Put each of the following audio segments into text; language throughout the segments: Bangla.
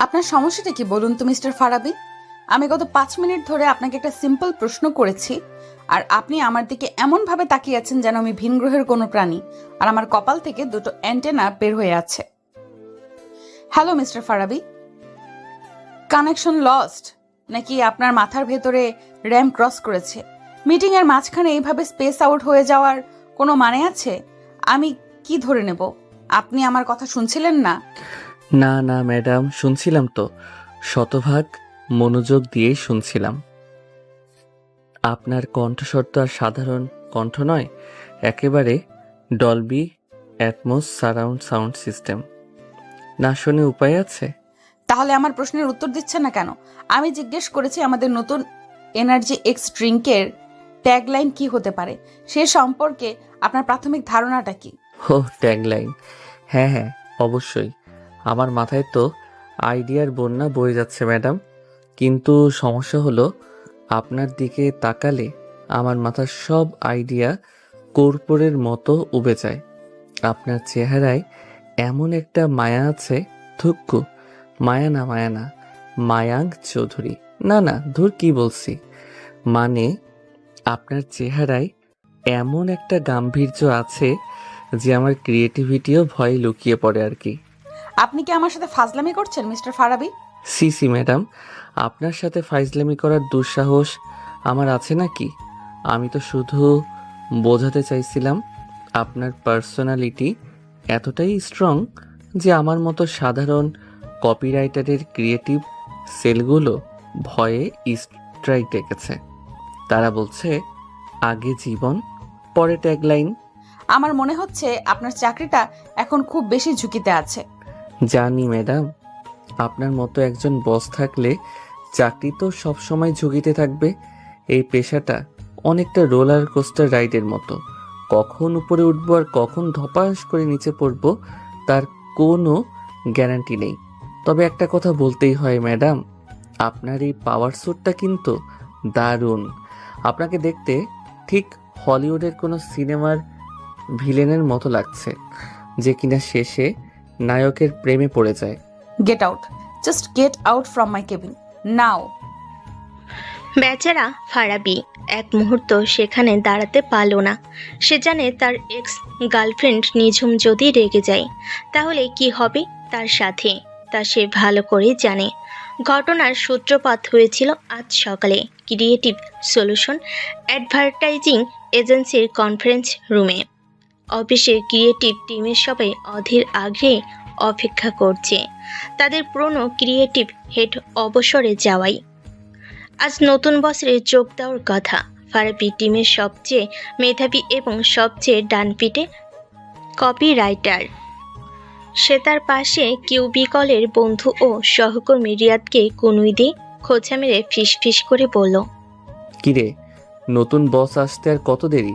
আপনার সমস্যাটা কি বলুন তো মিস্টার ফারাবি? আমি গত 5 মিনিট ধরে আপনাকে একটা সিম্পল প্রশ্ন করেছি, আর আপনি আমার দিকে এমনভাবে তাকিয়ে আছেন যেন আমি ভিন গ্রহের কোনো প্রাণী, আর আমার কপাল থেকে দুটো অ্যান্টেনা বের হয়ে আছে। Hello mister Farabi, connection lost নাকি আপনার মাথার ভেতরে র্যাম ক্রস করেছে? মিটিংয়ের মাঝখানে এইভাবে স্পেস আউট হয়ে যাওয়ার কোনো মানে আছে? আমি কি ধরে নেব? আপনি আমার কথা শুনছিলেন না? না না ম্যাডাম, শুনছিলাম তো। শতভাগ মনোযোগ দিয়েই শুনছিলাম। আপনার কণ্ঠস্বর তো আর সাধারণ কণ্ঠ নয়, একেবারে Dolby atoms surround sound system. না শুনে উপায় আছে? তাহলে আমার প্রশ্নের উত্তর দিচ্ছেন না কেন? আমি জিজ্ঞেস করেছি আমাদের নতুন এনার্জি এক্স ড্রিঙ্কের ট্যাগলাইন কি হতে পারে, সে সম্পর্কে আপনার প্রাথমিক ধারণাটা কি? ও, ট্যাগলাইন। হ্যাঁ হ্যাঁ, অবশ্যই। আমার মাথায় তো আইডিয়ার বন্যা বয়ে যাচ্ছে ম্যাডাম, কিন্তু সমস্যা হলো আপনার দিকে তাকালে আমার মাথার সব আইডিয়া কর্পূরের মতো উবে যায়। আপনার চেহারায় এমন একটা মায়া আছে। থুক্কু, মায়া না মায়া না, মায়াঙ্ক চৌধুরী। না না, ধুর কি বলছি, মানে আপনার চেহারায় এমন একটা গাম্ভীর্য আছে যে আমার ক্রিয়েটিভিটিও ভয়ে লুকিয়ে পড়ে আর কি। আপনি কি আমার সাথে ফাজলামি করছেন মিস্টার ফারাবি? সি সি ম্যাডাম, আপনার সাথে ফাইজলামি করার দুঃসাহস আমার আছে নাকি? আমি তো শুধু বোঝাতে চাইছিলাম আপনার পার্সোনালিটি এতটাই স্ট্রং যে আমার মতো সাধারণ কপিরাইটারের ক্রিয়েটিভ সেলগুলো ভয়ে স্ট্রাইক ডেকেছে। তারা বলছে আগে জীবন, পরে ট্যাগলাইন। আমার মনে হচ্ছে আপনার চাকরিটা এখন খুব বেশি ঝুঁকিতে আছে। জানি ম্যাডাম, আপনার মতো একজন বস থাকলে চাকরি তো সবসময় ঝুঁকিতে থাকবে। এই পেশাটা অনেকটা রোলার কোস্টার রাইডের মতো। কখন উপরে উঠবো আর কখন ধপাস করে নিচে পড়বো তার কোনো গ্যারান্টি নেই। তবে একটা কথা বলতেই হয় ম্যাডাম, আপনার এই পাওয়ার স্যুটটা কিন্তু দারুণ। আপনাকে দেখতে ঠিক হলিউডের কোনো সিনেমার ভিলেনের মতো লাগছে, যে কিনা শেষে নায়কের প্রেমে পড়ে যায়। Get out, just get out from my cabin now. বেচারা ফারাবি এক মুহূর্ত সেখানে দাঁড়াতে পারল না। সে জানে তার এক্স গার্লফ্রেন্ড নিঝুম যদি রেগে যায় তাহলে কি হবে তার সাথে, তা সে ভালো করে জানে। ঘটনার সূত্রপাত হয়েছিল আজ সকালে ক্রিয়েটিভ সলিউশন অ্যাডভার্টাইজিং এজেন্সির কনফারেন্স রুমে। অফিসের ক্রিয়েটিভ টিমের সবাই অধীর আগ্রহে অপেক্ষা করছে তাদের পুরনো ক্রিয়েটিভ হেড অবসরে যাওয়াই। আজ নতুন বছরে যোগ দেওয়ার কথা ফারাবি টিমের সবচেয়ে মেধাবী এবং সবচেয়ে ডানপিটে কপিরাইটার। সে তার পাশে কিউবিকলের বন্ধু ও সহকর্মী রিয়াদকে কনুই দিয়ে খোঁচা মেরে ফিস ফিস করে বলল, কিরে, নতুন বস আসতে আর কত দেরি?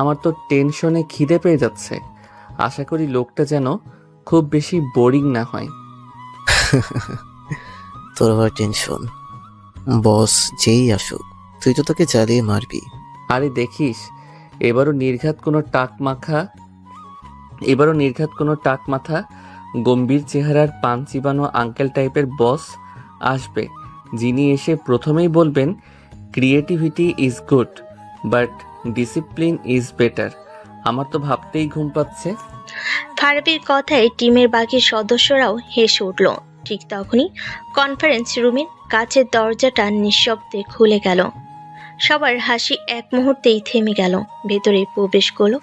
আমার তো টেনশনে খিদে পেয়ে যাচ্ছে। আশা করি লোকটা যেন খুব বেশি বোরিং না হয়। তোর আবার টেনশন? বস যেই আসুক তুই তো তোকে জ্বালিয়ে মারবি। আরে দেখিস, এবারও নির্ঘাত কোনো টাক মাথা গম্ভীর চেহারার পান চিবানো আঙ্কেল টাইপের বস আসবে, যিনি এসে প্রথমেই বলবেন creativity is good but discipline is better. আমার তো ভাবতেই ঘুম পাচ্ছে। ফারাবির কথায় টিমের বাকি সদস্যরাও হেসে উঠল। ঠিক তখনই কনফারেন্স রুমের কাছের দরজাটা নিঃশব্দে খুলে গেল। সবার হাসি এক মুহূর্তেই থেমে গেল। ভেতরে প্রবেশ করলো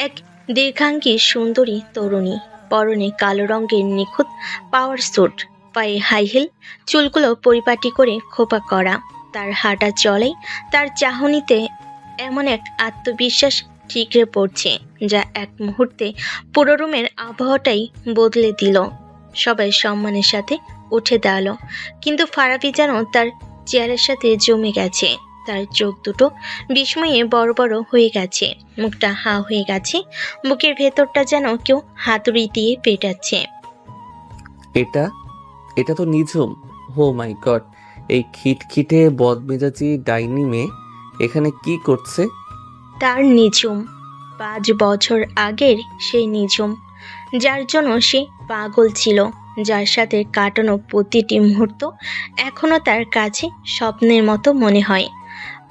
এক দীর্ঘাঙ্গী সুন্দরী তরুণী, পরনে কালো রঙের নিখুঁত পাওয়ার স্যুট, পায়ে হাই হিল, চুলগুলো পরিপাটি করে খোপা করা। তার হাঁটা চলে, তার চাহনিতে এমন এক আত্মবিশ্বাস ঠিকরে পড়ছে যা এক মুহূর্তে পুরো রুমের আবহাওয়াটাই বদলে দিল। সবাই সম্মানের সাথে উঠে দাঁড়ালো, কিন্তু ফারাবি যেন তার চেয়ারের সাথে জমে গেছে। তার চোখ দুটো বিস্ময়ে বড় বড় হয়ে গেছে, মুখটা হাঁ হয়ে গেছে, বুকের ভেতরটা যেন কেউ হাতুড়ি দিয়ে পেটাচ্ছে। এটা এটা তো নিঝুম। হো মাই গড, এই খিটখিটে বদমেজাজি ডাইনি মেয়ে এখানে কি করছে? তার নিঝুম, 5 বছর আগের সেই নিঝুম যার জন্য সে পাগল ছিল। যার সাথে কাটানো প্রতিটি মুহূর্ত এখনো তার কাছে স্বপ্নের মতো মনে হয়,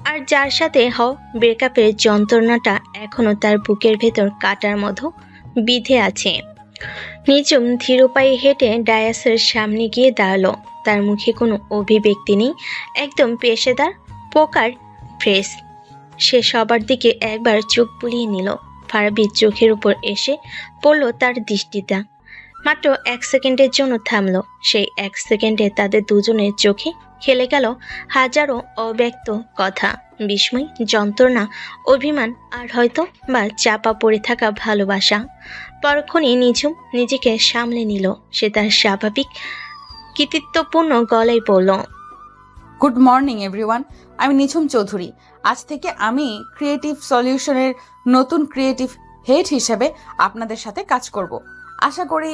আর যার সাথে হওয়া ব্রেকআপের যন্ত্রণাটা এখনো তার বুকের ভেতর কাটার মতো বিঁধে আছে। নিঝুম ধীর পায়ে হেঁটে ডায়াসের সামনে গিয়ে দাঁড়ালো। তার মুখে কোনো অভিব্যক্তি নেই, একদম পেশাদার পোকার ফ্রেশ। সে সবার দিকে একবার চোখ বুলিয়ে নিল। ফারাবির চোখের উপর এসে পড়ল তার দৃষ্টিটা। মাত্র 1 সেকেন্ডের জন্য থামলো। সেই 1 সেকেন্ডে তাদের দুজনের চোখে খেলে গেল হাজারো অব্যক্ত কথা, বিস্ময়, যন্ত্রণা, অভিমান, আর হয়তো বা চাপা পড়ে থাকা ভালোবাসা। পরক্ষণেই নিঝুম নিজেকে সামলে নিল। সে তার স্বাভাবিক কৃতিত্বপূর্ণ গলায় বলল, গুড মর্নিং এভরিওয়ান, আমি নিঝুম চৌধুরী। আজ থেকে আমি ক্রিয়েটিভ সলিউশনের নতুন ক্রিয়েটিভ হেড হিসেবে আপনাদের সাথে কাজ করব। আশা করি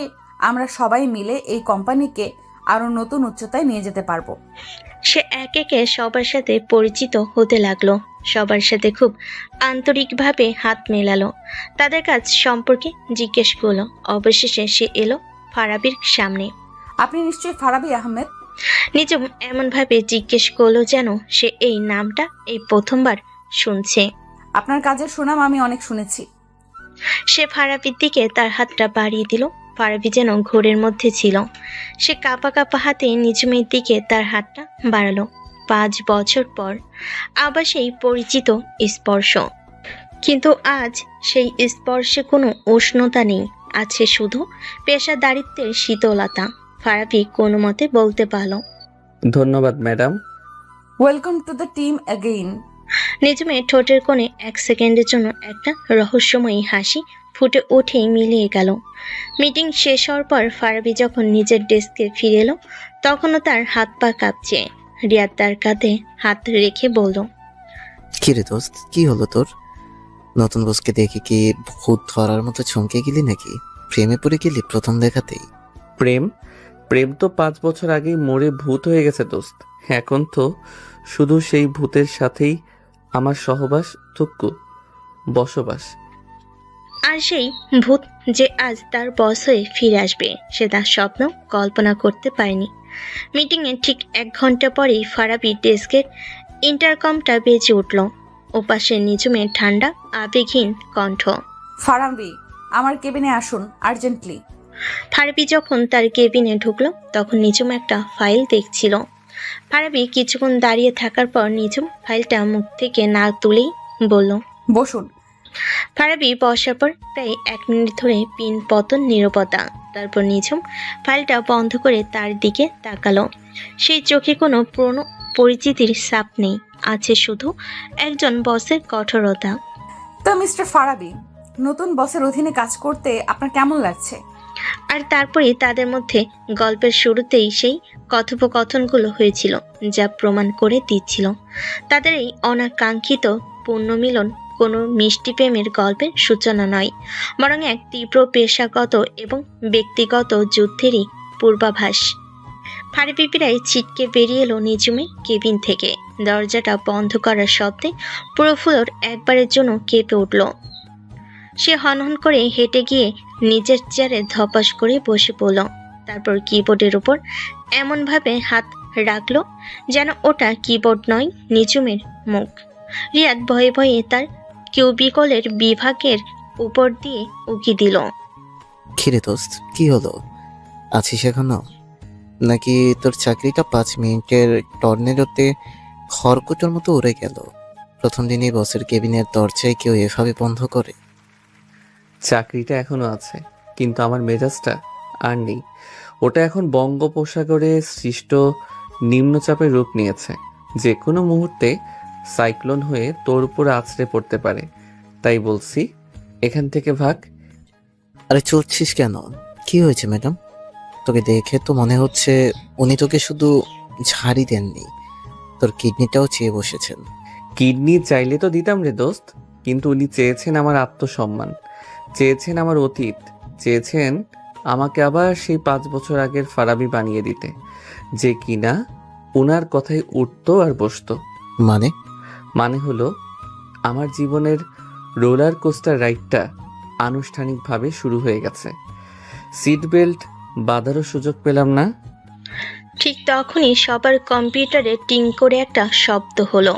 আমরা সবাই মিলে এই কোম্পানিকে আরো নতুন উচ্চতায় নিয়ে যেতে পারবো। সে এক একে সবার সাথে পরিচিত হতে লাগলো, সবার সাথে খুব আন্তরিকভাবে হাত মেলালো, তাদের কাজ সম্পর্কে জিজ্ঞেস করলো। অবশেষে সে এলো ফারাবির সামনে। আপনি নিশ্চয়ই ফারাবি আহমেদ? নিঝুম এমনভাবে জিজ্ঞেস করলো যেন সে এই নামটা এই প্রথমবার শুনছে। আপনার কাজের সুনাম আমি অনেক শুনেছি। সে ফারাবির দিকে তার হাতটা বাড়িয়ে দিল। ফারাবি যেন ঘোরের মধ্যে ছিল। সে কাঁপা কাঁপা হাতে নিঝুমের দিকে তার হাতটা বাড়ালো। 5 বছর পর আবার সেই পরিচিত স্পর্শ, কিন্তু আজ সেই স্পর্শে কোনো উষ্ণতা নেই, আছে শুধু পেশাদারিত্বের শীতলতা। ফারাবি কোনো মতে বলতে পারল, ধন্যবাদ madam. Welcome to the team again. নিঝুমের ঠোঁটের কোণে 1 সেকেন্ডের জন্য একটা রহস্যময়ী হাসি ফুটে উঠেই মিলিয়ে গেল। মিটিং শেষ হওয়ার পর ফারাবি যখন নিজের ডেস্কে ফিরে এলো, তখনও তার হাত পা কাঁপছে। রিয়াদ তার কাঁধে হাত রেখে বলল, কি রে দোস্ত, কি হলো তোর? নতুন বসকে দেখে কি ভূত ধরার মতো চমকে গেলি নাকি? প্রেমে পড়ে গেলি প্রথম দেখাতেই? প্রেম প্রেম তো 5 বছর আগেই মরে ভূত হয়ে গেছে দোস্ত। এখন তো শুধু সেই ভূতের সাথেই আমার সহবাস, থুক্কু, বসবাস। আর সেই ভূত যে আজ তার বস হয়ে ফিরে আসবে, সে তার স্বপ্ন কল্পনা করতে পারেনি। মিটিংয়ের ঠিক 1 ঘন্টা পরেই ফারাবি ডেস্কের ইন্টারকমটা বেজে উঠল। ওপাশে নিঝুমের ঠান্ডা আবেগহীন কণ্ঠ। ফারাবি, আমার কেবিনে আসুন আর্জেন্টলি। ফারাবি যখন তার কেবিনে ঢুকলো, তখন নিঝুম একটা ফাইল দেখছিল। ফারাবি কিছুক্ষণ দাঁড়িয়ে থাকার পর নিঝুম ফাইলটা মুখ থেকে না তুলেই বলল, বসুন। ফারাবি বসার পর প্রায় 1 মিনিট ধরে পিন পতন নীরবতা। তারপর নিঝুম ফাইলটা বন্ধ করে তার দিকে তাকালো। সেই চোখে কোনো পুরনো পরিচিতির ছাপ নেই, আছে শুধু একজন বসের কঠোরতা। তো মিস্টার ফারাবি, নতুন বসের অধীনে কাজ করতে আপনার কেমন লাগছে? আর তারপরে তাদের মধ্যে গল্পের শুরুতেই সেই কথোপকথনগুলো হয়েছিল, যা প্রমাণ করে দিচ্ছিল তাদের এই অনাকাঙ্ক্ষিত পুনর্মিলন কোনো মিষ্টি প্রেমের গল্পের সূচনা নয়, বরং এক তীব্র পেশাগত এবং ব্যক্তিগত যুদ্ধেরই পূর্বাভাস। ফারাবি প্রায় ছিটকে বেরিয়ে এলো নিঝুমের কেবিন থেকে। দরজাটা বন্ধ করার শব্দে পুরো ফ্লোর একবারের জন্য কেঁপে উঠল। সে হনহন করে হেঁটে গিয়ে নিজের চেয়ারে ধপাস করে বসে পড়ল। তারপর কিবোর্ডের উপর এমনভাবে হাত রাখলো যেন ওটা কিবোর্ড নয়, নিঝুমের মুখ। রিয়াদ ভয়ে ভয়ে তার কিউবিকলের বিভাগের উপর দিয়ে উকি দিল। কি রে দোস্ত, কি হলো? আছিস এখনো? নাকি তোর চাকরিটা 5 মিনিটের টর্নেডোতে খড়কুটোর মতো উড়ে গেল? প্রথম দিনই বসের কেবিনের দরজায় কেউ এভাবে বন্ধ করে? চাকরিটা এখনো আছে, কিন্তু আমার মেজাজটা আর নেই। ওটা এখন বঙ্গোপসাগরে সৃষ্ট নিম্নচাপের রূপ নিয়েছে। যে কোনো মুহূর্তে সাইক্লোন হয়ে তোর উপর আছড়ে পড়তে পারে। তাই বলছি, এখান থেকে ভাগ। আরে চড়ছিস কেন? কি হয়েছে ম্যাডাম? তোকে দেখে তো মনে হচ্ছে উনি তোকে শুধু ঝাড়ি দেননি, তোর কিডনিটাও চেয়ে বসেছেন। কিডনি চাইলে তো দিতাম রে দোস্ত, কিন্তু উনি চেয়েছেন আমার আত্মসম্মান, চেয়েছেন আমার অতীত, চেয়েছেন আমাকে আবার সেই 5 বছর আগের ফারাবি বানিয়ে দিতে, যে কিনা উনার কথায় উঠতো আর বসতো। মানে হলো, আমার জীবনের রোলার কোস্টার রাইডটা আনুষ্ঠানিকভাবে শুরু হয়ে গেছে। সিট বেল্ট বাধারও সুযোগ পেলাম না। ঠিক তখনই সবার কম্পিউটারে টিং করে একটা শব্দ হলো।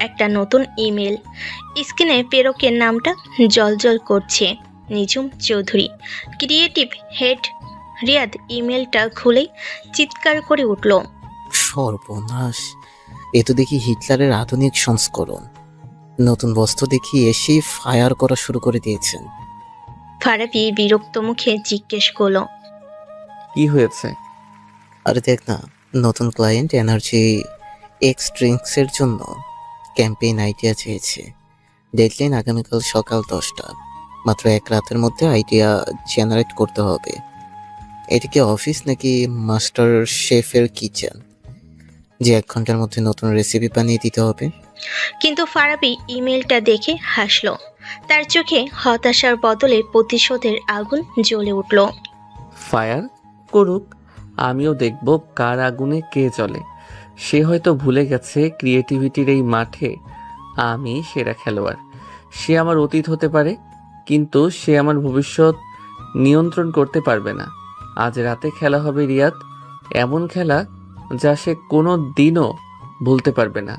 একটা নতুন ইমেল। স্ক্রিনে প্রেরকের নামটা জলজল করছে, নিঝুম চৌধুরী, ক্রিয়েটিভ হেড রিয়াদ। ইমেলটা খুলেই চিৎকার করে উঠল। সর্বনাশ, এ তো দেখি হিটলারের আধুনিক সংস্করণ। নতুন বস্ত্র দেখি এসেই ফায়ার করা শুরু করে দিয়েছেন। ফারাবি বিরক্ত মুখে জিজ্ঞেস করলো, কি হয়েছে? আরে দেখ না, নতুন ক্লায়েন্ট এনার্জি এক্স ড্রিঙ্কসের জন্য ক্যাম্পেইন আইডিয়া চেয়েছে। ডেডলাইন আগামীকাল সকাল 10টা। মাত্র এক রাতের মধ্যে আইডিয়া জেনারেট করতে হবে। এটা কি অফিস নাকি মাস্টার শেফের কিচেন যে 1 ঘন্টার মধ্যে নতুন রেসিপি বানিয়ে দিতে হবে? কিন্তু ফারাবি ইমেলটা দেখে হাসলো। তার চোখে হতাশার বদলে প্রতিশোধের আগুন জ্বলে উঠল। ফায়ার করুক, আমিও দেখব কার আগুনে কে জ্বলে। সে হয়তো ভুলে গেছে ক্রিয়েটিভিটির এই মাঠে আমি সেরা খেলোয়াড়। সে আমার অতীত হতে পারে, কিন্তু সে আমার ভবিষ্যৎ নিয়ন্ত্রণ করতে পারবে না। আজ রাতে খেলা হবে রিয়াদ, এমন খেলা যা সে কোনো দিনও ভুলতে পারবে না।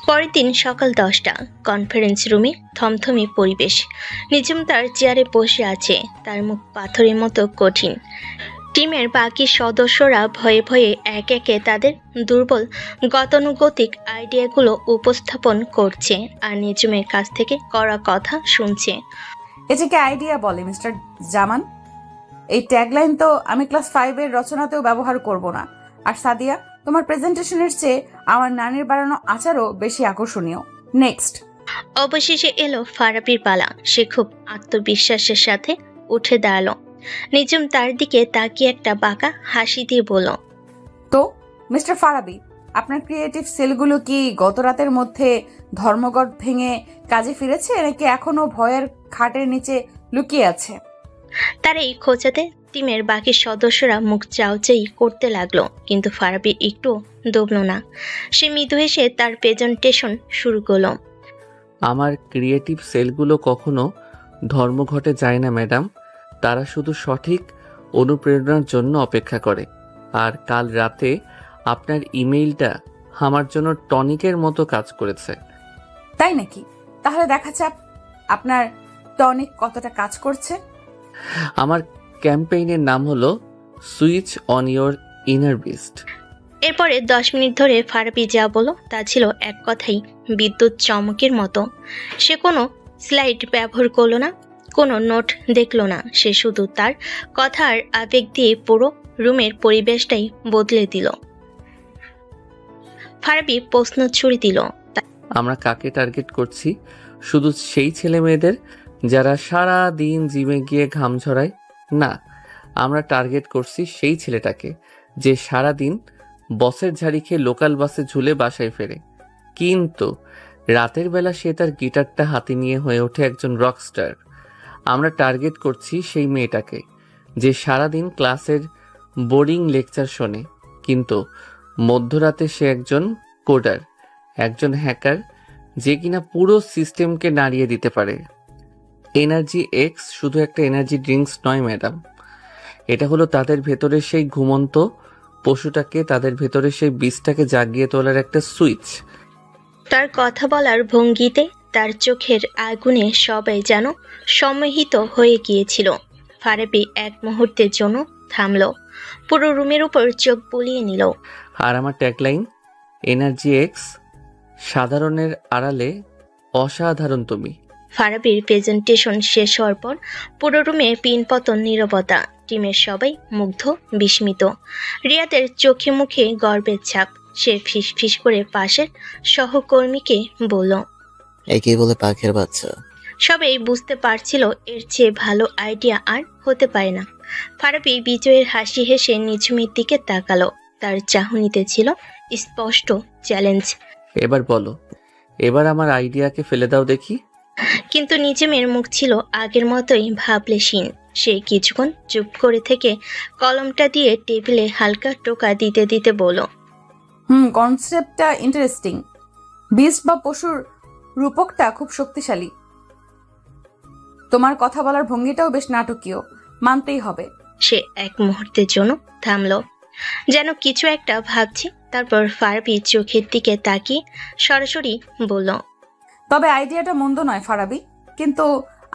পরের দিন সকাল 10টা, কনফারেন্স রুমে থমথমে পরিবেশ। নিঝুম তার চেয়ারে বসে আছে, তার মুখ পাথরের মতো কঠিন। টিমের বাকি সদস্যরা ভয়ে ভয়ে এক একে তাদের দুর্বল গতানুগতিক আইডিয়াগুলো উপস্থাপন করছে আর নিঝুমের কাছ থেকে করা কথা শুনছে। এটাকে আইডিয়া বলে মিস্টার জামান। এই ট্যাগলাইন তো আমি ক্লাস 5-এর রচনাতেও ব্যবহার করব না। আর সাদিয়া, তোমার প্রেজেন্টেশনের চেয়ে আমার নানির বানানো আচারও বেশি আকর্ষণীয়। নেক্সট। অবশেষে এলো ফারাবির পালা। সে খুব আত্মবিশ্বাসের সাথে উঠে দাঁড়ালো। নিঝুম তার দিকে তাকিয়ে একটা বাঁকা হাসি দিয়ে বলল, তো মিস্টার ফারাবি, আপনার ক্রিয়েটিভ সেলগুলো কি গত রাতের মধ্যে ধর্মঘট ভেঙে কাজে ফিরেছে নাকি এখনো ভয়ের খাটের নিচে লুকিয়ে আছে? তার এই খোঁচাতে টিমের বাকি সদস্যরা মুখ চাউচাই করতে লাগলো, কিন্তু ফারাবি একটু দবল না। সে মৃদু হেসে তার প্রেজেন্টেশন শুরু করলো। আমার ক্রিয়েটিভ সেলগুলো কখনো ধর্মঘটে যায় না ম্যাডাম। তারা শুধু সঠিক অনুপ্রেরণার জন্য অপেক্ষা করে। আর কাল রাতে আপনার ইমেইলটা আমার জন্য টনিকের মতো কাজ করেছে। তাই নাকি? তাহলে দেখা যাক আপনার টনিক কতটা কাজ করছে। আমার ক্যাম্পেইনের নাম হলো switch on your inner beast. এরপরে 10 মিনিট ধরে ফারাবি যা বলল তা ছিল এক কথাই বিদ্যুৎ চমকের মতো। সে কোনো স্লাইড ব্যবহার করলো না, কোনো নোট দেখলো না। সে শুধু তার কথা আর আবেগ দিয়ে পুরো রুমের পরিবেশটাই বদলে দিল। ফারাবি প্রশ্ন ছুড়ে দিল, আমরা কাকে টার্গেট করছি? শুধু সেই ছেলে মেয়েদের যারা সারা দিন জিমে গিয়ে ঘাম ঝরায়? না, আমরা টার্গেট করছি সেই ছেলেটাকে যে সারা দিন বসের ঝাড়ি খেয়ে লোকাল বাসে ঝুলে বাসায় ফেরে, কিন্তু রাতের বেলা সে তার গিটারটা হাতে নিয়ে হয়ে ওঠে একজন রকস্টার। আমরা টার্গেট করছি সেই মেয়েটাকে যে সারাদিন ক্লাসের বোরিং লেকচার শোনে, কিন্তু মধ্যরাতে সে একজন কোডার, একজন হ্যাকার, যে কিনা পুরো সিস্টেমকে নাড়িয়ে দিতে পারে। এনার্জি এক্স শুধু একটা এনার্জি ড্রিঙ্কস নয় ম্যাডাম, এটা হলো তাদের ভেতরে সেই ঘুমন্ত পশুটাকে, তাদের ভেতরে সেই বীজটাকে জাগিয়ে তোলার একটা সুইচ। তার কথা বলার ভঙ্গিতে, তার চোখের আগুনে সবাই যেন সম্মোহিত হয়ে গিয়েছিল। ফারাবি এক মুহূর্তের জন্য থামলো, পুরো রুমের উপর চোখ বুলিয়ে নিল। আর আমার ট্যাগলাইন এনার্জি এক্স, সাধারণের আড়ালে অসাধারণ তুমি। ফারাবির প্রেজেন্টেশন শেষ হওয়ার পর পুরো রুমে পিনপতন নীরবতা। টিমের সবাই মুগ্ধ, বিস্মিত। রিয়াদের চোখে মুখে গর্বের ছাপ। সে ফিস ফিস করে পাশের সহকর্মীকে বলল, একেই বলে পাখির বাচ্চা। সবাই বুঝতে পারছিল এর চেয়ে ভালো আইডিয়া আর হতে পারে না। ফারাবি বিজয়ের হাসি হেসে নিঝুমের দিকে তাকালো। তার চাহনিতে ছিল স্পষ্ট চ্যালেঞ্জ। এবার বলো, এবার আমার আইডিয়াকে ফেলে দাও দেখি। কিন্তু নিঝুমের মুখ ছিল আগের মতোই ভাবলেশীন। সে কিছুক্ষণ চুপ করে থেকে কলমটা দিয়ে টেবিলে হালকা টোকা দিতে দিতে বলল, কনসেপ্টটা ইন্টারেস্টিং। বীজ বা পশুর রূপকটা খুব শক্তিশালী। তোমার কথা বলার ভঙ্গিটাও বেশ নাটকীয়, মানতেই হবে। সে এক মুহূর্তের জন্য থামলো, যেন কিছু একটা ভাবছে। তারপর ফারাবি চোখের দিকে তাকিয়ে সরাসরি বলল, তবে আইডিয়াটা মন্দ নয় ফারাবি, কিন্তু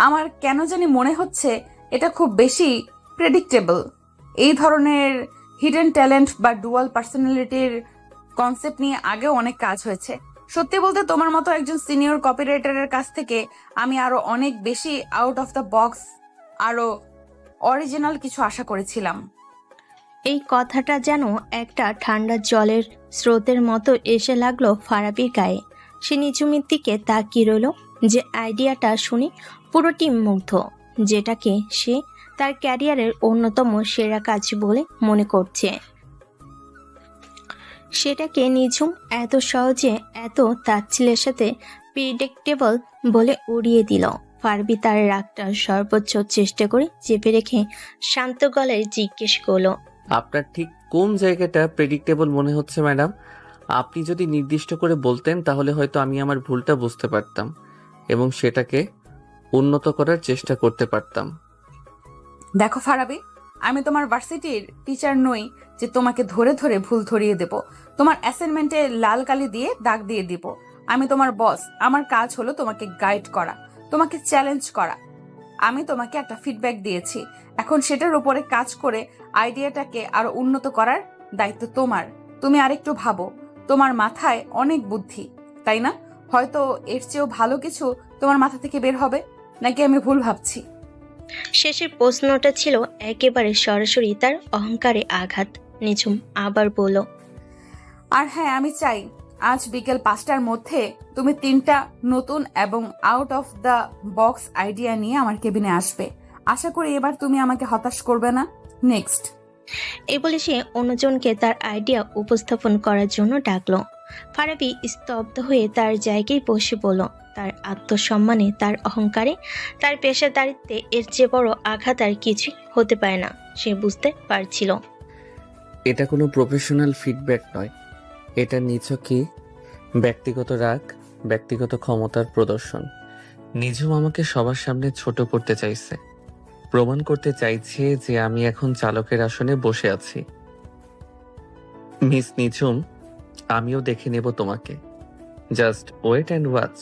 আমার কেন জানি মনে হচ্ছে এটা খুব বেশি প্রেডিক্টেবল। এই ধরনের হিডেন ট্যালেন্ট বা ডুয়াল পার্সোনালিটির কনসেপ্ট নিয়ে আগেও অনেক কাজ হয়েছে। সত্যি বলতে তোমার মতো একজন সিনিয়র কপিরাইটারের কাছ থেকে আমি আরো অনেক বেশি আউট অফ দ্য বক্স, আরো অরিজিনাল কিছু আশা করেছিলাম। এই কথাটা যেন একটা ঠান্ডা জলের স্রোতের মতো এসে লাগলো ফারাবির গায়ে। সে নিঝুমের দিকে তাকিয়ে রইল, যে আইডিয়াটা শুনে পুরো টিম মুগ্ধ, যেটাকে সে তার ক্যারিয়ারের অন্যতম সেরা কাজ বলে মনে করছে, সেটাকে নিঝুম এত সহজে এত তাচ্ছিলের সাথে প্রিডিক্টেবল বলে উড়িয়ে দিল। ফারাবি তার রাগটা সর্বোচ্চ চেষ্টা করে চেপে রেখে শান্ত গলায় জিজ্ঞেস করলো, আপনার ঠিক কোন জায়গাটা প্রেডিক্টেবল মনে হচ্ছে ম্যাডাম? আপনি যদি নির্দিষ্ট করে বলতেন তাহলে হয়তো আমি আমার ভুলটা বুঝতে পারতাম এবং সেটাকে উন্নত করার চেষ্টা করতে পারতাম। দেখো ফারাবি, আমি তোমার ভার্সিটির টিচার নই যে তোমাকে ধরে ধরে ভুল ধরিয়ে দেব, তোমার অ্যাসাইনমেন্টে লাল কালি দিয়ে দাগ দিয়ে দিব। আমি তোমার বস, আমার কাজ হলো তোমাকে গাইড করা, তোমাকে চ্যালেঞ্জ করা। আমি তোমাকে একটা ফিডব্যাক দিয়েছি, এখন সেটার উপরে কাজ করে আইডিয়াটাকে আরো উন্নত করার দায়িত্ব তোমার। তুমি আরেকটু ভাবো, তোমার মাথায় অনেক বুদ্ধি, তাই না? হয়তো এর চেয়েও ভালো কিছু তোমার মাথা থেকে বের হবে, নাকি আমি ভুল ভাবছি? শেষের প্রশ্নটা ছিল একেবারে সরাসরি তার অহংকারে আঘাত। নিঝুম আবার বলল, আর হ্যাঁ, আমি চাই আজ বিকেল 5টার মধ্যে তুমি 3টা নতুন এবং out of the box idea নিয়ে আমার কেবিনে আসবে। আশা করি এবার তুমি আমাকে হতাশ করবে না। নেক্সট। এই বলে সে অন্যজনকে তার আইডিয়া উপস্থাপন করার জন্য ডাকলো। ফারাবি স্তব্ধ হয়ে তার জায়গায় বসে বলল, তার আত্মসম্মানে, তার অহংকারে, তার পেশাদারিত্বে এর চেয়ে বড় আঘাত আর কিছুই হতে পারে না। সে বুঝতে পারছিল। এটা কোনো প্রফেশনাল ফিডব্যাক নয়, এটা নিছকই ব্যক্তিগত রাগ, ব্যক্তিগত ক্ষমতার প্রদর্শন। নিঝুম আমাকে সবার সামনে ছোট করতে চাইছে, প্রমাণ করতে চাইছে যে আমি এখন চালকের আসনে বসে আছি। মিস নিঝুম, আমিও দেখে নেব তোমাকে। Just wait and watch.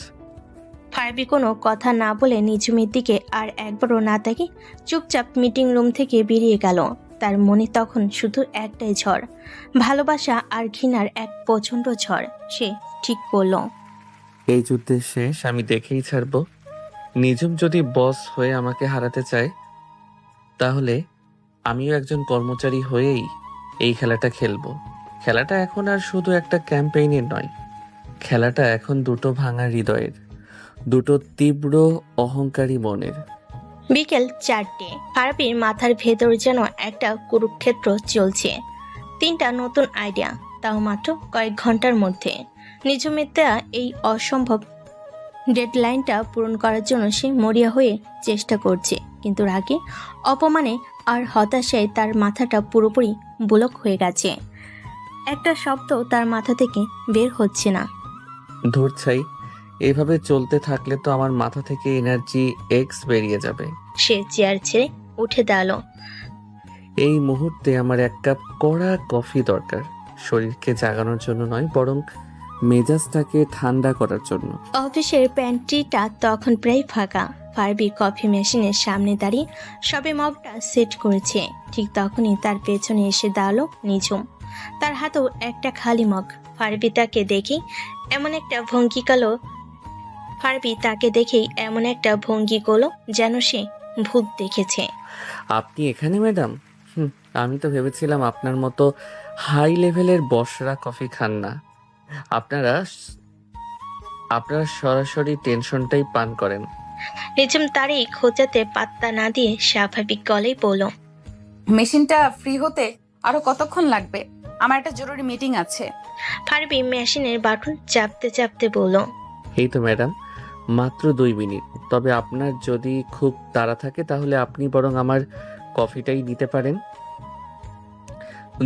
Farabi কোনো কথা না বলে নিঝুমের দিকে আর একবারও না তাকিয়ে চুপচাপ মিটিং রুম থেকে বেরিয়ে গেল। তার মনে তখন শুধু একটাই ঝড়, ভালোবাসা আর ঘৃণার এক প্রচণ্ড ঝড়। সে ঠিক করল, এই যুদ্ধের শেষ আমি দেখেই ছাড়ব। নিঝুম যদি বস হয়ে আমাকে হারাতে চায়, তাহলে আমিও একজন কর্মচারী হয়েই এই খেলাটা খেলবো। খেলাটা এখন আর শুধু একটা ক্যাম্পেইনের নয়, খেলাটা এখন দুটো ভাঙা হৃদয়ের, দুটো তীব্র অহংকারী মনের। বিকেল 4টে। ফারাবির মাথার ভেতর যেন একটা কুরুক্ষেত্র চলছে। 3টা নতুন আইডিয়া, তাও মাত্র কয়েক ঘন্টার মধ্যে। নিঝুমের দেয়া এই অসম্ভব ডেডলাইনটা পূরণ করার জন্য সে মরিয়া হয়ে চেষ্টা করছে, কিন্তু রাগে, অপমানে আর হতাশায় তার মাথাটা পুরোপুরি ব্লক হয়ে গেছে। একটা শব্দ তার মাথা থেকে বের হচ্ছে না। ধুর ছাই, এভাবে চলতে থাকলে তো আমার মাথা থেকে এনার্জি এক্স বেরিয়ে যাবে। সে চেয়ার ছেড়ে উঠে দাঁড়ালো। এই মুহূর্তে আমার এক কাপ কড়া কফি দরকার, শরীরকে জাগানোর জন্য নয়, বরং মেজাজটাকে ঠান্ডা করার জন্য। অফিসের প্যান্ট্রিটা তখন প্রায় ফাঁকা। ফারাবি কফি মেশিনের সামনে দাঁড়িয়ে সবে মগটা সেট করেছে। ঠিক তখনই তার পেছনে এসে দাঁড়ালো নিঝুম, তার হাতেও একটা খালি মগ। ফারাবি তাকে দেখেই এমন একটা ভঙ্গি করলো যেন সে ভূত দেখেছে। আপনি এখানে ম্যাডাম? আমি তো ভেবেছিলাম আপনার মতো হাই লেভেলের বসরা কফি খান না। আপনারা সরাসরি টেনশনটাই পান করেন। নিঝুম তারই খোঁচাতে পাত্তা না দিয়ে স্বাভাবিক গলেই বলল, মেশিনটা ফ্রি হতে আরো কতক্ষণ লাগবে? আমার একটা জরুরি মিটিং আছে। ফারাবি মেশিনের বাটন চাপতে চাপতে বলল, এই তো ম্যাডাম, মাত্র 2 মিনিট। তবে আপনার যদি খুব তাড়া থাকে তাহলে আপনি বরং আমার কফিটাই নিতে পারেন।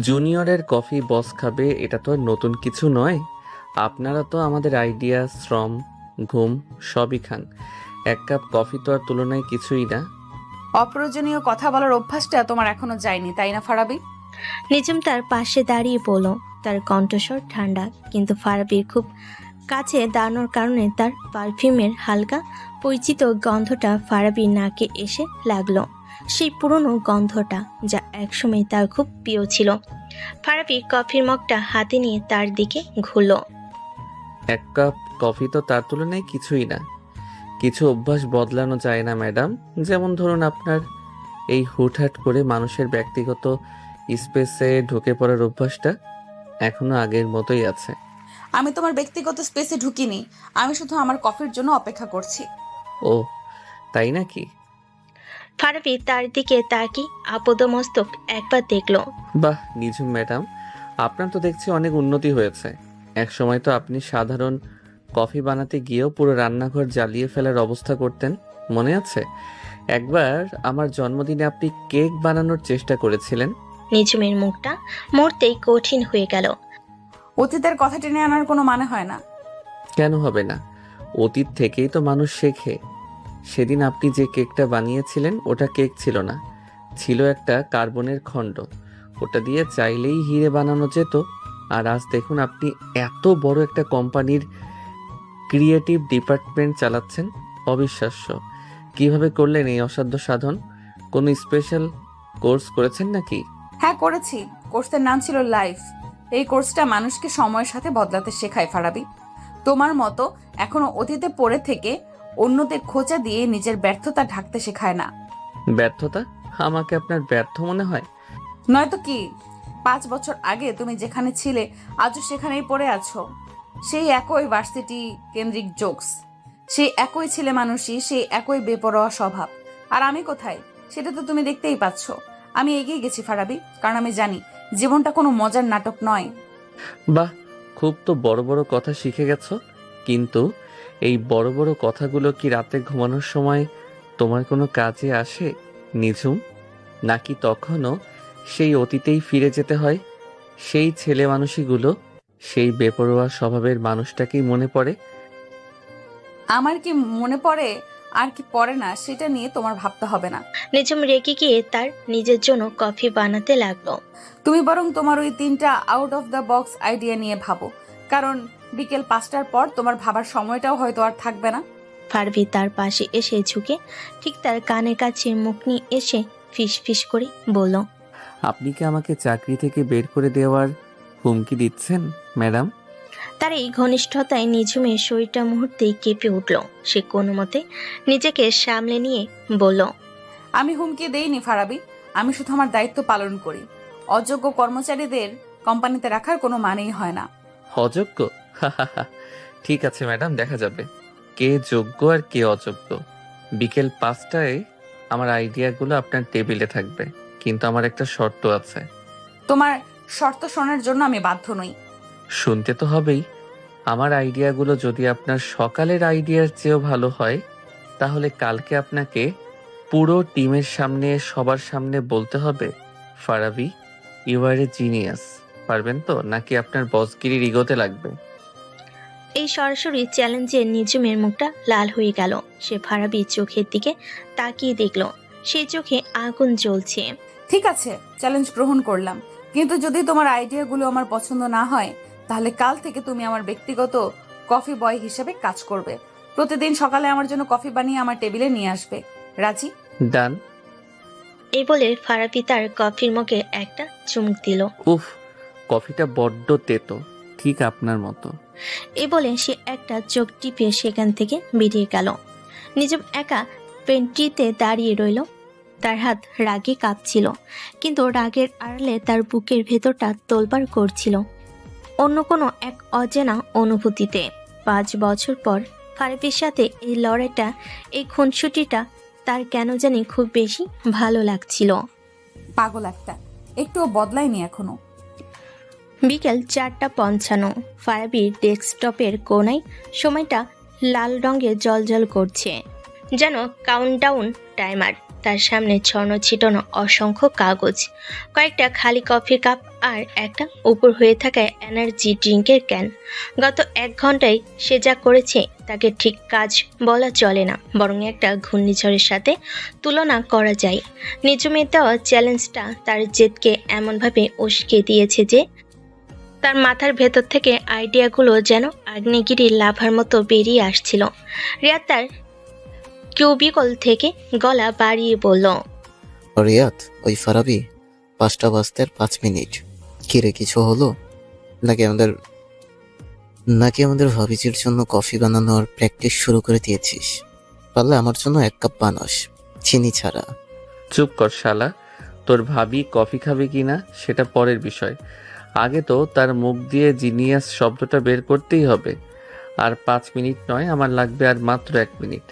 জুনিয়রের কফি বস খাবে, এটা তো আর নতুন কিছু নয়। আপনারা তো আমাদের আইডিয়া, শ্রম, ঘুম সবই খান। এক কাপ কফি তো আর তুলনায় কিছুই না। অপ্রয়োজনীয় কথা বলার অভ্যাসটা তোমার এখনো যায়নি, তাই না ফারাবি? নিজুম তার পাশে দাঁড়িয়ে বলল। তার কণ্ঠস্বর ঠান্ডা, কিন্তু ফারাবির খুব কাছে দাঁড়ানোর কারণে তার পারফিউমের হালকা পরিচিত গন্ধটা ফারাবির নাকে এসে লাগলো। সেই পুরনো গন্ধটা, যা একসময় তার খুব প্রিয় ছিল। ফারাবি কফির মগটা হাতে নিয়ে তার দিকে ঘুরল। এক কাপ কফি তো তার তুলনায় কিছুই না। কিছু অভ্যাস বদলানো যায় না ম্যাডাম। যেমন ধরুন আপনার এই হুটহাট করে মানুষের ব্যক্তিগত স্পেসে ঢুকে পড়ার অভ্যাসটা এখনো আগের মতোই আছে। আমি তোমার ব্যক্তিগত স্পেসে ঢুকিনি, আমি শুধু আমার কফির জন্য অপেক্ষা করছি। ও তাই নাকি? ফারাবি তার দিকে তাকিয়ে আপদমস্তক একবার দেখল। বাহ নিঝুম ম্যাডাম, আপনার তো দেখছি অনেক উন্নতি হয়েছে। এক সময় তো আপনি সাধারণ কফি বানাতে গিয়েও পুরো রান্নাঘর জ্বালিয়ে ফেলার অবস্থা করতেন, মনে আছে? একবার আমার জন্মদিনে আপনি কেক বানানোর চেষ্টা করেছিলেন। নিজুমের মুখটা মুহূর্তেই কঠিন হয়ে গেল। অতীতের কথা টেনে আনার কোনো মানে হয় না। কেন হবে না? অতীত থেকেই তো মানুষ শেখে। সেদিন আপনি যে কেকটা বানিয়েছিলেন ওটা কেক ছিল না, ছিল একটা কার্বনের খণ্ড। ওটা দিয়ে চাইলেই হিরে বানানো যেত। আর আজ দেখুন আপনি এত বড় একটা কোম্পানির ক্রিয়েটিভ ডিপার্টমেন্ট চালাচ্ছেন। অবিশ্বাস্য। কিভাবে করলেন এই অসাধ্য সাধন? কোনো স্পেশাল কোর্স করেছেন নাকি? হ্যাঁ করেছি, কোর্সের নাম ছিল লাইফ। এই কোর্সটা মানুষকে সময়ের সাথে বদলাতে শেখায় ফারাবি। তোমার মতো এখনো অতীতে পড়ে থেকে অন্যদের খোঁচা দিয়ে নিজের ব্যর্থতা ঢাকতে শেখায় না। ব্যর্থতা? আমাকে আপনার ব্যর্থ মনে হয়? নয়তো কি? 5 বছর আগে তুমি যেখানে ছিলে আজও সেখানেই পড়ে আছো। সেই একই ভার্সিটি কেন্দ্রিক জোকস, সেই একই ছেলে মানুষই, সেই একই বেপরোয়া স্বভাব। আর আমি কোথায় সেটা তো তুমি দেখতেই পাচ্ছ। আমি এগিয়ে গেছি ফারাবি, কারণ আমি জানি জীবনটা কোনো মজার নাটক নয়। বাহ, খুব তো বড় বড় কথা শিখে গেছো। কিন্তু এই বড় বড় কথাগুলো কি রাতে ঘুমানোর সময় তোমার কোনো কাজে আসে নিঝুম? নাকি তখনও সেই অতীতেই ফিরে যেতে হয়? সেই ছেলে মানুষগুলো, সেই বেপরোয়া স্বভাবের মানুষটাকেই মনে পড়ে? আমার কি মনে পড়ে আর কি পড়ে না সেটা নিয়ে তোমার ভাবতে হবে না। নিজুম রেগে গিয়ে তার নিজের জন্য কফি বানাতে লাগলো। তুমি বরং তোমার ওই 3টা out of the box idea নিয়ে ভাবো, কারণ বিকেল 5টার পর তোমার ভাবার সময়টাও হয়তো আর থাকবে না। ফারাবি তার পাশে এসে ঝুঁকে ঠিক তার কানের কাছে মুখ নিয়ে এসে ফিস ফিস করে বলল। আপনি কি আমাকে চাকরি থেকে বের করে দেওয়ার হুমকি দিচ্ছেন ম্যাডাম? তার এই ঘনিষ্ঠতায় নিঝুমের শরীরটা মুহূর্তেই কেঁপে উঠল। সে কোনো মতে নিজেকে সামলে নিয়ে বলল। আমি হুমকি দেইনি ফারাবি, আমি শুধু আমার দায়িত্ব পালন করি। অযোগ্য কর্মচারীদের কোম্পানিতে রাখার কোনো মানেই হয় না। অযোগ্য? ঠিক আছে ম্যাডাম, দেখা যাবে কে যোগ্য আর কে অযোগ্য। বিকেল 5টায় আমার আইডিয়াগুলো আপনার টেবিলে থাকবে, কিন্তু আমার একটা শর্ত আছে। তোমার শর্ত শোনার জন্য আমি বাধ্য নই। শুনতে তো হবেই। আমার আইডিয়াগুলো যদি আপনার সকালের আইডিয়ার চেয়েও ভালো হয়, তাহলে কালকে আপনাকে পুরো টিমের সামনে, সবার সামনে বলতে হবে, Farabi you are a genius. পারবেন তো, নাকি আপনার বসগিরির ইগোতে লাগবে? এই সরাসরি চ্যালেঞ্জে নিঝুমের মুখটা লাল হয়ে গেল। সে ফারাবির চোখের দিকে তাকিয়ে দেখল, সেই চোখে আগুন জ্বলছে। ঠিক আছে, চ্যালেঞ্জ গ্রহণ করলাম, কিন্তু যদি তোমার আইডিয়াগুলো আমার পছন্দ না হয় তাহলে কাল থেকে তুমি আমার ব্যক্তিগত কফি বয় হিসেবে কাজ করবে। প্রতিদিন সকালে আমার জন্য কফি বানিয়ে আমার টেবিলে নিয়ে আসবে। রাজি? ডান। এই বলে ফারাবি তার কফির মগে একটা চুমুক দিল। উফ, কফিটা বড্ড তেতো, ঠিক আপনার মতো। এই বলে সে একটা চোখ টিপে সেখান থেকে বেরিয়ে গেল। নিজম একা পেন্ট্রিতে দাঁড়িয়ে রইল। তার হাত রাগে কাঁপছিল, কিন্তু রাগের আড়ালে তার বুকের ভেতরটা তোলপাড় করছিল অন্য কোনো এক অজানা অনুভূতিতে। 5 বছর পর ফারাবির সাথে এই লড়াইটা, এই খুনসুটিটা তার কেন জানি খুব বেশি ভালো লাগছিল। পাগল একটা, একটুও বদলায়নি এখনো। বিকেল 4:55। ফারাবির ডেস্কটপের কোণায় সময়টা লাল রঙে জ্বলজ্বল করছে, যেন কাউন্টডাউন টাইমার। তার সামনে ছড়ানো ছিটানো অসংখ্য কাগজ, কয়েকটা খালি কফি কাপ আর একটা উপর হয়ে থাকা এনার্জি ড্রিঙ্কের ক্যান। গত 1 ঘন্টায় সে যা করেছে তাকে ঠিক কাজ বলা চলে না, বরং একটা ঘূর্ণিঝড়ের সাথে তুলনা করা যায়। নিজমের দেওয়া চ্যালেঞ্জটা তার জেদকে এমনভাবে উস্কে দিয়েছে যে তার মাথার ভেতর থেকে আইডিয়াগুলো যেন আগ্নেয়গিরির লাভার মতো বেরিয়ে আসছিল। রিয়া তার কিউবিকল থেকে গলা বাড়িয়ে বলল, রিয়াদ, ওই ফারাবি 5টা বাজতে আর 5 মিনিট। কিরে, কিছু হলো? নাকি আমাদের ভাবিজির জন্য কফি বানানোর প্র্যাকটিস শুরু করে দিয়েছিস? পারলে আমার জন্য 1 কাপ বানাস, চিনি ছাড়া। চুপ কর শালা। তোর ভাবি কফি খাবে কিনা সেটা পরের বিষয়। আগে তো তার মুখ দিয়ে জিনিয়াস শব্দটা বের করতেই হবে। আর 5 মিনিট নয়, আমার লাগবে আর মাত্র 1 মিনিট।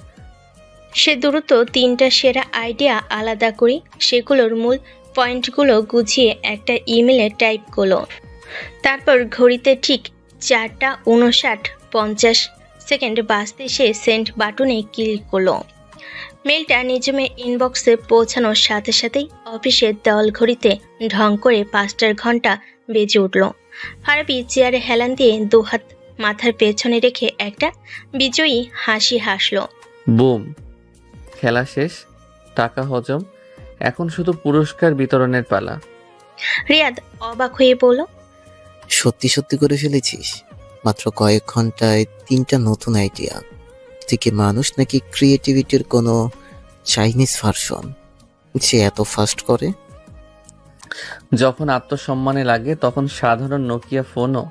সে দ্রুত 3টা সেরা আইডিয়া আলাদা করে সেগুলোর মূল পয়েন্টগুলো গুছিয়ে একটা ইমেলে টাইপ করলো। তারপর ঘড়িতে ঠিক 4:59:50 বাজতে সে সেন্ড বাটনে ক্লিক করলো। মেলটা নিজমের ইনবক্সে পৌঁছানোর সাথে সাথেই অফিসের দেওয়াল ঘড়িতে ঢং করে 5টার ঘন্টা বেজে উঠল। ফারাবি চেয়ারে হেলান দিয়ে 2 হাত মাথার পেছনে রেখে একটা বিজয়ী হাসি হাসল। বুম, খেলা শেষ, টাকা হজম, এখন শুধু পুরস্কার বিতরণের পালা। রিয়াদ অবাক হয়ে বলল, সত্যি সত্যি করে ফেলেছিস? মাত্র কয়েক ঘন্টায় 3টা নতুন আইডিয়া? তুই কি মানুষ নাকি ক্রিয়েটিভিটির কোনো চাইনিজ ভার্সন যে এত ফাস্ট করে? যখন আত্মসম্মানে লাগে তখন সাধারণ নোকিয়া ফোনও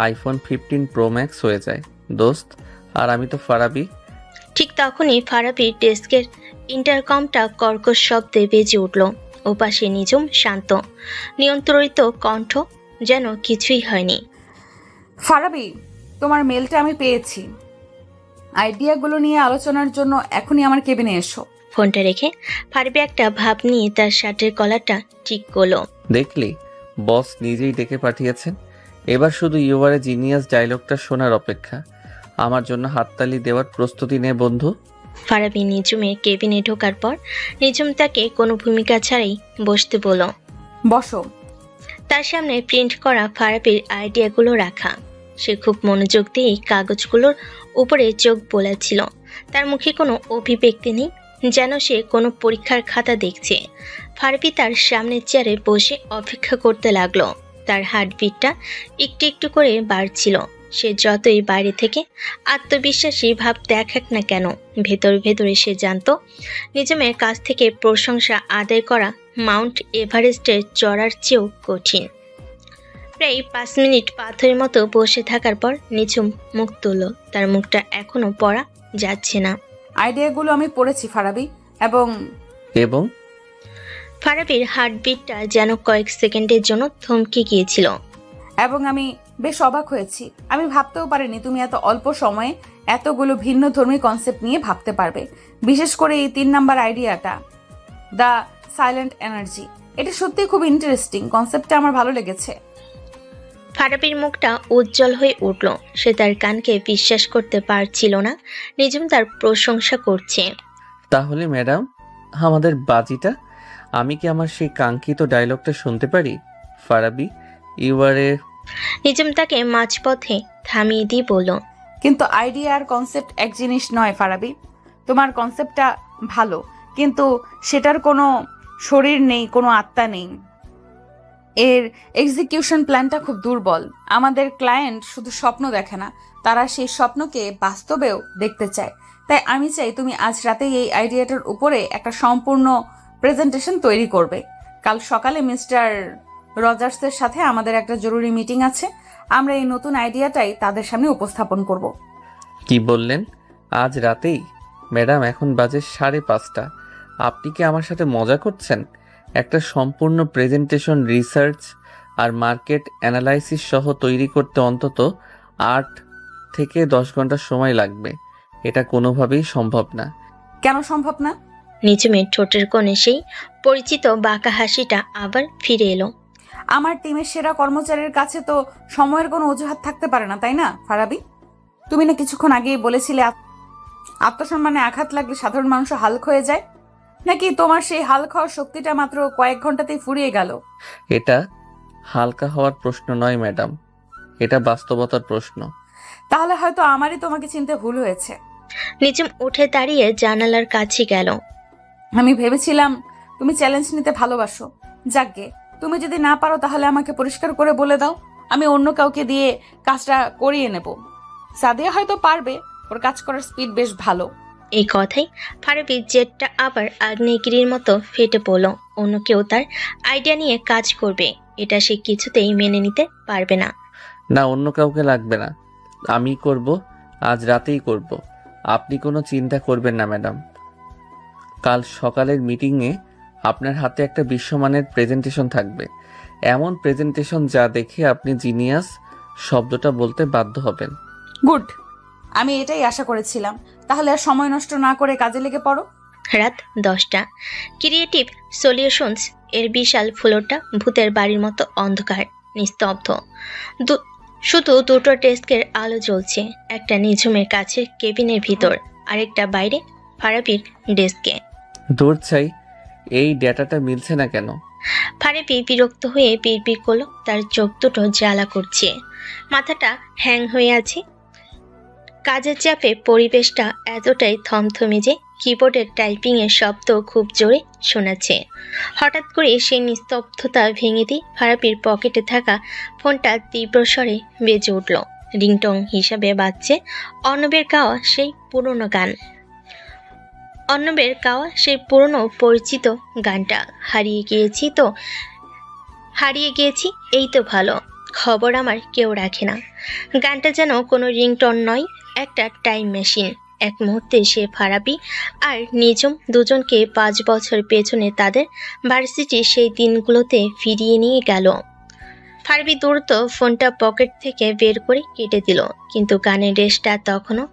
আইফোন 15 প্রো ম্যাক্স হয়ে যায় দোস্ত। আর আমি তো ফারাবি। ঠিক তখনই ফারাবির ডেস্কের ইন্টারকমটা কর্কশ শব্দে বেজে উঠল। ওপাশে নিজম শান্ত, নিয়ন্ত্রিত কণ্ঠ, যেন কিছুই হয়নি। ফারাবি, তোমার মেলটা আমি পেয়েছি। আইডিয়াগুলো নিয়ে আলোচনার জন্য এখনই আমার কেবিনে এসো। ফোনটা রেখে ফারাবি একটা ভাব নিয়ে তার শার্টের কলারটা ঠিক করলো। দেখলি, বস নিজেই ডেকে পাঠিয়েছেন। এবার শুধু ইউআরে জিনিয়াস ডায়লগটা শোনার অপেক্ষা। আমার জন্য হাততালি দেওয়ার প্রস্তুতি নে বন্ধু। ফারাবি নিজমের কেবিনে ঢোকার পর নিজম তাকে কোনো ভূমিকা ছাড়াই বসতে বলল। বসো। তার সামনে প্রিন্ট করা ফারাবির আইডিয়াগুলো রাখা। সে খুব মনোযোগ দিয়ে কাগজগুলোর উপরে চোখ বোলাচ্ছিল। তার মুখে কোনো অভিব্যক্তি নেই, যেন সে কোনো পরীক্ষার খাতা দেখছে। ফারাবি তার সামনের চেয়ারে বসে অপেক্ষা করতে লাগলো। তার হার্টবিটটা একটু একটু করে বাড়ছিল। সে যতই বাইরে থেকে আত্মবিশ্বাসী ভাব দেখাক না কেন, ভেতর ভেতরে সে জানতো নিজমের কাছ থেকে প্রশংসা আদায় করা মাউন্ট এভারেস্টের চড়ার চেয়েও কঠিন। প্রায় 5 মিনিট পাথরের মতো বসে থাকার পর নিঝুম মুখ তুলল। তার মুখটা এখনো পড়া যাচ্ছে না। আইডিয়াগুলো আমি পড়েছি ফারাবি, এবং এবং ফারাবির হার্টবিটটা যেন কয়েক সেকেন্ডের জন্য থমকে গিয়েছিল। আমি বেশ অবাক হয়েছি। আমি ভাবতেও পারিনি তুমি এত অল্প সময়ে এতগুলো ভিন্ন ধর্মী কনসেপ্ট নিয়ে ভাবতে পারবে। বিশেষ করে এই 3 নাম্বার আইডিয়াটা, দ্য সাইলেন্ট এনার্জি। এটা সত্যিই খুব ইন্টারেস্টিং কনসেপ্টটা, আমার ভালো লেগেছে। ফারাবির মুখটা উজ্জ্বল হয়ে উঠল। সে তার কানকে বিশ্বাস করতে পারছিল না নিজম তার প্রশংসা করছে। তাহলে ম্যাডাম, আমাদের বাজিটা, আমি কি আমার সেই কাঙ্ক্ষিত ডায়লগটা শুনতে পারি? ফারাবি, ইউআরে। নিজম তাকে মাঝপথে থামিয়ে দিয়ে বলল, কিন্তু আইডিয়া আর কনসেপ্ট এক জিনিস নয় ফারাবি। তোমার কনসেপ্টটা ভালো, কিন্তু সেটার কোনো শরীর নেই, কোনো আত্মা নেই। এর এক্সিকিউশন প্ল্যানটা খুব দুর্বল। আমাদের ক্লায়েন্ট শুধু স্বপ্ন দেখে না, তারা সেই স্বপ্নকে বাস্তবেও দেখতে চায়। তাই আমি চাই তুমি আজ রাতেই এই আইডিয়াটার উপরে একটা সম্পূর্ণ প্রেজেন্টেশন তৈরি করবে। কাল সকালে মিস্টার রজার্সের সাথে আমাদের একটা জরুরি মিটিং আছে। আমরা এই নতুন আইডিয়াটাই তাদের সামনে উপস্থাপন করব। কি বললেন? আজ রাতেই? ম্যাডাম, এখন বাজে 5:30। আপনি কি আমার সাথে মজা করছেন? একটা সম্পূর্ণ প্রেজেন্টেশন রিসার্চ আর মার্কেট অ্যানালাইসিস সহ তৈরি করতে অন্তত 8 থেকে 10 ঘন্টা সময় লাগবে। এটা কোনোভাবেই সম্ভব না। কেন সম্ভব না? নিজমের ঠোঁটের কোণে সেই পরিচিত বাঁকা হাসিটা আবার ফিরে এলো। আমার টিমের সেরা কর্মচারীর কাছে তো সময়ের কোনো অজুহাত থাকতে পারে না, তাই না ফারাবি? তুমি না কিছুক্ষণ আগেই বলেছিলে আত্মসম্মানে আঘাত লাগলে সাধারণ মানুষ হালক হয়ে যায়। নাকি তোমার সেই হালক হওয়ার শক্তিটা মাত্র কয়েক ঘন্টাতেই ফুরিয়ে গেল? এটা হালকা হওয়ার প্রশ্ন নয় ম্যাডাম, এটা বাস্তবতার প্রশ্ন। তাহলে হয়তো আমারই তোমাকে চিনতে ভুল হয়েছে। নিঝুম উঠে দাঁড়িয়ে জানালার কাছে গেল। আমি ভেবেছিলাম তুমি চ্যালেঞ্জ নিতে ভালোবাসো। যাকগে, তুমি যদি না পারো তাহলে আমাকে পরিষ্কার করে বলে দাও, আমি অন্য কাউকে দিয়ে কাজটা করিয়ে নেব। সাদিয়া হয়তো পারবে, ওর কাজ করার স্পিড বেশ ভালো। এই কথাই ফারাবির জেটটা আবার আগ্নেয়গিরির মতো ফেটে পড়ল। অন্য কেউ তার আইডিয়া নিয়ে কাজ করবে, এটা সে কিছুতেই মেনে নিতে পারবে না। না, অন্য কাউকে লাগবে না, আমি করব, আজ রাতেই করব। আপনি কোনো চিন্তা করবেন না ম্যাডাম। কাল সকালের মিটিংয়ে আপনার হাতে একটা বিশ্বমানের প্রেজেন্টেশন থাকবে, এমন প্রেজেন্টেশন যা দেখে আপনি জিনিয়াস শব্দটা বলতে বাধ্য হবেন। গুড, আমি এটাই আশা করেছিলাম। তাহলে আর সময় নষ্ট না করে কাজে লেগে পড়ো। রাত 10টা। ক্রিয়েটিভ সলিউশনস এর বিশাল ফ্লোরটা ভূতের বাড়ির মতো অন্ধকার, নিস্তব্ধ। শুধু দুটো ডেস্কের আলো জ্বলছে, একটা নিঝুমের কাছে কেবিনের ভিতর, আরেকটা বাইরে ফারাবির ডেস্কে। দূর চাই, এই ডেটাটা মিলছে না কেন? ফারাবি বিরক্ত হয়ে বিড়বিড় করলো, তার চোখ দুটো জ্বালা করছে, মাথাটা হ্যাং হয়ে আছে। কাজের চাপে পরিবেশটা এতটাই থমথমে যে কিবোর্ডের টাইপিং এর শব্দ খুব জোরে শোনাচ্ছে। হঠাৎ করে সেই নিস্তব্ধতা ভেঙে দিয়ে ফারাবির পকেটে থাকা ফোনটা তীব্র স্বরে বেজে উঠল। রিংটং হিসাবে বাজছে অর্ণবের গাওয়া সেই পুরনো গান। অর্ণবের গাওয়া সেই পুরনো পরিচিত গানটা। হারিয়ে গিয়েছি এই তো ভালো খবর আমার কেউ রাখে না। গানটা যেন কোনো রিংটন নয়, একটা টাইম মেশিন। এক মুহূর্তে সে ফারাবি আর নিঝুম দুজনকে 5 বছর পেছনে তাদের ভার্সিটির সেই দিনগুলোতে ফিরিয়ে নিয়ে গেল। ফারাবি দ্রুত ফোনটা পকেট থেকে বের করে কেটে দিল, কিন্তু গানের রেশটা তখনও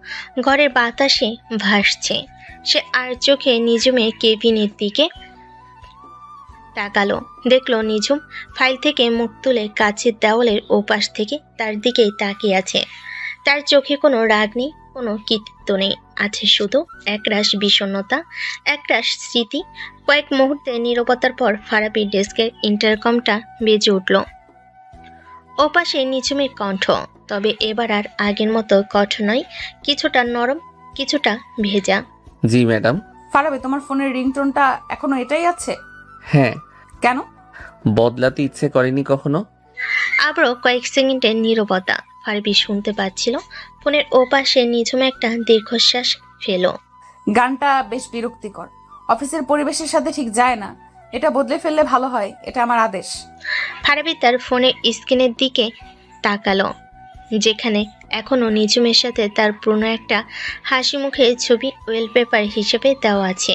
ঘরের বাতাসে ভাসছে। সে আর চোখে নিঝুমের কেবিনের দিকে তাকালো, দেখলো নিঝুম ফাইল থেকে মুখ তুলে কাছের দেওয়ালের ওপাশ থেকে তার দিকেই তাকিয়ে আছে। তার চোখে কোনো রাগ নেই, কোনো কৃতিত্ব নেই, আছে শুধু একরাশ বিষণ্ণতা, একরাশ স্মৃতি। কয়েক মুহূর্তে নীরবতার পর ফারাবির ডেস্কের ইন্টারকমটা বেজে উঠল। ওপাশে নিঝুমের কণ্ঠ, তবে এবার আর আগের মতো কঠোর নয়, কিছুটা নরম, কিছুটা ভেজা। জি ম্যাডাম। ফারাবি, তোমার ফোনের রিংটোনটা এখনো এটাই আছে? হ্যাঁ। কেন? বদলাতে ইচ্ছে করেনি কখনো। আবারও কয়েক সেকেন্ডের নীরবতা। ফারাবি শুনতে পাচ্ছিল ফোনের ওপাশে নিঝুম একটা দীর্ঘশ্বাস ফেলো। গানটা বেশ বিরক্তিকর, অফিসের পরিবেশের সাথে ঠিক যায় না। এটা বদলে ফেললে ভালো হয়, এটা আমার আদেশ। ফারাবি তার ফোনের স্ক্রিনের দিকে তাকালো, যেখানে এখনো নিঝুমের সাথে তার পুরনো একটা হাসি মুখের ছবি ওয়েলপেপার হিসেবে দেওয়া আছে।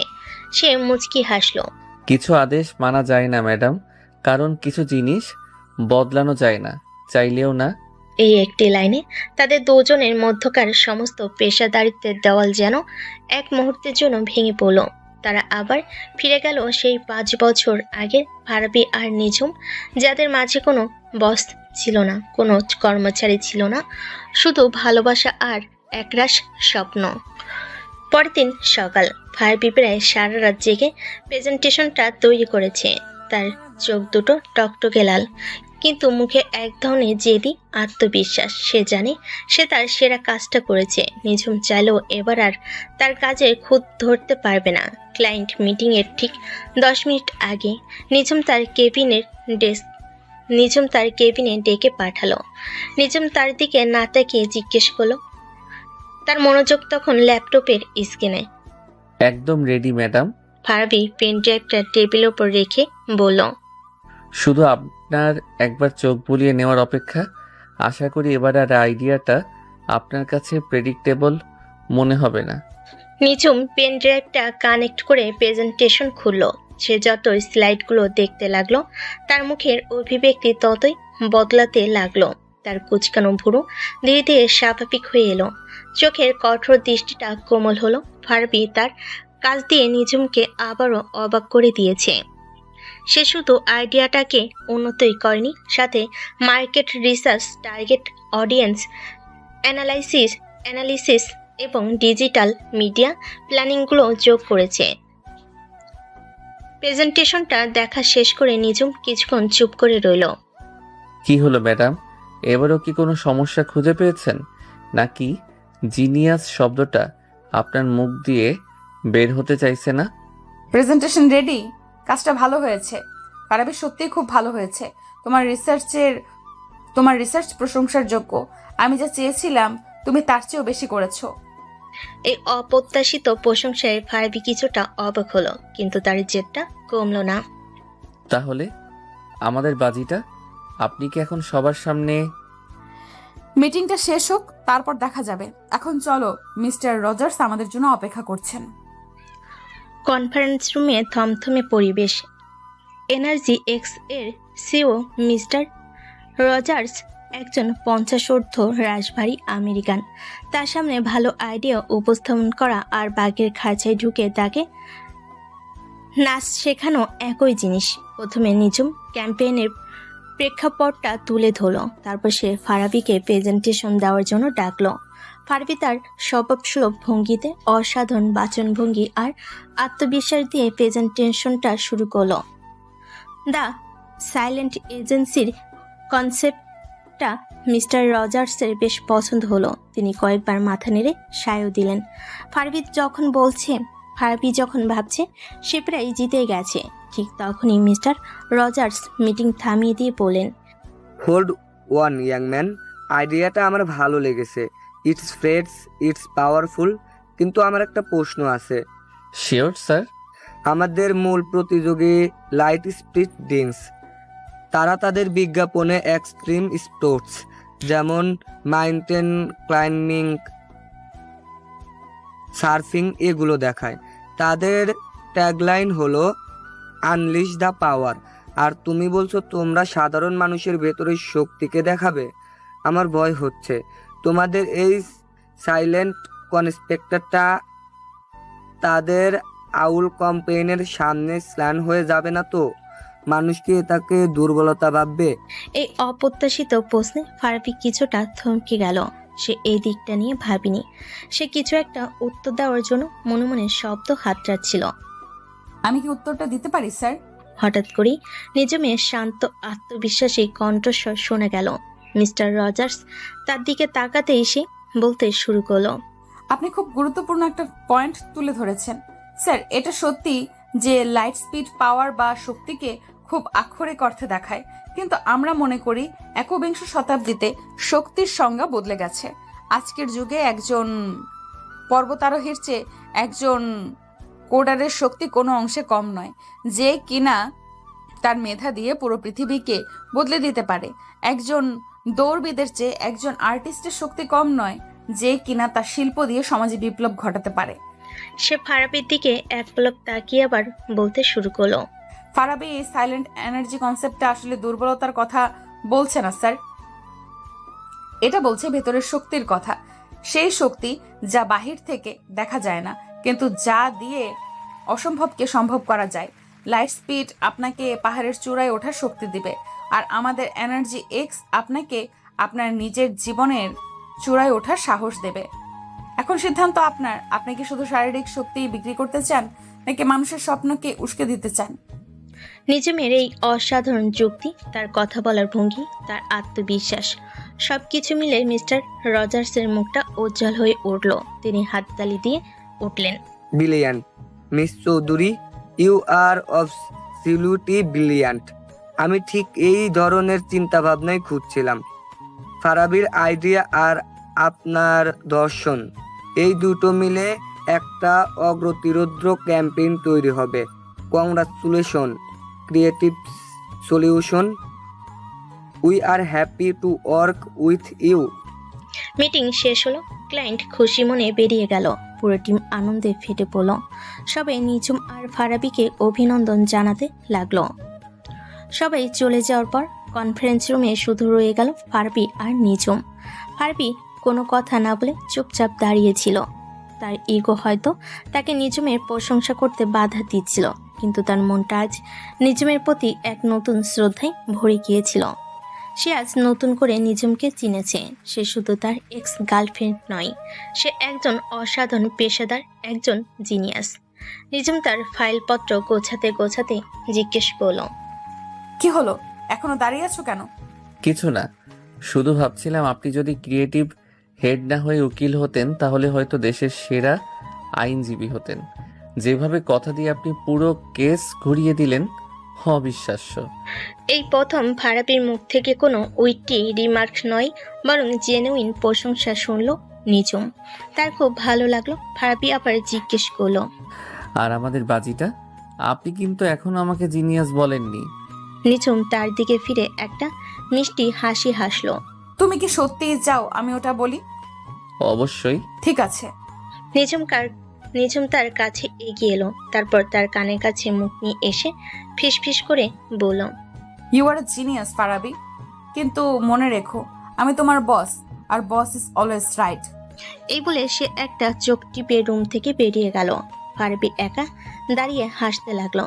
সে মুচকি হাসলো। কিছু আদেশ মানা যায় না ম্যাডাম, কারণ কিছু জিনিস বদলানো যায় না, চাইলেও না। এই একটি লাইনে তাদের দুজনের মধ্যকার সমস্ত পেশাদারিত্বের দেওয়াল যেন এক মুহূর্তের জন্য ভেঙে পড়ল। তারা আবার ফিরে গেল সেই 5 বছর আগে। ফারাবি আর নিঝুম, যাদের মাঝে কোনো বস ছিল না, কোনো কর্মচারী ছিল না, শুধু ভালোবাসা আর একরাশ স্বপ্ন। পরের দিন সকাল। ফারাবি প্রায় সারা রাত জেগে প্রেজেন্টেশনটা তৈরি করেছে। তার চোখ দুটো টকটকে লাল, কিন্তু মুখে এক ধরনের জেদি আত্মবিশ্বাস। সে জানে সে তার সেরা কাজটা করেছে। নিঝুম চাইলেও এবার আর তার কাজে খুঁত ধরতে পারবে না। ক্লায়েন্ট মিটিংয়ের ঠিক 10 মিনিট আগে নিঝুম তার কেবিনে ডেকে পাঠালো। নিঝুম তার দিকে না তাকিয়ে জিজ্ঞেস করলো। তার মনোযোগ তখন ল্যাপটপের স্ক্রিনে। একদম রেডি ম্যাডাম। ফারাবি পেন ড্রাইভটা টেবিলের উপর রেখে বলল, শুধু আপনার একবার চোখ বুলিয়ে নেওয়ার অপেক্ষা। আশা করি এবার আর আইডিয়াটা আপনার কাছে প্রেডিক্টেবল মনে হবে না। নিঝুম পেন ড্রাইভটা কানেক্ট করে প্রেজেন্টেশন খুলল। সে যত স্লাইডগুলো দেখতে লাগলো, তার মুখের অভিব্যক্তি ততই বদলাতে লাগলো। তার কুচকানো ভুরু ধীরে ধীরে স্বাভাবিক হয়ে এলো, চোখের কঠোর দৃষ্টিটা কোমল হলো। ফারাবি তার কাজ দিয়ে নিঝুমকে আবারও অবাক করে দিয়েছে। সে শুধু আইডিয়াটাকে উন্নতই করেনি, সাথে market research, target audience analysis এবং ডিজিটাল মিডিয়া প্ল্যানিংগুলো যোগ করেছে। প্রেজেন্টেশনটা দেখা শেষ করে নিঝুম কিছুক্ষণ চুপ করে রইল। কি হলো ম্যাডাম, এবারও কি কোনো সমস্যা খুঁজে পেয়েছেন, নাকি জিনিয়াস শব্দটা আপনার মুখ দিয়ে বের হতে চাইছে না? Presentation ready? কাজটা ভালো হয়েছে ফারাবি, সত্যিই খুব ভালো হয়েছে। তোমার রিসার্চ প্রশংসার যোগ্য। আমি যা চেয়েছিলাম তুমি তার চেয়েও বেশি করেছো। এই অপ্রত্যাশিত প্রশংসায় ফারাবি কিছুটা অবাক হলো, কিন্তু তার জেদটা কমলো না। তাহলে আমাদের বাজিটা? আপনি কি এখন সবার সামনে? মিটিংটা শেষ হোক, তারপর দেখা যাবে। এখন চলো, মিস্টার রজার্স আমাদের জন্য অপেক্ষা করছেন। কনফারেন্স রুমে থমথমে পরিবেশ। এনার্জি এক্স এর সিও মিস্টার রজার্স একজন 50 ঊর্ধ্ব রাশভারী আমেরিকান। তার সামনে ভালো আইডিয়া উপস্থাপন করা আর বাঘের খাঁচায় ঢুকে তাকে নাচ শেখানো একই জিনিস। প্রথমে নিজুম ক্যাম্পেইনের প্রেক্ষাপটটা তুলে ধরলো, তারপর সে ফারাবিকে প্রেজেন্টেশন দেওয়ার জন্য ডাকলো। ফারাবি তার স্বভাবসুলভ ভঙ্গিতে অসাধারণ বাচনভঙ্গি আর আত্মবিশ্বাস দিয়ে প্রেজেন্টেশনটা শুরু করলো। দ্য সাইলেন্ট এজেন্সির কনসেপ্টটা মিস্টার রজার্সের বেশ পছন্দ হলো। তিনি কয়েকবার মাথা নেড়ে সায়ও দিলেন। ফারাবি যখন ভাবছে সে প্রায় জিতে গেছে, ঠিক তখনই মিস্টার রজার্স মিটিং থামিয়ে দিয়ে বললেন, হোল্ড ওয়ান ইয়াং ম্যান, আইডিয়াটা আমার ভালো লেগেছে। ইটস ফ্রেশ, ইটস পাওয়ারফুল, কিন্তু আমার একটা প্রশ্ন আছে। Sure sir. আমাদের মূল প্রতিযোগী লাইট স্পিড ডেন্স, তারা তাদের বিজ্ঞাপনে এক্সট্রিম স্পোর্টস যেমন মাউন্টেন ক্লাইম্বিং, সার্ফিং এগুলো দেখায়। তাদের ট্যাগলাইন হলো আনলিশ দ্য পাওয়ার, আর তুমি বলছো তোমরা সাধারণ মানুষের ভেতরের শক্তিকে দেখাবে। আমার ভয় হচ্ছে তোমাদের এই সাইলেন্ট কনস্পেক্টরটা তাদের আউল ক্যাম্পেইনের সামনে স্ল্যান হয়ে যাবে না তো? মানুষ কি তাকে দুর্বলতা ভাববে? এই অপ্রত্যাশিত প্রশ্নে ফারাবি কিছুটা থমকে গেল। সে এই দিকটা নিয়ে ভাবিনি। সে কিছু একটা উত্তর দেওয়ার জন্য মনে মনে শব্দ হাতড়াচ্ছিল। আমি কি উত্তরটা দিতে পারি স্যার? হঠাৎ করেই নিজমের শান্ত আত্মবিশ্বাসী কণ্ঠস্বর শোনা গেল। মিস্টার রজার্স তার দিকে তাকাতে এসে বলতে শুরু করলো, আপনি খুব গুরুত্বপূর্ণ একটা পয়েন্ট তুলে ধরেছেন স্যার। এটা সত্যি যে লাইট স্পিড পাওয়ার বা শক্তিকে খুব আক্ষরিক অর্থে দেখায়, কিন্তু আমরা মনে করি একবিংশ শতাব্দীতে শক্তির সংজ্ঞা বদলে গেছে। আজকের যুগে একজন পর্বতারোহীর চেয়ে একজন কোডারের শক্তি কোনো অংশে কম নয়, যে কিনা তার মেধা দিয়ে পুরো পৃথিবীকে বদলে দিতে পারে। একজন দৌড়বিদের চেয়ে একজন আর্টিস্টের শক্তি কম নয়, যে কিনা তার শিল্প দিয়ে সমাজে বিপ্লব ঘটাতে পারে। সে ফারাবির দিকে এক পলক তাকিয়ে আবার বলতে শুরু করলো, ফারাবি এই সাইলেন্ট এনার্জি কনসেপ্টটা আসলে দুর্বলতার কথা বলছে না স্যার, এটা বলছে ভেতরের শক্তির কথা। সেই শক্তি যা বাহির থেকে দেখা যায় না, কিন্তু যা দিয়ে অসম্ভবকে সম্ভব করা যায়। লাইট স্পিড আপনাকে পাহাড়ের চূড়ায় ওঠার শক্তি দিবে, আর আমাদের এনার্জি এক্স আপনাকে আপনার নিজের জীবনের চূড়ায় ওঠার সাহস দেবে। এখন সিদ্ধান্ত আপনার। আপনি কি শুধু শারীরিক শক্তি বিক্রি করতে চান, নাকি মানুষের স্বপ্নকে উস্কে দিতে চান? নিজমের এই অসাধারণ যুক্তি, তার কথা বলার ভঙ্গি, তার আত্মবিশ্বাস, সবকিছু মিলে মিস্টার রজার্সের মুখটা উজ্জ্বল হয়ে উঠল। তিনি হাততালি দিয়ে উঠলেন, brilliant miss Chowdhury, you are absolutely brilliant. আমি ঠিক এই ধরনের চিন্তাভাবনাই খুঁজছিলাম। ফারাবির আইডিয়া আর আপনার দর্শন, এই দুটো মিলে একটা অগ্রতিরোধ্য ক্যাম্পেইন তৈরি হবে। Congratulation creative solution, we are happy to work with you. Meeting শেষ হলো। ক্লায়েন্ট খুশি মনে বেরিয়ে গেল। পুরো টিম আনন্দে ফেটে পড়ল। সবাই নিজুম আর ফারাবিকে অভিনন্দন জানাতে লাগলো। সবাই চলে যাওয়ার পর কনফারেন্স রুমে শুধু রয়ে গেল ফারাবি আর নিজুম। ফারাবি কোনো কথা না বলে চুপচাপ দাঁড়িয়েছিল। তার ইগো হয়তো তাকে নিজুমের প্রশংসা করতে বাধা দিচ্ছিল, কিন্তু তার মনটা আজ নিজুমের প্রতি এক নতুন শ্রদ্ধায় ভরে গিয়েছিল। সে আজ নতুন করে নিজুমকে চিনেছে। সে শুধু তার এক্স গার্লফ্রেন্ড নয়, সে একজন অসাধারণ পেশাদার, একজন জিনিয়াস। নিজুম তার ফাইলপত্র গোছাতে গোছাতে জিজ্ঞেস করল, কি হলো, এখনো দাঁড়িয়ে আছো কেন? কিছু না, শুধু ভাবছিলাম আপনি যদি ক্রিয়েটিভ হেড না হয়ে উকিল হতেন তাহলে হয়তো দেশের সেরা আইনজীবী হতেন। যেভাবে কথা দিয়ে আপনি পুরো কেস ঘুরিয়ে দিলেন, অবিশ্বাস্য। এই প্রথম ফারাবির মুখ থেকে কোনো উইটি রিমার্ক নয়, বরং জেনুইন প্রশংসা শুনল নিঝুম। তার খুব ভালো লাগলো। ফারাবি আবার জিজ্ঞেস করলো, আর আমাদের বাজিটা? আপনি কিন্তু এখনো আমাকে জিনিয়াস বলেননি। নিঝুম তার দিকে ফিরে একটা মিষ্টি হাসি হাসলো। তুমি কি সত্যিই চাও আমি ওটা বলি? অবশ্যই। ঠিক আছে। নিঝুম তার কাছে এগিয়ে এলো, তারপর তার কানের কাছে মুখ নিয়ে এসে ফিসফিস করে বলল, ইউ আর জিনিয়াস ফারাবি, কিন্তু মনে রেখো আমি তোমার বস, আর বস ইজ অলওয়েজ রাইট। এই বলে সে একটা চোখ টিপে রুম থেকে বেরিয়ে গেল। ফারাবি একা দাঁড়িয়ে হাসতে লাগলো।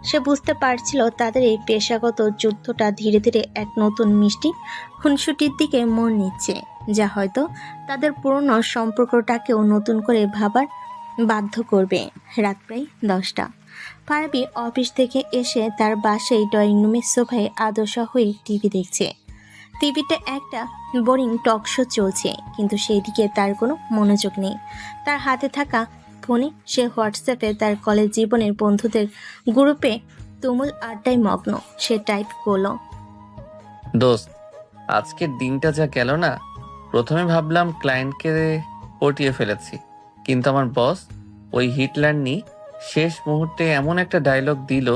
সে বুঝতে পারছিল তাদের এই পেশাগত যুদ্ধটা ধীরে ধীরে এক নতুন মিষ্টি খুনসুটির দিকে মন নিচ্ছে, যা হয়তো তাদের পুরনো সম্পর্কটাকেও নতুন করে ভাবার বাধ্য করবে। রাত প্রায় 10টা। ফারাবি অফিস থেকে এসে তার বাসায় ড্রয়িং রুমের সোফায় আদশা হয়ে টিভি দেখছে। টিভিতে একটা বোরিং টক শো চলছে, কিন্তু সেই দিকে তার কোনো মনোযোগ নেই। তার হাতে থাকা ফোনে সে হোয়াটসঅ্যাপে তার কলেজ জীবনের বন্ধুদের গ্রুপে তুমুল আড্ডায় মগ্ন। সে টাইপ করলো, দোস্ত, আজকের দিনটা যা গেল না। প্রথমে ভাবলাম ক্লায়েন্টকে পটিয়ে ফেলেছি, কিন্তু আমার বস ওই হিটলার নি শেষ মুহূর্তে এমন একটা ডায়লগ দিল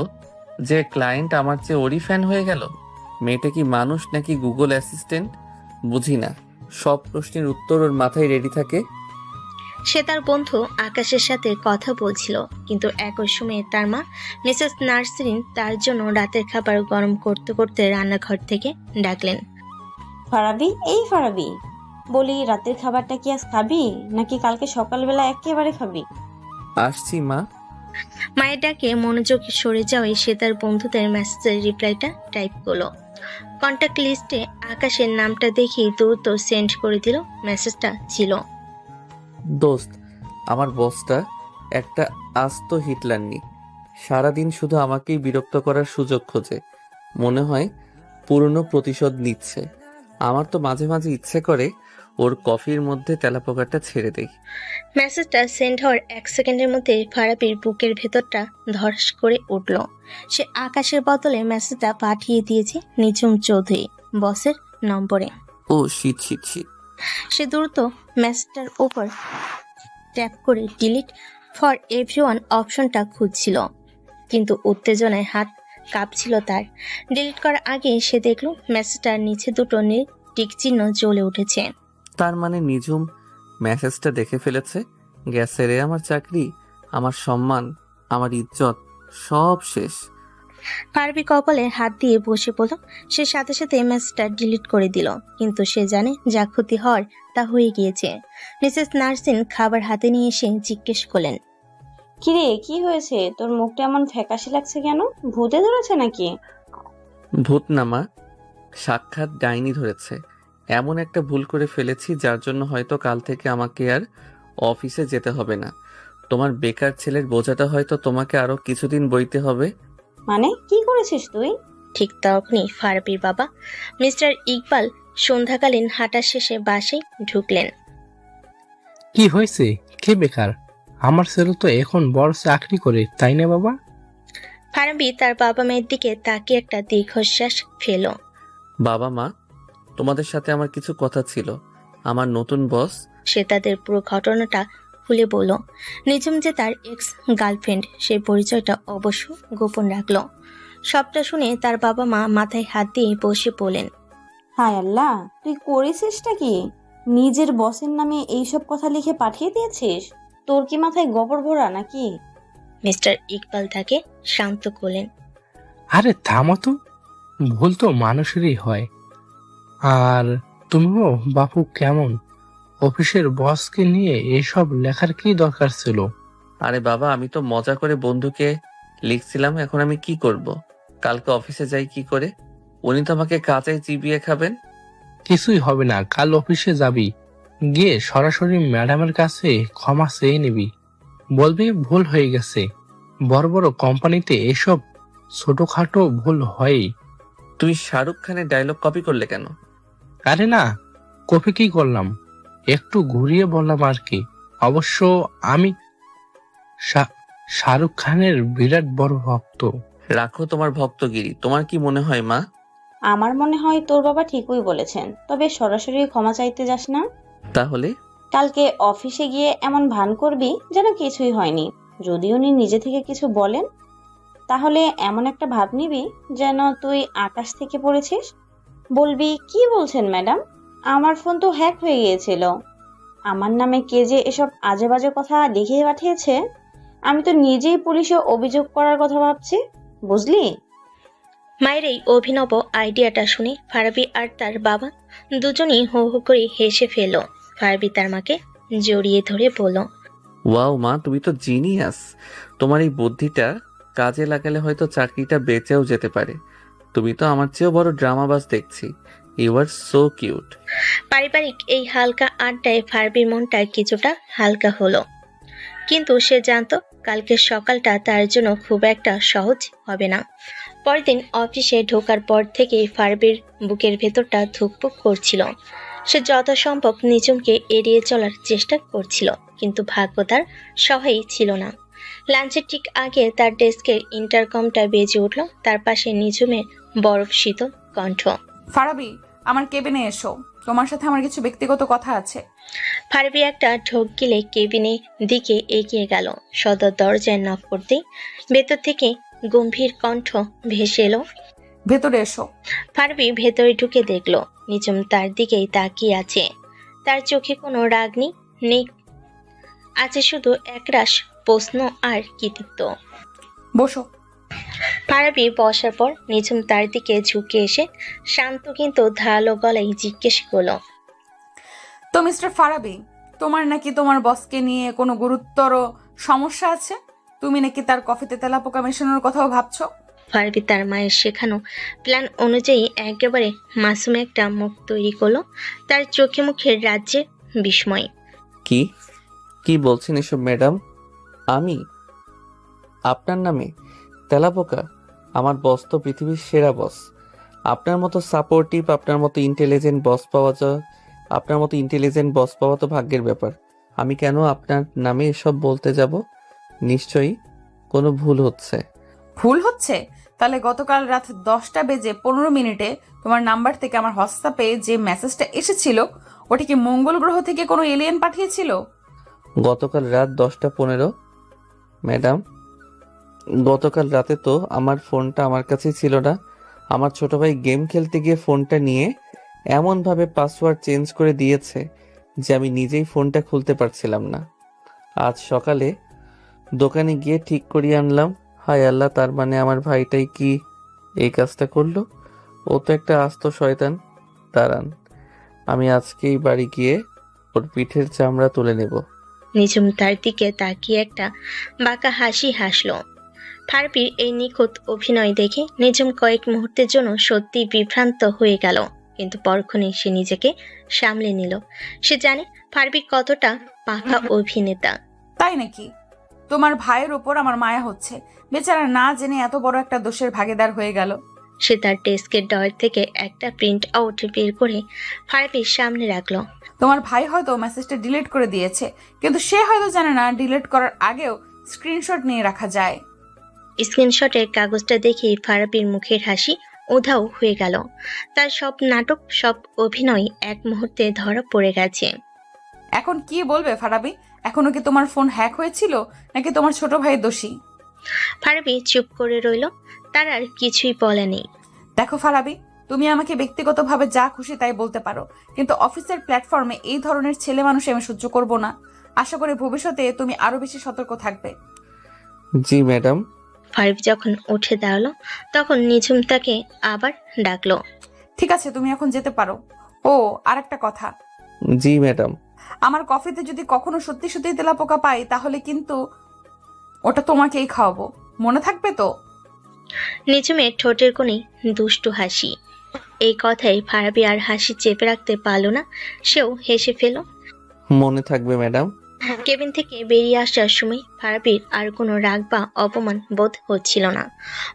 যে ক্লায়েন্ট আমার চেয়ে ওরই ফ্যান হয়ে গেল। মেয়েটা কি মানুষ নাকি গুগল অ্যাসিস্ট্যান্ট বুঝি না, সব প্রশ্নের উত্তর ওর মাথায় রেডি থাকে। সে তার বন্ধু আকাশের সাথে কথা বলছিল, কিন্তু একই সময়ে তার মা মিসেস নার্সিরিন তার জন্য রাতের খাবার গরম করতে করতে রান্নাঘর থেকে ডাকলেন। ফারাবি, এই ফারাবি, বলি রাতের খাবারটা কি আজ খাবি নাকি কালকে সকালবেলা একেবারে খাবি? আসছি মা। মায়ের ডাকে মনোযোগ সরে যাওয়ায় সে তার বন্ধুদের মেসেজের রিপ্লাইটা টাইপ করলো। কন্ট্যাক্ট লিস্টে আকাশের নামটা দেখেই দ্রুত সেন্ড করে দিল। মেসেজটা ছিল, দোস্ত, আমার বসটা একটা আস্ত হিটলার নি, সারাদিন শুধু আমাকেই বিরক্ত করার সুযোগ খোঁজে। মনে হয় পুরনো প্রতিশোধ নিচ্ছে। আমার তো মাঝে মাঝে ইচ্ছে করে ওর কফির মধ্যে তেলাপোকাটা ছেড়ে দেই। মেসেজটা সেন্ড হওয়ার 1 সেকেন্ডের মধ্যে ফারাবির বুকের ভেতরটা ধস করে উঠল। সে আকাশের বদলে মেসেজটা পাঠিয়ে দিয়েছে নিঝুম চৌধুরী বসের নম্বরে। ও শিট শিট শিট। সে দ্রুত মেসেজটার উপর ট্যাপ করে ডিলিট ফর এভরিওয়ান অপশনটা খুঁজছিল, কিন্তু উত্তেজনায় হাত কাঁপছিল তার। ডিলিট করার আগে সে দেখল মেসেজটার নিচে দুটো নীল টিক চিহ্ন জ্বলে উঠেছে। তার মানে নিঝুম মেসেজটা দেখে ফেলেছে। গেছে রে আমার চাকরি, আমার সম্মান, আমার ইজ্জত, সব শেষ। ফারাবি কপালে হাত দিয়ে বসে পড়ল। সে সাথে সাথে মেসেজটা ডিলিট করে দিল, কিন্তু সে জানে যা ক্ষতি হওয়ার তা হয়ে গিয়েছে। মিসেস নার্সিন খাবার হাতে নিয়ে এসে জিজ্ঞেস করলেন, কিরে, কি হয়েছে? তোর মুখটা এমন ফ্যাকাশে লাগছে কেন? ভূতে ধরেছে নাকি? ভূত না মা, সাক্ষাৎ ডাইনি ধরেছে। এমন একটা ভুল করে ফেলেছি যার জন্য হয়তো কাল থেকে আমাকে আর অফিসে যেতে হবে না। তোমার বেকার ছেলের বোঝাটা হয়তো তোমাকে আরো কিছুদিন বইতে হবে। মানে কি করেছিস তুই? ঠিক তখনই ফারাবির বাবা মিস্টার ইকবাল সন্ধ্যাকালীন হাঁটা শেষে বাসায় ঢুকলেন। কি হয়েছে? কে বেকার? আমার ছেলে তো এখন বড় চাকরি করে, তাই না বাবা? ফারাবি তার বাবা মায়ের দিকে তাকিয়ে একটা দীর্ঘশ্বাস ফেল। বাবা মা, তোমাদের সাথে আমার কিছু কথা ছিল। আমার নতুন বস। সে তাদের পুরো ঘটনাটা খুলে বলল। নিঝুম যে তার এক্স গার্লফ্রেন্ড, সেই পরিচয়টা অবশ্য গোপন রাখলো। সবটা শুনে তার বাবা মা মাথায় হাত দিয়ে বসে পড়লেন। হায় আল্লাহ, তুই করেছিসটা কি? নিজের বসের নামে এইসব কথা লিখে পাঠিয়ে দিয়েছিস? তোর কি মাথায় গোবর ভরা নাকি? মিস্টার ইকবাল তাকে শান্ত করলেন। আরে থামো তো, ভুল তো মানুষেরই হয়। আর তুমিও বাপু কেমন? অফিসের বসকে নিয়ে এসব লেখার কি দরকার ছিল? আরে বাবা, আমি তো মজা করে বন্ধুকে লিখছিলাম। এখন আমি কি করব? কালকে অফিসে যাই কি করে? উনি তো আমাকে কাঁচাই চিবিয়ে খাবেন। কিছুই হবে না, কাল অফিসে যাবি, গিয়ে সরাসরি ম্যাডামের কাছে ক্ষমা চেয়ে নিবি, বলবি ভুল হয়ে গেছে। বড় বড় কোম্পানিতে এসব ছোটখাটো ভুল হয়, তুমি শাহরুখ খানের ডায়লগ কপি করলে কেন? আরে না, কফি কি করলাম, একটু ঘুরিয়ে বললাম আর কি। অবশ্য আমি শাহরুখ খানের বিরাট বড় ভক্ত। রাখো তোমার ভক্তগিরি। তোমার কি মনে হয় মা? আমার মনে হয় তোর বাবা ঠিকই বলেছেন, তবে সরাসরি ক্ষমা চাইতে যাস না। তাহলে কালকে অফিসে গিয়ে এমন ভান করবি যেন কিছুই হয়নি। যদি উনি নিজে থেকে কিছু বলেন, তাহলে এমন একটা ভাব নিবি যেন তুই আকাশ থেকে পড়েছিস। বলবি, কি বলছেন ম্যাডাম, আমার ফোন তো হ্যাক হয়ে গিয়েছিল। আমার নামে কে যে এসব আজে বাজে কথা লিখে পাঠিয়েছে, আমি তো নিজেই পুলিশে অভিযোগ করার কথা ভাবছি, বুঝলি? মায়ের এই অভিনব আইডিয়াটা শুনে ফারাবি আর তার বাবা দুজনেই হো হো করে হেসে ফেল। ফারাবি তার মাকে জড়িয়ে ধরে বলল, ওয়াও মা, তুমি তো জিনিয়াস। তোমার এই বুদ্ধিটা কাজে লাগালে হয়তো চাকরিটা বেঁচেও যেতে পারে। তুমি তো আমার চেয়েও বড় ড্রামাবাজ দেখছি। You are so cute. পারিবারিক এই হালকা আড্ডায় ফারাবির মনটা কিছুটা হালকা হলো, কিন্তু সে জানতো কালকের সকালটা তার জন্য খুব একটা সহজ হবে না। পরদিন অফিসে ঢোকার পর থেকেই ফারাবির বুকের ভেতরটা ধুকপুক করছিল। সে যথাসম্ভব নিঝুমকে এড়িয়ে চলার চেষ্টা করছিল, কিন্তু ভাগ্য তার সহায়ই ছিল না। লাঞ্চের ঠিক আগে তার ডেস্কের ইন্টারকমটা বেজে উঠল। তার পাশে নিঝুমের বরফ শীতল কণ্ঠ। ফারাবি, আমার কেবিনে এসো, তোমার সাথে আমার কিছু ব্যক্তিগত কথা আছে। ফারাবি একটা ঢোক গিলে কেবিনের দিকে এগিয়ে গেল। সদর দরজায় নক করতেই ভেতর থেকে গম্ভীর কণ্ঠ ভেসে এলো, ভেতরে এসো। ফারাবি ভেতরে ঢুকে দেখলো নিঝুম তার দিকেই তাকিয়ে আছে। তার চোখে কোনো রাগ নেই, আছে শুধু একরাশ প্রশ্ন আর কৃতিত্ব। বসো। ফারাবি বসার পর নিঝুম তার দিকে ঝুঁকে এসে শান্ত কিন্তু ধারালো গলায় জিজ্ঞেস করলো, তো মিস্টার ফারাবি, তোমার নাকি তোমার বসকে নিয়ে কোনো গুরুতর সমস্যা আছে? তুমি নাকি তার কফিতে তেলাপোকা মেশানোর কথাও ভাবছো? ফারাবি তার মায়ের শেখানো প্ল্যান অনুযায়ী একেবারে মাসুম একটা মুখ তৈরি করলো। তার চোখে মুখের রাজ্যে বিস্ময়। কি কি বলছেন এসব ম্যাডাম? আমি আপনার নামে তেলাপোকা? আমার বস তো পৃথিবীর সেরা বস। আপনার মতো সাপোর্টিভ, আপনার মতো ইন্টেলিজেন্ট বস পাওয়া তো ভাগ্যের ব্যাপার। আমি কেন আপনার নামে এসব বলতে যাব? নিশ্চয়ই কোনো ভুল হচ্ছে। ভুল হচ্ছে? তাহলে গতকাল রাত 10:15 তোমার নাম্বার থেকে আমার হোয়াটসঅ্যাপে যে মেসেজটা এসেছিল, ওটা কি মঙ্গল গ্রহ থেকে কোনো এলিয়েন পাঠিয়েছিল? গতকাল রাত 10:15? ম্যাডাম, গতকাল রাতে তো আমার ফোনটা আমার কাছেই ছিল না। আমার ছোট ভাই গেম খেলতে গিয়ে ফোনটা নিয়ে এমনভাবে পাসওয়ার্ড চেঞ্জ করে দিয়েছে যে আমি নিজেই ফোনটা খুলতে পারছিলাম না। আজ সকালে দোকানে গিয়ে ঠিক করিয়ে আনলাম। হায় আল্লাহ, তার মানে আমার ভাইটাই কি এই কাজটা করলো? ও তো একটা আস্ত শয়তান। দাঁড়ান, আমি আজকেই বাড়ি গিয়ে ওর পিঠের চামড়া তুলে নেব। নিঝুম তার দিকে তাকিয়ে একটা বাঁকা হাসি হাসলো। ফারাবির এই নিখুঁত অভিনয় দেখে নিঝুম কয়েক মুহূর্তের জন্য সত্যি বিভ্রান্ত হয়ে গেল, কিন্তু পরক্ষণেই সে নিজেকে সামলে নিল। সে জানে ফারাবি কতটা পাকা অভিনেতা। তাই নাকি? তোমার ভাইয়ের ওপর আমার মায়া হচ্ছে। বেচারা না জেনে এত বড় একটা দোষের ভাগীদার হয়ে গেল। সে তার ডেস্কের ড্রয়ার থেকে একটা প্রিন্ট আউট বের করে ফারাবির সামনে রাখলো। তোমার ভাই হয়তো মেসেজটা ডিলিট করে দিয়েছে, কিন্তু সে হয়তো জানে না ডিলিট করার আগেও স্ক্রিনশট নিয়ে রাখা যায়। স্ক্রিনশটের কাগজটা দেখে ফারাবির মুখের হাসি উধাও হয়ে গেল। তার সব নাটক, সব অভিনয় এক মুহূর্তে ধরা পড়ে গেছে। এখন কি বলবে ফারাবি? এখনো কি তোমার ফোন হ্যাক হয়েছিল, নাকি তোমার ছোট ভাইয়ের দোষী? ফারাবি চুপ করে রইল, তার আর কিছুই বলা নেই। দেখো ফারাবি, তুমি আমাকে ব্যক্তিগতভাবে যা খুশি তাই বলতে পারো, কিন্তু অফিসের প্ল্যাটফর্মে এই ধরনের ছেলে মানুষ আমি সহ্য করব না। আশা করি ভবিষ্যতে তুমি আরো বেশি সতর্ক থাকবে। জি ম্যাডাম। ফারাবি যখন উঠে দাঁড়ালো তখন নিঝুম তাকে আবার ডাকলো। ঠিক আছে, তুমি এখন যেতে পারো। ও, আর একটা কথা, জি ম্যাডাম। আমার কফিতে যদি কখনো সত্যি সত্যি তেলাপোকা পাই, তাহলে কিন্তু ওটা তোমাকেই খাওয়াবো, মনে থাকবে তো? নিঝুমের ঠোঁটের কোণে দুষ্টু হাসি। এই কথায় ফারাবি আর হাসি চেপে রাখতে পারল না, সেও হেসে ফেল। মনে থাকবে ম্যাডাম। কেবিন থেকে বেরিয়ে আসার সময় ফারাবির আর কোনো রাগ বা অপমান বোধ হচ্ছিল না,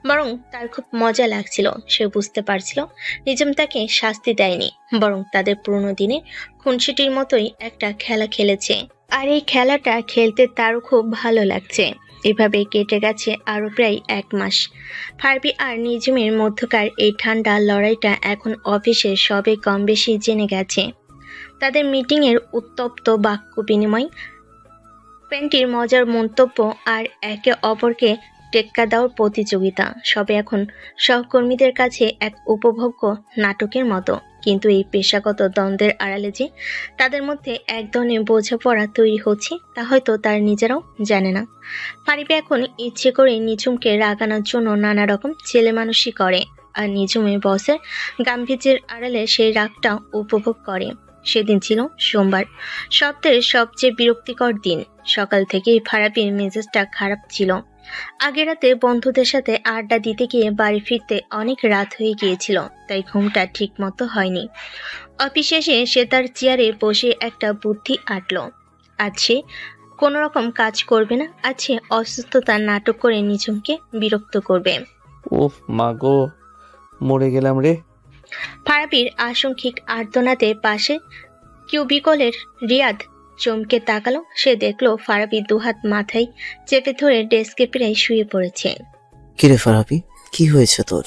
বরং তার খুব মজা লাগছিল। সে বুঝতে পারছিল নিজম তাকে শাস্তি দেয়নি, বরং তাদের পুরোনো দিনে খুনসুটির মতোই একটা খেলা খেলেছে। আর এই খেলাটা খেলতে তারও খুব ভালো লাগছে। এভাবে কেটে গেছে আরো প্রায় 1 মাস। ফারাবি আর নিজমের মধ্যকার এই ঠান্ডা লড়াইটা এখন অফিসে সবে কম বেশি জেনে গেছে। তাদের মিটিংয়ের উত্তপ্ত বাক্য বিনিময়, পেন্টির মজার মন্তব্য আর একে অপরকে টেক্কা দেওয়ার প্রতিযোগিতা সবে এখন সহকর্মীদের কাছে এক উপভোগ্য নাটকের মতো। কিন্তু এই পেশাগত দ্বন্দ্বের আড়ালে যে তাদের মধ্যে এক ধরনের বোঝাপড়া তৈরি হচ্ছে তা হয়তো তার নিজেরাও জানে না। ফারিবি এখন ইচ্ছে করে নিঝুমকে রাগানোর জন্য নানা রকম ছেলেমানুষি করে, আর নিঝুমের বসের গাম্ভীর্যের আড়ালে সেই রাগটা উপভোগ করে। সেদিন ছিল সোমবার, সপ্তাহের সবচেয়ে বিরক্তিকর দিন। সকাল থেকেই ফারাবির মেজাজটা খারাপ ছিল। আগের রাতে বন্ধুদের সাথে আড্ডা দিতে গিয়ে বাড়ি ফিরতে অনেক রাত হয়ে গিয়েছিল, তাই ঘুমটা ঠিক মতো হয়নি। অফিসে এসে সে তার চেয়ারে বসে একটা বুদ্ধি আঁটল। আজ সে কোনো রকম কাজ করবে না, আজ সে অসুস্থতার নাটক করে নিঝুমকে বিরক্ত করবে। উফ মা গো, মরে গেলাম রে। ফারাবির আশঙ্কিক আর্তনাতে পাশে কিউবিকলের রিয়াদ চমকে তাকালো। সে দেখলো ফারাবি দুহাত মাথায় চেপে ধরে ডেস্কে প্রায় শুয়ে পড়েছে। কিরে ফারাবি, কি হয়েছে তোর?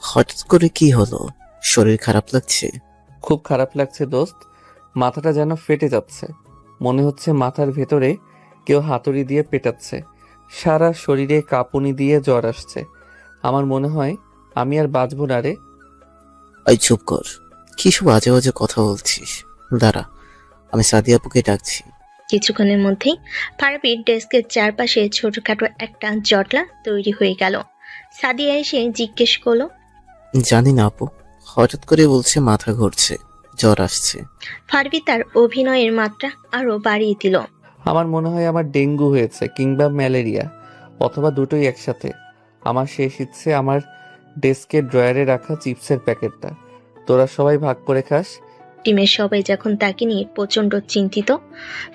হঠাৎ করে কি হলো? শরীর খারাপ লাগছে? খুব খারাপ লাগছে দোস্ত, মাথাটা যেন ফেটে যাচ্ছে। মনে হচ্ছে মাথার ভেতরে কেউ হাতুড়ি দিয়ে পেটাচ্ছে। সারা শরীরে কাঁপুনি দিয়ে জ্বর আসছে। আমার মনে হয় আমি আর বাঁচবো না রে। এই চুপ কর, কি সব আজে বাজে কথা বলছিস? দাঁড়া, আমি সাদিয়া আপুকে ডাকছি। কিছুক্ষণের মধ্যেই ফারাবির ডেস্কের চারপাশে ছোটখাটো একটা জটলা তৈরি হয়ে গেল। সাদিয়া এসে জিজ্ঞেস করলো, জানি না আপু, হঠাৎ করে বলছে মাথা ঘুরছে, জ্বর আসছে। ফারাবি তার অভিনয়ের মাত্রা আরো বাড়িয়ে দিল। আমার মনে হয় আমার ডেঙ্গু হয়েছে কিংবা ম্যালেরিয়া, অথবা দুটোই একসাথে। আমার শেষ ইচ্ছে আমার ডেস্কের ড্রয়ারে রাখা চিপসের প্যাকেটটা তোরা সবাই ভাগ করে খাস। টিমের সবাই যখন তাকে নিয়ে প্রচন্ড চিন্তিত,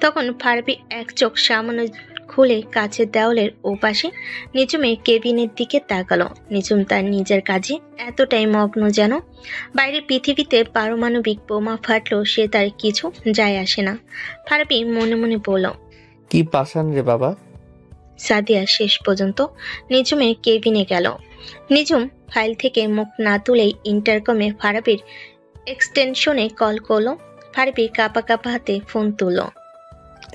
তখন ফারাবি এক চোখ সামান্য খুলে কাছের দেওয়ালের ওপাশে নিঝুমের কেবিনের দিকে তাকালো। নিঝুম তার নিজের কাজে এতটাই মগ্ন যেন বাইরে পৃথিবীতে পারমাণবিক বোমা ফাটলো সে তার কিছু যায় আসে না। ফারাবি মনে মনে বলল, কি পাষাণ রে বাবা। সাদিয়া শেষ পর্যন্ত নিঝুমের কেবিনে গেল। নিঝুম ফাইল থেকে মুখ না তুলেই ইন্টারকমে ফারাবির এক্সটেনশনে কল করলো। ফারাবি কাঁপা কাঁপা হাতে ফোন তুলল।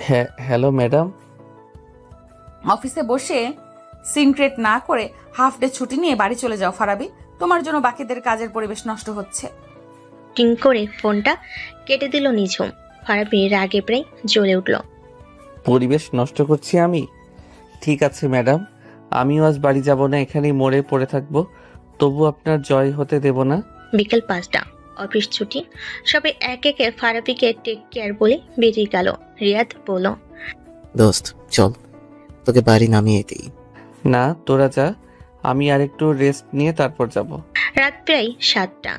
হ্যাঁ হ্যালো ম্যাডাম। অফিসে বসে সিনক্রেট না করে হাফ ডে ছুটি নিয়ে বাড়ি চলে যাও ফারাবি, তোমার জন্য বাকিদের কাজের পরিবেশ নষ্ট হচ্ছে। টিং করে ফোনটা কেটে দিল নিঝুম। ফারাবি রাগে প্রায় জ্বলে উঠল। পরিবেশ নষ্ট করছি আমি? ঠিক আছে ম্যাডাম, আমিও আজ বাড়ি যাব না, এখানেই মরে পড়ে থাকবো, তবু আপনার জয় হতে দেব না। বিকেল 5টা, অফিস ছুটি। সবাই এক একে ফারাবিকে টেক কেয়ার বলে বেরিয়ে গেল। রিয়াদ বলল, দোস্ত চল, তোকে বাড়ি নামিয়ে দিই। না তোরা যা, আমি আর একটু রেস্ট নিয়ে তারপর যাব। রাত প্রায় 7টা।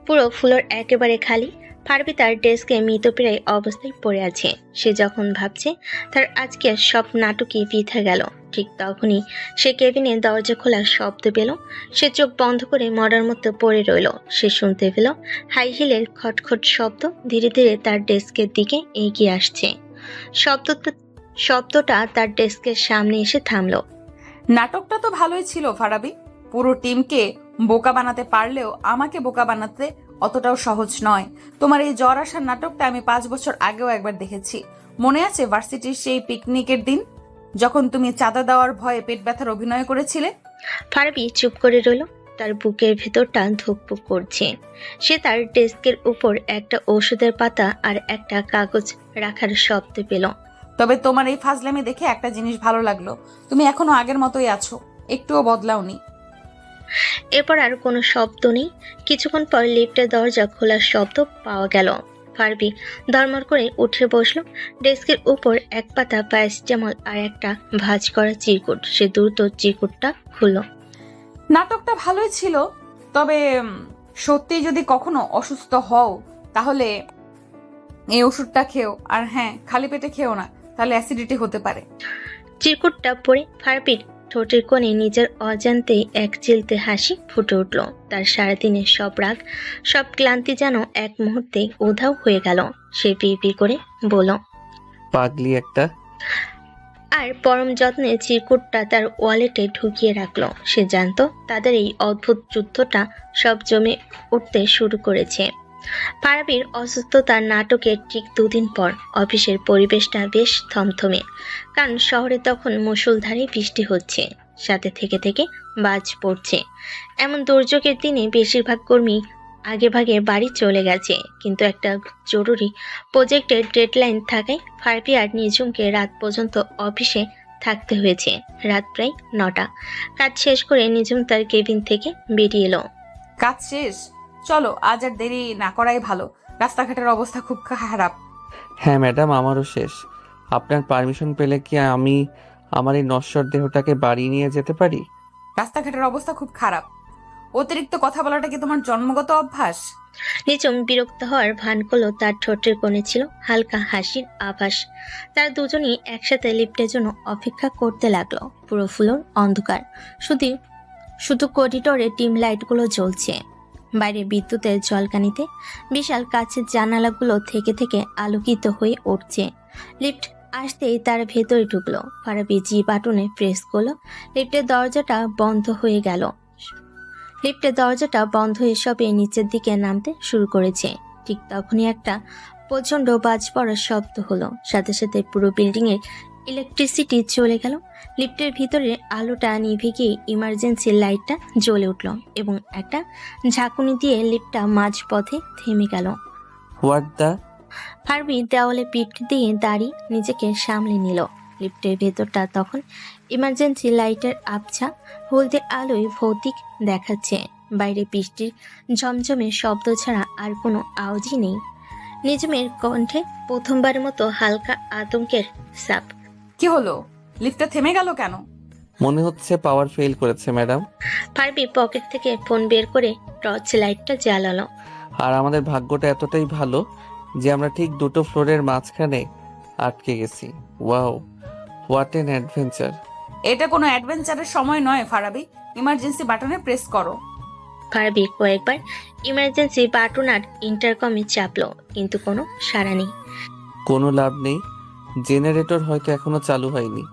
পুরো ফ্লোর একেবারে খালি। ফারাবি তার ডেস্কে মৃতপ্রায় অবস্থায় পড়ে আছে। সে যখন ভাবছে তার আজকের সব নাটকই বৃথা গেল, ঠিক তখনই সে কেবিনে দরজা খোলার শব্দ পেল। সে চোখ বন্ধ করে মরার মতো পড়ে রইল। সে শুনতে পেল হাই হিলের খটখট শব্দ ধীরে ধীরে তার ডেস্কের দিকে এগিয়ে আসছে। শব্দটা তার ডেস্কের সামনে এসে থামলো। নাটকটা তো ভালোই ছিল ফারাবি, পুরো টিমকে বোকা বানাতে পারলেও আমাকে বোকা বানাতে অতটাও সহজ নয়। তোমার এই জ্বর আসার নাটকটা আমি 5 বছর আগেও একবার দেখেছি। মনে আছে ভার্সিটির সেই পিকনিকের দিন, যখন তুমি চাঁদা দেওয়ার ভয়ে পেট ব্যথার অভিনয় করেছিলে? ফারাবি চুপ করে রইল। তার বুকের ভেতরটা ধুকপুক করছে। সে তার ডেস্কের উপর একটা ওষুধের পাতা আর একটা কাগজ রাখার শব্দ পেল। তবে তোমার এই ফাজলামি দেখে একটা জিনিস ভালো লাগলো, তুমি এখনো আগের মতোই আছো, একটুও বদলাওনি। এরপর আর কোনো শব্দ নেই। কিছুক্ষণ পর লিফটের দরজা খোলার শব্দ পাওয়া গেল। ফারাবি ধর্মর করে উঠে বসলো। ডেস্কের উপর এক পাতা প্যারাসিটামল আর একটা ভাঁজ করা চিরকুট। সে দ্রুত চিরকুটটা খুলল। নাটকটা ভালোই ছিল, তবে সত্যি যদি কখনো অসুস্থ হও তাহলে এই ওষুধটা খেও, আর হ্যাঁ, খালি পেটে খেও না, তাহলে অ্যাসিডিটি হতে পারে। চিরকুটটা পরে ফারাবির ঠোঁটের কোণে নিজের অজান্তেই এক চিলতে হাসি ফুটে উঠল। তার সারাদিনের সব রাগ, সব ক্লান্তি যেন এক মুহূর্তে উধাও হয়ে গেল। সে বিড়বিড় করে বলল, পাগলি একটা। আর পরম যত্নে চিরকুটটা তার ওয়ালেটে ঢুকিয়ে রাখলো। সে জানতো তাদের এই অদ্ভুত যুদ্ধটা সব জমে উঠতে শুরু করেছে। ফারাবির অসুস্থতার নাটকের ঠিক 2 দিন পর অফিসের পরিবেশটা বেশ থমথমে, কারণ শহরে তখন মুষলধারে বৃষ্টি হচ্ছে, সাথে থেকে থেকে বাজ পড়ছে। এমন দুর্যোগের দিনে বেশিরভাগ কর্মী আগে ভাগে বাড়ি চলে গেছে, কিন্তু একটা জরুরি প্রজেক্টের ডেডলাইন থাকায় ফারাবি আর নিজুমকে রাত পর্যন্ত অফিসে থাকতে হয়েছে। রাত প্রায় 9টা। কাজ শেষ করে নিজুম তার কেবিন থেকে বেরিয়ে এলো। কাজ শেষ, চলো আজ আর দেরি না করাই ভালো। রাস্তাঘাটের অবস্থা খুব খারাপ। হ্যাঁ ম্যাডাম, আমারও শেষ। আপনার পারমিশন পেলে কি আমি আমার এই নশ্বর দেহটাকে বাড়ি নিয়ে যেতে পারি? রাস্তাঘাটের অবস্থা খুব খারাপ। অতিরিক্ত কথা বলাটা কি তোমার জন্মগত অভ্যাস? নিজুম বিরক্ত হওয়ার ভান করলো। তার ঠোঁটের কোণে ছিল হালকা হাসির আভাস। তারা দুজনই একসাথে লিফটের জন্য অপেক্ষা করতে লাগলো। পুরো ফ্লোর অন্ধকার, শুধু শুধু করিডোরে ডিম লাইটগুলো জ্বলছে। বাইরে বিদ্যুতের ঝলকানিতে বিশাল কাচের জানালাগুলো থেকে থেকে আলোকিত হয়ে উঠছে। লিফট আসতেই তারা ভেতরে ঢুকলো। ফারাবি জি বাটনে প্রেস করলো। লিফটের দরজাটা বন্ধ হয়ে গেল। লিফটের দরজাটা বন্ধ হয়ে সবে নিচের দিকে নামতে শুরু করেছে। ঠিক তখনই একটা প্রচণ্ড বাজ পড়ার শব্দ হলো। সাথে সাথে পুরো বিল্ডিংয়ের ইলেকট্রিসিটি চলে গেল। লিফটের ভিতরে আলোটা নিভে গিয়ে ইমার্জেন্সি লাইটটা জ্বলে উঠল এবং একটা ঝাঁকুনি দিয়ে লিফটটা মাঝপথে থেমে গেল। What the? ফারাবি দেওয়ালে পিঠ দিয়ে দাঁড়িয়ে নিজেকে সামলে নিল। লিফটের ভেতরটা তখন ইমার্জেন্সি লাইটের আবছা হলদে আলোয় ভৌতিক দেখাচ্ছে। বাইরে বৃষ্টির ঝমঝমে শব্দ ছাড়া আর কোনো আওয়াজই নেই। নিজমের কণ্ঠে প্রথমবারের মতো হালকা আতঙ্কের ছাপ। কি হলো? লিফটটা থেমে গেল কেন? মনে হচ্ছে পাওয়ার ফেল করেছে ম্যাডাম। ফারাবি পকেট থেকে ফোন বের করে টর্চ লাইটটা জ্বালালো। আর আমাদের ভাগ্যটা এতটাই ভালো যে আমরা ঠিক 2টো ফ্লোরের মাঝখানে আটকে গেছি। Wow, what N adventure. এটা কোনো অ্যাডভেঞ্চারের সময় নয় ফারাবি, ইমার্জেন্সি বাটনে প্রেস করো। ফারাবি কয়েকবার ইমার্জেন্সি বাটন আর ইন্টারকমে চাপলো, কিন্তু কোনো সাড়া নেই। কোনো লাভ নেই, জেনারেটর হয়তো এখনো চালু হয়নি।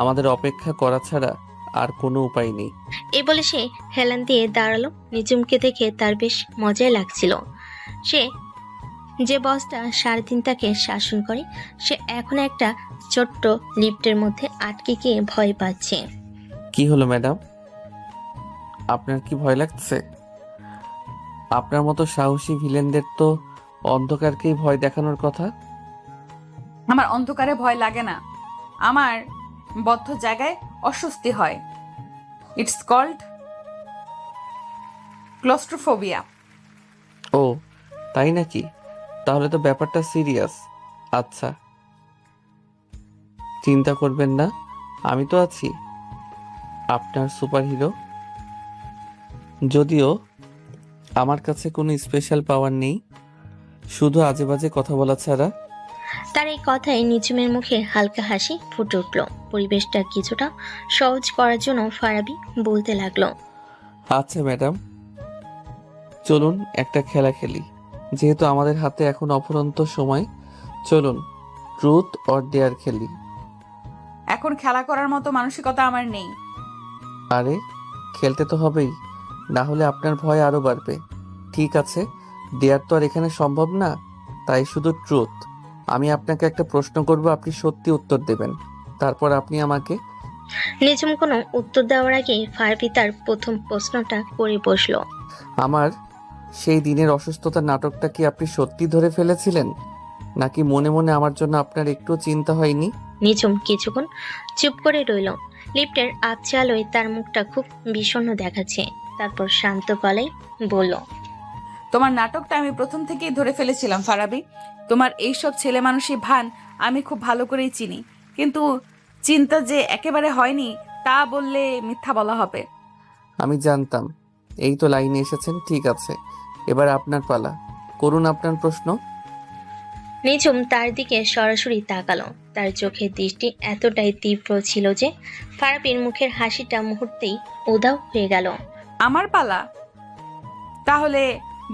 আমাদের অপেক্ষা করা ছাড়া আর কোনো উপায় নেই। এই বলে সে হেলান দিয়ে দাঁড়ালো। নিজুমকে দেখে তার বেশ মজাই লাগছিল। সে যে বসটা সারাদিন তাকে শাসন করে, সে এখন একটা ছোট্ট লিফটের মধ্যে আটকে গিয়ে ভয় পাচ্ছে। কি হলো ম্যাডাম, আপনার কি ভয় লাগছে? আপনার মতো সাহসী ভিলেনদের তো অন্ধকারকেই ভয় দেখানোর কথা। আমার অন্ধকারে ভয় লাগে না, আমার বদ্ধ জায়গায় অস্বস্তি হয়। It's called claustrophobia. ও তাই নাকি? তাহলে তো ব্যাপারটা সিরিয়াস। আচ্ছা, চিন্তা করবেন না, আমি তো আছি, আপনার সুপারহিরো। যদিও আমার কাছে কোনো স্পেশাল পাওয়ার নেই, শুধু আজে বাজে কথা বলা ছাড়া। তার এই কথায় নিজুমের মুখে হালকা হাসি ফুটে উঠল। পরিবেশটা কিছুটা সহজ করার জন্য ফারাবি বলতে লাগলো, আচ্ছা ম্যাডাম, চলুন একটা খেলা খেলি। যেহেতু আমাদের হাতে এখন অফুরন্ত সময়, চলুন ট্রুথ অর ডেয়ার খেলি। এখন খেলা করার মতো মানসিকতা আমার নেই। আরে খেলতে তো হবেই, না হলে আপনার ভয় আরো বাড়বে। ঠিক আছে, ডেয়ার তো আর এখানে সম্ভব না, তাই শুধু ট্রুথ। আমি আপনাকে একটা প্রশ্ন করব, আপনি সত্যি উত্তর দেবেন, তারপর আপনি আমাকে। নিজুম কোনো উত্তর দেওয়ার আগে ফারাবি তার প্রথম প্রশ্নটা করে বসলো। আমার সেই দিনের অসুস্থতার নাটকটা কি আপনি সত্যি ধরে ফেলেছিলেন, নাকি মনে মনে আমার জন্য আপনার একটু চিন্তা হয়নি? নিজুম কিছুক্ষণ চুপ করে রইল। লিফটের আবছা আলোয় তার মুখটা খুব বিষণ্ণ দেখাচ্ছে। তারপর শান্ত গলায় বলল, তোমার নাটকটা আমি প্রথম থেকেই ধরে ফেলেছিলাম ফারাবি। তোমার এইসব ছেলে মানুষই ভান আমি খুব ভালো করেই চিনি, কিন্তু চিন্তা যে একেবারে হয়নি তা বললে মিথ্যা বলা হবে। আমি জানতাম। এই তো লাইনে এসেছেন, ঠিক আছে, এবার আপনার পালা, করুন আপনার প্রশ্ন। নিঝুম তার দিকে সরাসরি তাকালো। তার চোখের দৃষ্টি এতটাই তীব্র ছিল যে ফারাবির মুখের হাসিটা মুহূর্তেই উধাও হয়ে গেল। আমার পালা? তাহলে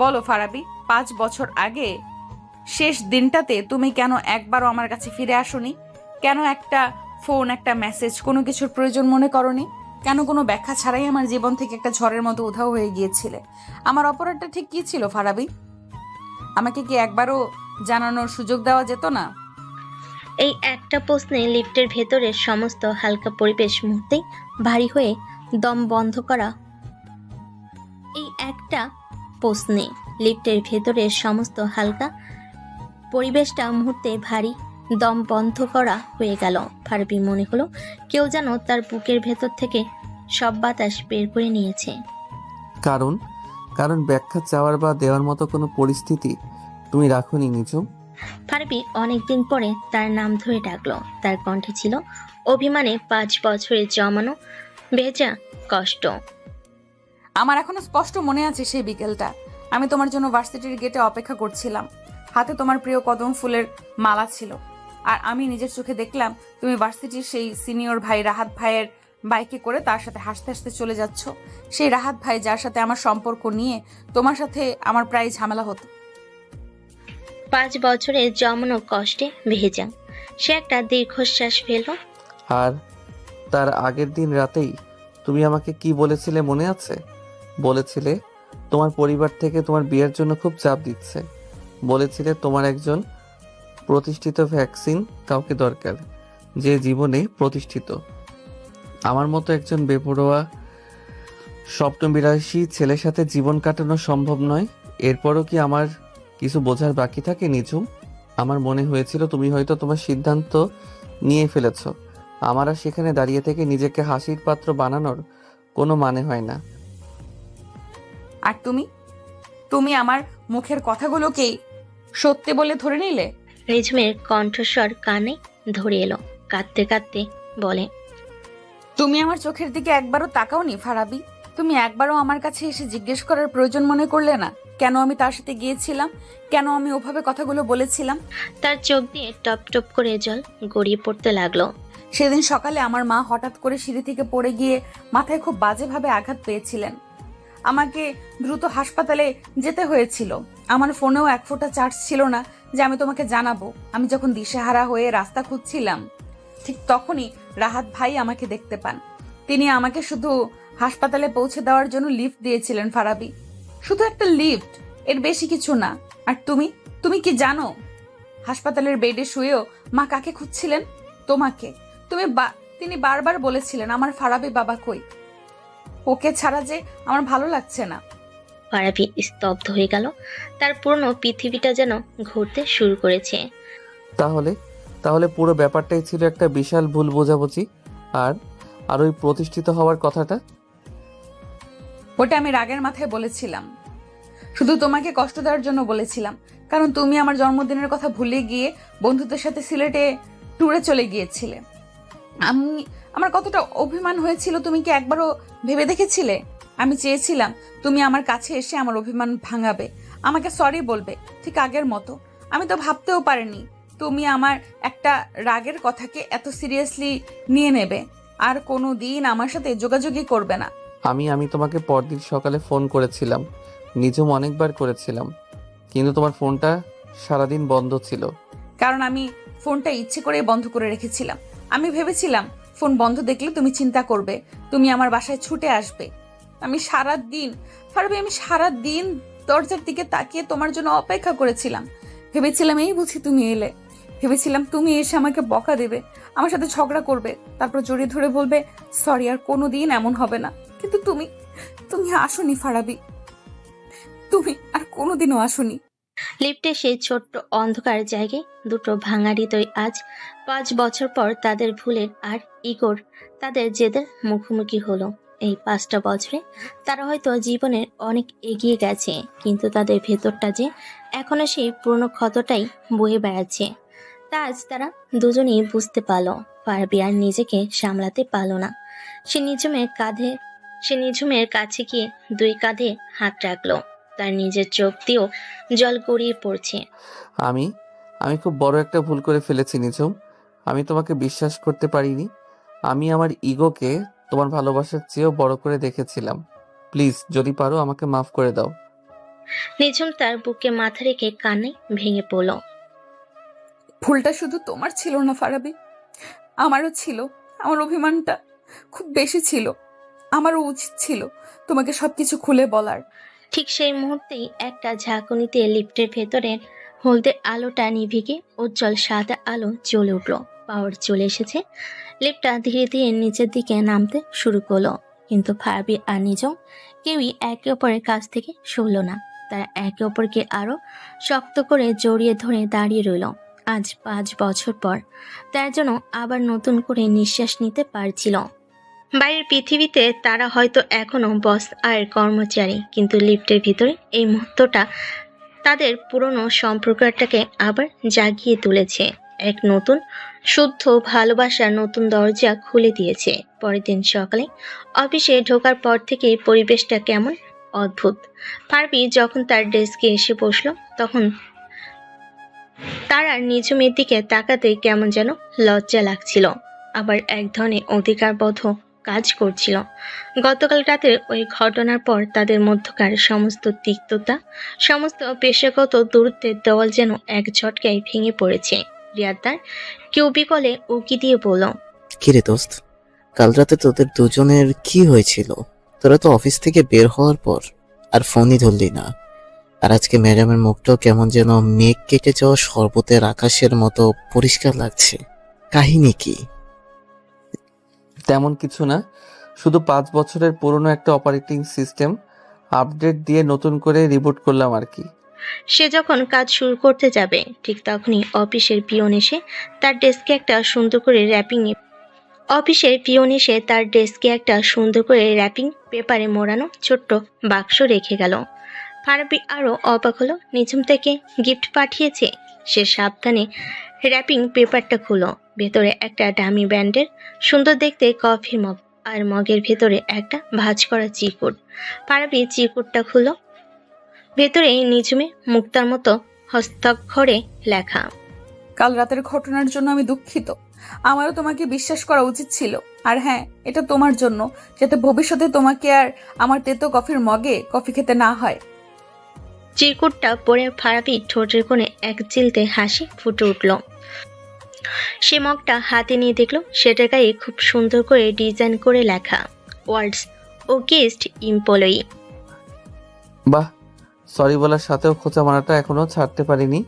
বলো ফারাবি, 5 বছর আগে শেষ দিনটাতে তুমি কেন একবারও আমার কাছে ফিরে আসোনি? কেন একটা ফোন, একটা মেসেজ, কোনো কিছুর প্রয়োজন মনে করনি? কেন কোনো ব্যাখ্যা ছাড়াই আমার জীবন থেকে একটা ঝড়ের মতো উধাও হয়ে গিয়েছিলে? আমার অপরাধটা ঠিক কি ছিল ফারাবি? আমাকে কি একবারও জানানোর সুযোগ দেওয়া যেত না? এই একটা প্রশ্নে লিফটের ভেতরের সমস্ত হালকা পরিবেশ মুহূর্তেই ভারী হয়ে দম বন্ধ করা। এই একটা প্রশ্নে লিফটের ভেতরের সমস্ত হালকা পরিবেশটা মুহূর্তে ভারী দম বন্ধ করা হয়ে গেল। ফারাবি মনে হলো কেউ যেন তার বুকের ভেতর থেকে সব বাতাস বের করে নিয়েছে। কারণ কারণ ব্যাখ্যা চাওয়ার বা দেওয়ার মতো কোনো পরিস্থিতি তুমি রাখোনি নিঝুম। ফারাবি অনেকদিন পরে তার নাম ধরে ডাকলো। তার কণ্ঠে ছিল অভিমানে 5 বছরের জমানো ভেজা কষ্ট। আমার এখনো স্পষ্ট মনে আছে সেই বিকেলটা। আমি তোমার জন্য ভার্সিটির গেটে অপেক্ষা করছিলাম। হাতে তোমার প্রিয় কদম ফুলের মালা ছিল। আর আমি নিজের চোখে দেখলাম তুমি ভার্সিটির সেই সিনিয়র ভাই রাহাত ভাইয়ের বাইকে করে তার সাথে হাসতে হাসতে চলে যাচ্ছ। সেই রাহাত ভাই যার সাথে আমার সম্পর্ক নিয়ে তোমার সাথে আমার প্রায় ঝামেলা হতো। 5 বছরের জমানো কষ্টে ভেজা সে একটা দীর্ঘশ্বাস ফেলল। আর তার আগের দিন রাতেই তুমি আমাকে কি বলেছিলে মনে আছে? বলেছিলে তোমার পরিবার থেকে তোমার বিয়ের জন্য খুব চাপ দিচ্ছে। বলেছিলে তোমার একজন প্রতিষ্ঠিত ভ্যাকসিন কাউকে দরকার, যে জীবনে প্রতিষ্ঠিত। আমার মতো একজন বেপরোয়া স্বপ্নবিলাসী ছেলের সাথে জীবন কাটানো সম্ভব নয়। এরপরও কি আমার কিছু বোঝার বাকি থাকে নিঝুম? আমার মনে হয়েছিল তুমি হয়তো তোমার সিদ্ধান্ত নিয়ে ফেলেছ। আমার আর সেখানে দাঁড়িয়ে থেকে নিজেকে হাসির পাত্র বানানোর কোনো মানে হয় না। আর তুমি তুমি আমার মুখের কথাগুলোকেই সত্যি বলে ধরে নিলে। নিঝুমের কণ্ঠস্বর কানে ধরে এলো। কাঁদতে কাঁদতে বলে, তুমি আমার চোখের দিকে একবারও তাকাওনি ফারাবি? তুমি একবারও আমার কাছে এসে জিজ্ঞেস করার প্রয়োজন মনে করলে না কেন আমি তার সাথে গিয়েছিলাম, কেন আমি ওভাবে কথাগুলো বলেছিলাম? তার চোখ দিয়ে টপ টপ করে জল গড়িয়ে পড়তে লাগলো। সেদিন সকালে আমার মা হঠাৎ করে সিঁড়ি থেকে পড়ে গিয়ে মাথায় খুব বাজেভাবে আঘাত পেয়েছিলেন। আমাকে দ্রুত হাসপাতালে যেতে হয়েছিল। আমার ফোনেও 1 ফোঁটা চার্জ ছিল না যে আমি তোমাকে জানাবো। আমি যখন দিশেহারা হয়ে রাস্তা খুঁজছিলাম, ঠিক তখনই রাহাত ভাই আমাকে দেখতে পান। তিনি আমাকে শুধু হাসপাতালে পৌঁছে দেওয়ার জন্য লিফট দিয়েছিলেন ফারাবি। শুধু একটা লিফট, এর বেশি কিছু না। আর তুমি তুমি কি জানো হাসপাতালের বেডে শুয়েও মা কাকে খুঁজছিলেন? তোমাকে। তিনি বারবার বলেছিলেন আমার ফারাবি বাবা কই, ওকে ছাড়া যে আমার ভালো লাগছে না। ফারাবি স্তব্ধ হয়ে গেল। তার পুরনো পৃথিবীটা যেন ঘুরতে শুরু করেছে। তাহলে তাহলে পুরো ব্যাপারটাই ছিল একটা বিশাল ভুল বোঝাবুঝি। আর আর ওই প্রতিষ্ঠিত হওয়ার কথাটা? ওটা আমি রাগের মাথায় বলেছিলাম, শুধু তোমাকে কষ্ট দেওয়ার জন্য বলেছিলাম। কারণ তুমি আমার জন্মদিনের কথা ভুলে গিয়ে বন্ধুদের সাথে সিলেটে ট্যুরে চলে গিয়েছিলে। আমার কতটা অভিমান হয়েছিল তুমি কি একবারও ভেবে দেখেছিলে? আমি চেয়েছিলাম তুমি আমার কাছে এসে আমার অভিমান ভাঙাবে, আমাকে সরি বলবে, ঠিক আগের মতো। আমি তো ভাবতেও পারিনি তুমি আমার একটা রাগের কথাকে এত সিরিয়াসলি নিয়ে নেবে আর কোনো দিন আমার সাথে যোগাযোগই করবে না। আমি তোমাকে পরদিন সকালে ফোন করেছিলাম, নিঝুম, অনেকবার করেছিলাম, কিন্তু তোমার ফোনটা সারাদিন বন্ধ ছিল। কারণ আমি ফোনটা ইচ্ছে করে বন্ধ করে রেখেছিলাম। আমি ভেবেছিলাম ফোন বন্ধ দেখলে তুমি চিন্তা করবে, তুমি আমার বাসায় ছুটে আসবে। আমি সারা দিন দরজার দিকে তাকিয়ে তোমার জন্য অপেক্ষা করেছিলাম। ভেবেছিলাম এই বুঝি তুমি এলে। ভেবেছিলাম তুমি এসে আমাকে বকা দেবে, আমার সাথে ঝগড়া করবে, তারপর জড়িয়ে ধরে বলবে সরি, আর কোনোদিন এমন হবে না। কিন্তু তুমি আসোনি ফারাবি, তুমি আর কোনোদিনও আসোনি। লিফটে সেই ছোট্ট অন্ধকার জায়গায় দুটো ভাঙা হৃদয় আজ 5 বছর পর তাদের ভুলের আর ইগোর তাদের জেদের মুখোমুখি হলো। এই 5টা বছরে তারা হয়তো জীবনের অনেক এগিয়ে গেছে, কিন্তু তাদের ভেতরটা যে এখনো সেই পুরনো ক্ষতটাই বয়ে বেড়াচ্ছে। তা আজ তারা দুজনেই বুঝতে পারলো। ফারাবি আর নিজেকে সামলাতে পারলো না। সে নিঝুমের কাছে গিয়ে 2 কাঁধে হাত রাখলো। তার নিজের চোখ দিয়েও জল গড়িয়ে পড়ছে। আমি আমি খুব বড় একটা ভুল করে ফেলেছি নিঝুম। আমি তোমাকে বিশ্বাস করতে পারিনি। আমি আমার ইগোকে তোমার ভালোবাসার চেয়েও বড় করে দেখেছিলাম। প্লিজ যদি পারো আমাকে মাফ করে দাও। নিঝুম তার বুকে মাথা রেখে কান্নায় ভেঙে পড়ল। ভুলটা শুধু তোমার ছিল না ফারাবি, আমারও ছিল। আমার অভিমানটা খুব বেশি ছিল। আমারও উচিত ছিল তোমাকে সবকিছু খুলে বলার। ঠিক সেই মুহূর্তেই একটা ঝাঁকুনিতে লিফটের ভেতরে হলদে আলোটা নিভে গিয়ে উজ্জ্বল সাদা আলো জ্বলে উঠল। পাওয়ার চলে এসেছে। লিফটটা ধীরে ধীরে নিচের দিকে নামতে শুরু করলো, কিন্তু ফারাবি আর নিঝুম কেউই একে অপরের কাছ থেকে সরল না। তারা একে অপরকে আরো শক্ত করে জড়িয়ে ধরে দাঁড়িয়ে রইল। আজ 5 বছর পর তার জন্য আবার নতুন করে নিঃশ্বাস নিতে পারছিল। বাইরের পৃথিবীতে তারা হয়তো এখনো বস আর কর্মচারী, কিন্তু লিফটের ভিতরে এই মুহূর্তটা তাদের পুরনো সম্পর্কটাকে আবার জাগিয়ে তুলেছে। এক নতুন শুদ্ধ ভালোবাসার নতুন দরজা খুলে দিয়েছে। পরের দিন সকালে অফিসে ঢোকার পর থেকে পরিবেশটা কেমন অদ্ভুত। ফারাবি যখন তার ডেস্কে এসে বসলো, তখন তার আর নিঝুমের দিকে তাকাতে কেমন যেন লজ্জা লাগছিল, আবার এক ধরনের অধিকারবোধ কাজ করছিল। গতকাল রাতের ওই ঘটনার পর তাদের মধ্যকার সমস্ত তিক্ততা, সমস্ত পেশাগত দূরত্বের দেওয়াল যেন এক ঝটকায় ভেঙে পড়েছে। রিয়াদ তার কিউবিকলে উকি দিয়ে বলল, কিরে দোস্ত, কাল রাতে তোদের দুজনের কি হয়েছিল? তোরা তো অফিস থেকে বের হওয়ার পর আর ফোনই ধরলি না। আর আজকে ম্যাডামের মুখটাও কেমন যেন মেঘ কেটে যাওয়া শরবতের আকাশের মতো পরিষ্কার লাগছে। কাহিনী কি? তেমন কিছু না, শুধু 5 বছরের পুরনো একটা অপারেটিং সিস্টেম আপডেট দিয়ে নতুন করে রিবুট করলাম আর কি। সে যখন কাজ শুরু করতে যাবে ঠিক তখনই অফিসের পিয়ন এসে তার ডেস্কে একটা সুন্দর করে র্যাপিং পেপারে মোড়ানো ছোট্ট বাক্স রেখে গেল। ফারাবি আরও অবাক হলো, নিঝুম থেকে গিফট পাঠিয়েছে। সে সাবধানে র্যাপিং পেপারটা খুলো। ভেতরে একটা ডামি ব্যান্ডের সুন্দর দেখতে কফি মগ, আর মগের ভেতরে একটা ভাঁজ করা চিরকুট। ফারাবি চিরকুটটা খুলো। ভেতরে নিঝুমে মুক্তার মতো হস্তাক্ষরে লেখা, কাল রাতের ঘটনার জন্য আমি দুঃখিত। আমারও তোমাকে বিশ্বাস করা উচিত ছিল। আর হ্যাঁ, এটা তোমার জন্য, যাতে ভবিষ্যতে তোমাকে আর আমার তেতো কফির মগে কফি খেতে না হয়। চিরকুটটা পরে ফারাবি ঠোঁটের কোণে এক চিলতে হাসি ফুটে উঠল। সে মগটা হাতে নিয়ে দেখলো সেটার গায়ে খুব সুন্দর করে ডিজাইন করে লেখা, ওয়ার্ডস ও গেস্ট এমপ্লয়ি। বাহ, সরি বলার সাথেও খোঁচা মারাটা এখনো ছাড়তে পারিনি।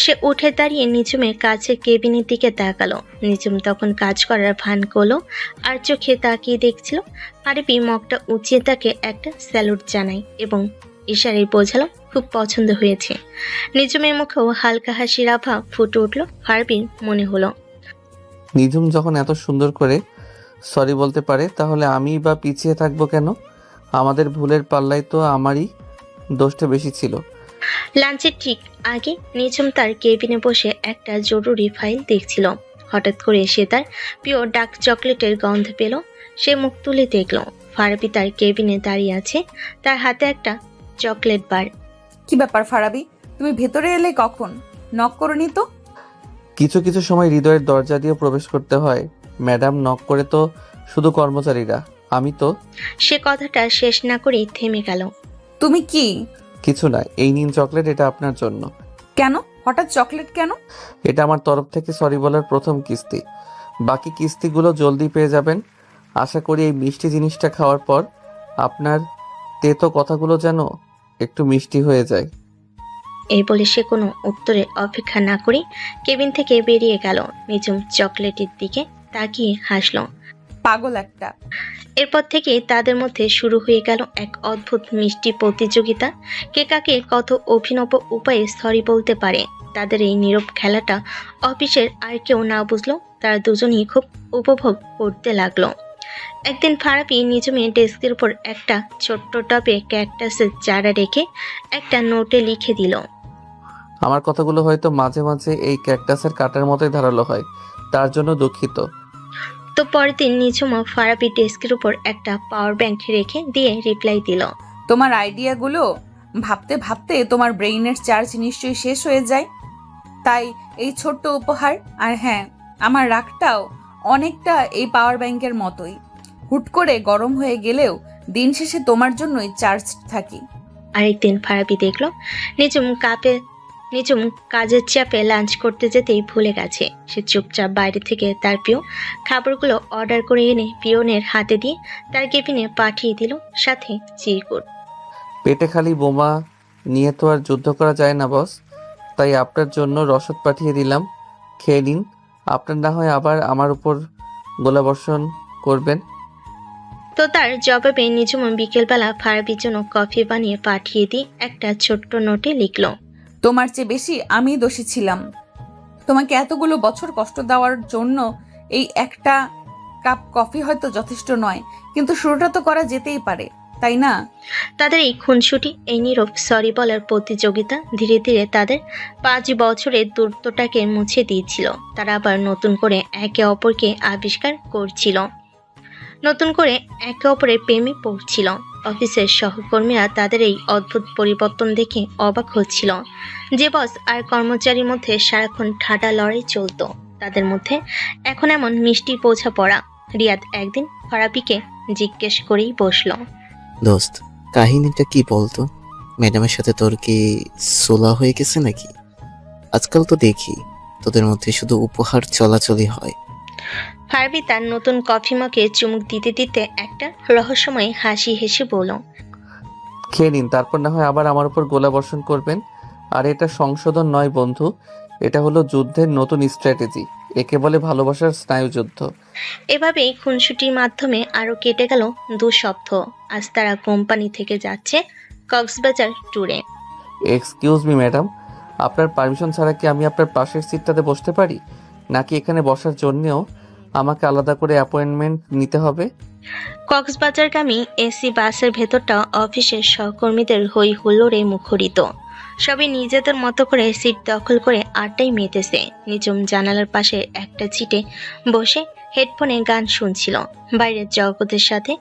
সে উঠে দাঁড়িয়ে নিঝুমের কাছের কেবিনের দিকে তাকালো। নিঝুম তখন কাজ করার ভান করলো আর চোখে তাকিয়ে দেখছিল। ফারাবি মগটা উঁচিয়ে তাকে একটা স্যালুট জানায় এবং ইশারায় বোঝালো খুব পছন্দ হয়েছে। নিঝুমের মুখেও হালকা হাসির আভা ফুটে উঠল। ফারাবির মনে হলো, নিঝুম যখন এত সুন্দর করে সরি বলতে পারে, তাহলে আমি বা পিছিয়ে থাকবো কেন? আমাদের ভুলের পাল্লায় তো আমারই দোষটা বেশি ছিল। লাঞ্চের ঠিক আগে নিঝুম তার কেবিনে বসে একটা জরুরি ফাইল দেখছিল। হঠাৎ করে সে তার প্রিয় ডার্ক চকলেটের গন্ধ পেল। সে মুখ তুলে দেখল ফারাবি তার কেবিনে দাঁড়িয়ে আছে, তার হাতে একটা চকলেট বার। কি ব্যাপার ফারাবি, তুমি ভেতরে এলে কখন? নক করনি তো? কিছু কিছু সময় হৃদয়ের দরজা দিয়ে প্রবেশ করতে হয় ম্যাডাম, নক করে তো শুধু কর্মচারীরা, আমি তো। সে কথাটা শেষ না করেই থেমে গেল। তুমি কি? কিছু না, এই নিন চকলেট, এটা আপনার জন্য। কেন হঠাৎ চকলেট কেন? এটা আমার তরফ থেকে সরি বলার প্রথম কিস্তি। বাকি কিস্তিগুলো জলদি পেয়ে যাবেন। আশা করি এই মিষ্টি জিনিসটা খাওয়ার পর আপনার তেতো কথাগুলো যেন একটু মিষ্টি হয়ে যায়। এই বলে সে কোনো উত্তরের অপেক্ষা না করে কেবিন থেকে বেরিয়ে গেল। নিঝুম চকলেটের দিকে তাকিয়ে হাসল। পাগল একটা। এরপর থেকে তাদের মধ্যে শুরু হয়ে গেল এক অদ্ভুত মিষ্টি প্রতিযোগিতা। কে কাকে কত অভিনব উপায়ে সরি বলতে পারে। তাদের এই নীরব খেলাটা অফিসের আর কেউ না বুঝলো, তারা দুজনেই খুব উপভোগ করতে লাগলো। একদিন ফারাবি নিঝুমের ডেস্কের উপর একটা ছোট্ট টবে ক্যাকটাসের চারা রেখে একটা নোটে লিখে দিল, আমার কথাগুলো হয়তো মাঝে মাঝে এই ক্যাকটাসের কাটার মতোই ধারালো হয়, তার জন্য দুঃখিত। তো পরের দিন নিঝুমও ফারাবি ডেস্কের উপর একটা পাওয়ার ব্যাংক রেখে দিয়ে রিপ্লাই দিল, তোমার আইডিয়াগুলো ভাবতে ভাবতে তোমার ব্রেইনের চার্জ নিশ্চয়ই শেষ হয়ে যায়, তাই এই ছোট্ট উপহার। আর হ্যাঁ, আমার রাগটাও অনেকটা এই পাওয়ার ব্যাংকের মতোই, হুট করে গরম হয়ে গেলেও দিন শেষে তোমার জন্যই চার্জ থাকি। আরেকদিন ফারাবি দেখলো নিজুম কাজের চাপে লাঞ্চ করতে যেতেই ভুলে গেছে। সে চুপচাপ বাইরে থেকে তার প্রিয় খাবারগুলো অর্ডার করে এনে পিয়নের হাতে দিয়ে তার কেবিনে পাঠিয়ে দিল, সাথে চিরকুট। পেটে খালি বোমা নিয়ে তো আর যুদ্ধ করা যায় না বস, তাই আপনার জন্য রসদ পাঠিয়ে দিলাম, খেয়ে নিন। আপনার না হয় আবার আমার উপর গোলাবর্ষণ করবেন। তো তার জবাবে নিজুম বিকেলবেলা ফারাবির জন্য কফি বানিয়ে পাঠিয়ে দিয়ে একটা ছোট্ট নোটে লিখলো, তোমার চেয়ে বেশি আমি দোষী ছিলাম। তোমাকে এতগুলো বছর কষ্ট দেওয়ার জন্য এই একটা কাপ কফি হয়তো যথেষ্ট নয়, কিন্তু শুরুটা তো করা যেতেই পারে, তাই না? তাদের এই খুনসুটি, এই নীরব সরি বলার প্রতিযোগিতা ধীরে ধীরে তাদের 5 বছরের দূরত্বটাকে মুছে দিয়েছিল। তারা আবার নতুন করে একে অপরকে আবিষ্কার করছিল, নতুন করে একে অপরের প্রেমে পড়ছিল। অফিসের সহকর্মীরা তাদের এই অদ্ভুত পরিবর্তন দেখে অবাক হচ্ছিল। যে বস আর কর্মচারীর মধ্যে সারাক্ষণ ঠাডা লড়াই চলতো, তাদের মধ্যে এখন এমন মিষ্টি বোঝাপড়া। রিয়াদ একদিন ফারাবিকে জিজ্ঞেস করেই বসলো, দোস্ত, কাহিনীটা কি বলতো? ম্যাডামের সাথে তোর কি সোলা হয়ে গেছে নাকি? আজকাল তো দেখি তোদের মধ্যে শুধু উপহার চলাচলই হয়। ফারাবি তার নতুন কফি মগে চুমুক দিতে দিতে একটা রহস্যময় হাসি হেসে বলল, খেয়ে নিন, তারপর না হয় আবার আমার উপর গোলাবর্ষণ করবেন। আর এটা সংশোধন নয় বন্ধু, এটা হলো যুদ্ধের নতুন স্ট্র্যাটেজি। একে বলে ভালোবাসার স্নায়ুযুদ্ধ। এভাবেই খুনসুটির মাধ্যমে আরো কেটে গেল 2 সপ্তাহ। আজ তারা কোম্পানি থেকে যাচ্ছে কক্সবাজার ট্যুরে। এক্সকিউজ মি ম্যাডাম, আপনার পারমিশন ছাড়া কি আমি আপনার পাশের সিটটাতে বসতে পারি, নাকি এখানে বসার জন্যেও আমাকে আলাদা করে অ্যাপয়েন্টমেন্ট নিতে হবে? কক্সবাজারগামী এসি বাসের ভেতরটা অফিসের সহকর্মীদের হই হুল্লোড়ে মুখরিত। সবাই নিজেদের মতো করে সিট দখল করে আড্ডায় মেতেছে। নিজুম জানালার পাশে একটা সিটে বসে হেডফোনে গান শুনছিল, বাইরের জগতের সাথে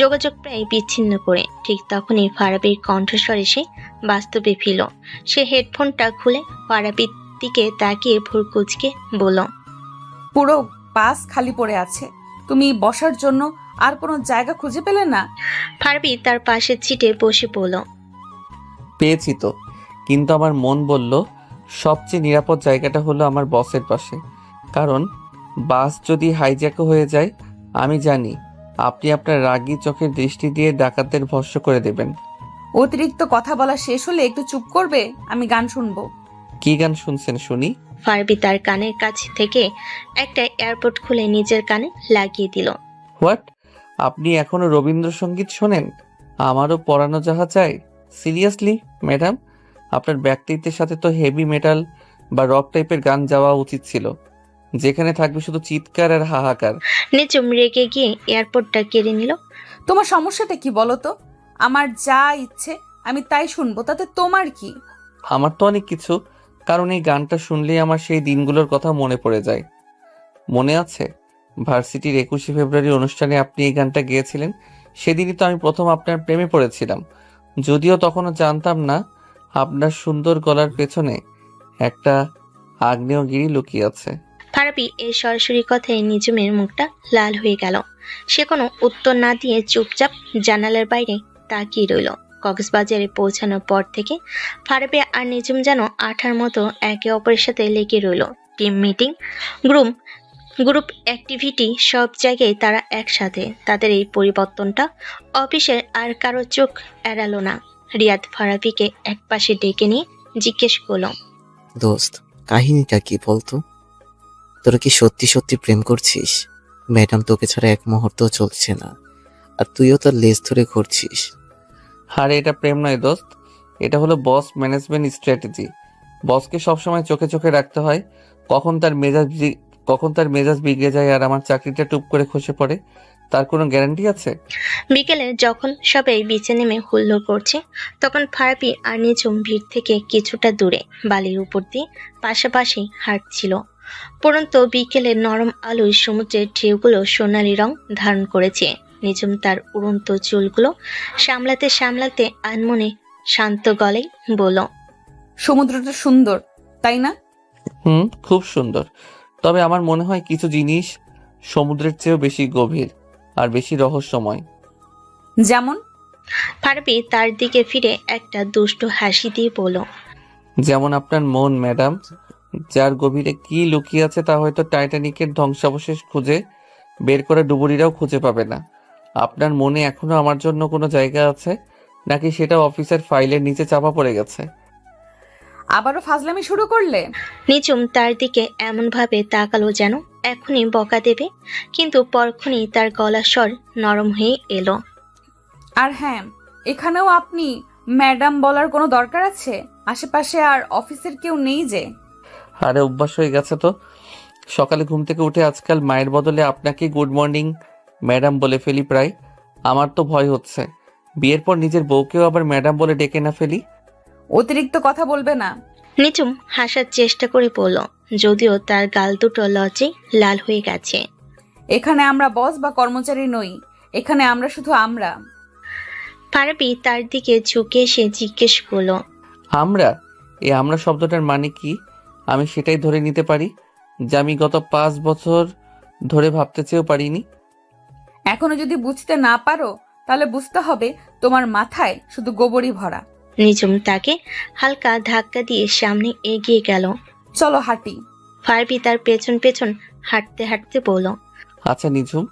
যোগাযোগ প্রায় বিচ্ছিন্ন করে। ঠিক তখনই ফারাবির কণ্ঠস্বর এসে বাস্তবে ফিরল। সে হেডফোনটা খুলে ফারাবির দিকে তাকিয়ে ভুরু কুঁচকে বলল, পুরো বাস খালি পড়ে আছে, তুমি বসার জন্য আর কোনো জায়গা খুঁজে পেলে না? ফারাবি তার পাশের সিটে বসে পড়ল। পেয়েছি তো, কিন্তু আমার মন বলল সবচেয়ে নিরাপদ জায়গাটা হলো আমার বসের পাশে। কারণ বাস যদি হাইজ্যাকও হয়ে যায়, আমি জানি আপনি আপনার রাগী চোখের দৃষ্টি দিয়ে ডাকাতদের ভস্ম করে দেবেন। অতিরিক্ত কথা বলা শেষ হলে একটু চুপ করবে? আমি গান শুনবো। কি গান শুনছেন শুনি? ফারাবি তার কানের কাছ থেকে একটা এয়ারপড খুলে নিজের কানে লাগিয়ে দিল। হোয়াট? আপনি এখনো রবীন্দ্রসঙ্গীত শোনেন? আমারও পরানো যাহা চাই। সিরিয়াসলি ম্যাডাম, আপনার ব্যক্তিত্বের সাথে তো হেভি মেটাল বা রক টাইপের গান যাওয়া উচিত ছিল, যেখানে থাকবে শুধু চিৎকার আর হাহাকার। নিজুম রেগে গিয়ে এয়ারপডটা কেড়ে নিল। তোমার সমস্যাটা কি বলো তো? আমার যা ইচ্ছে আমি তাই শুনবো, তাতে তোমার কি? আমার তো অনেক কিছু, কারণ এই গানটা শুনলেই আমার সেই দিনগুলোর কথা মনে পড়ে যায়। মনে আছে ভার্সিটির 21শে ফেব্রুয়ারি অনুষ্ঠানে আপনি এই গানটা গেয়েছিলেন? সেদিনই তো আমি প্রথম আপনার প্রেমে পড়েছিলাম, যদিও তখনও জানতাম না আপনার সুন্দর গলার পেছনে একটা আগ্নেয়গিরি লুকিয়ে আছে। ফারাবি এই সরাসরি কথায় নিজুমের মুখটা লাল হয়ে গেল। সে কোনো উত্তর না দিয়ে চুপচাপ জানালার বাইরে তাকিয়ে রইল। কক্সবাজারে পৌঁছানোর পর থেকে ফারাবি আর নিজুম যেন আঠার মতো একে অপরের সাথে লেগে রইল। টিম মিটিং, গ্রুপ অ্যাক্টিভিটি, সব জায়গায় তারা একসাথে। তাদের এই পরিবর্তনটা অফিসের আর কারো চোখ এড়ালো না। রিয়াদ ফারাবিকে একপাশে ডেকে নিয়ে জিজ্ঞেস করল, দোস্ত, কাহিনীটা কি বলতো? তোরা কি সত্যি সত্যি প্রেম করছিস? ম্যাডাম তোকে ছাড়া এক মুহূর্ত চলছে না, আর তুইও তার লেজ ধরে ঘুরছিস। আরে এটা প্রেম নয় দোস্ত, এটা হলো বস ম্যানেজমেন্ট স্ট্র্যাটেজি। বসকে সবসময় চোখে চোখে রাখতে হয়, কখন তার মেজাজ বিগড়ে যায় আর আমার চাকরিটা টুপ করে খসে পড়ে, তার কোনো গ্যারান্টি আছে? বিকেলে যখন সবাই বিচে নেমে হুল্লোড় করছে, তখন ফারাবি আর নিজুম ভিড় থেকে কিছুটা দূরে বালির উপর দিয়ে পাশাপাশি হাঁটছিল। পরন্ত বিকেলের নরম আলোয় সমুদ্রের ঢেউগুলো সোনালি রং ধারণ করেছে। নিজুম তার উড়ন্ত চুলগুলো সামলাতে সামলাতে আনমনে শান্ত গলায় বলল, সমুদ্রটা সুন্দর, তাই না? খুব সুন্দর। তবে আমার মনে হয় কিছু জিনিস সমুদ্রের চেয়েও বেশি গভীর আর বেশি রহস্যময়। যেমন? ফারাবি তার দিকে ফিরে একটা দুষ্টু হাসি দিয়ে বলল, যেমন আপনার মন ম্যাডাম, যার গভীরে কি লুকিয়ে আছে তা হয়তো টাইটানিকের ধ্বংসাবশেষ খুঁজে বের করে ডুবুরিরাও খুঁজে পাবে না। আপনার মনে এখনো আমার জন্য কোনো জায়গা আছে, নাকি সেটা অফিসের ফাইলের নিচে চাপা পড়ে গেছে? আবারও ফাজলামি শুরু করলে? নিঝুম তার দিকে এমনভাবে তাকালো যেন এখনই বকা দেবে, কিন্তু পরক্ষণই তার গলার স্বর নরম হয়ে এলো। আর হ্যাঁ, এখানেও আপনি ম্যাডাম বলার কোনো দরকার আছে? আশেপাশে আর অফিসের কেউ নেই যে। আরে অভ্যাস হয়ে গেছে তো। সকালে ঘুম থেকে উঠে আজকাল মায়ের বদলে আপনাকে গুড মর্নিং ম্যাডাম বলে ফেলি প্রায়। আমার তো ভয় হচ্ছে বিয়ের পর নিজের বউকেও আবার ম্যাডাম বলে ডেকে না ফেলি। অতিরিক্ত কথা বলবে না। নিঝুম হাসার চেষ্টা করে বলল, যদিও তার গাল দুটো লজ্জায় লাল হয়ে গেছে। এখানে আমরা বস বা কর্মচারী নই, এখানে আমরা শুধু আমরা। ফারাবি তার দিকে ঝুঁকে এসে জিজ্ঞেস করলো, আমরা? আমরা শব্দটার মানে কি? আমি সেটাই ধরে নিতে পারি যা আমি গত 5 বছর ধরে ভাবতে চেয়েও পারিনি। এখনো যদি বুঝতে না পারো তাহলে বুঝতে হবে তোমার মাথায় শুধু গোবরই ভরা। নিঝুম তাকে হালকা ধাক্কা দিয়ে সামনে এগিয়ে গেল। চলো হাঁটি। ফারাবি তার পেছন পেছন হাঁটতে হাঁটতে বলল, আচ্ছা নিঝুম,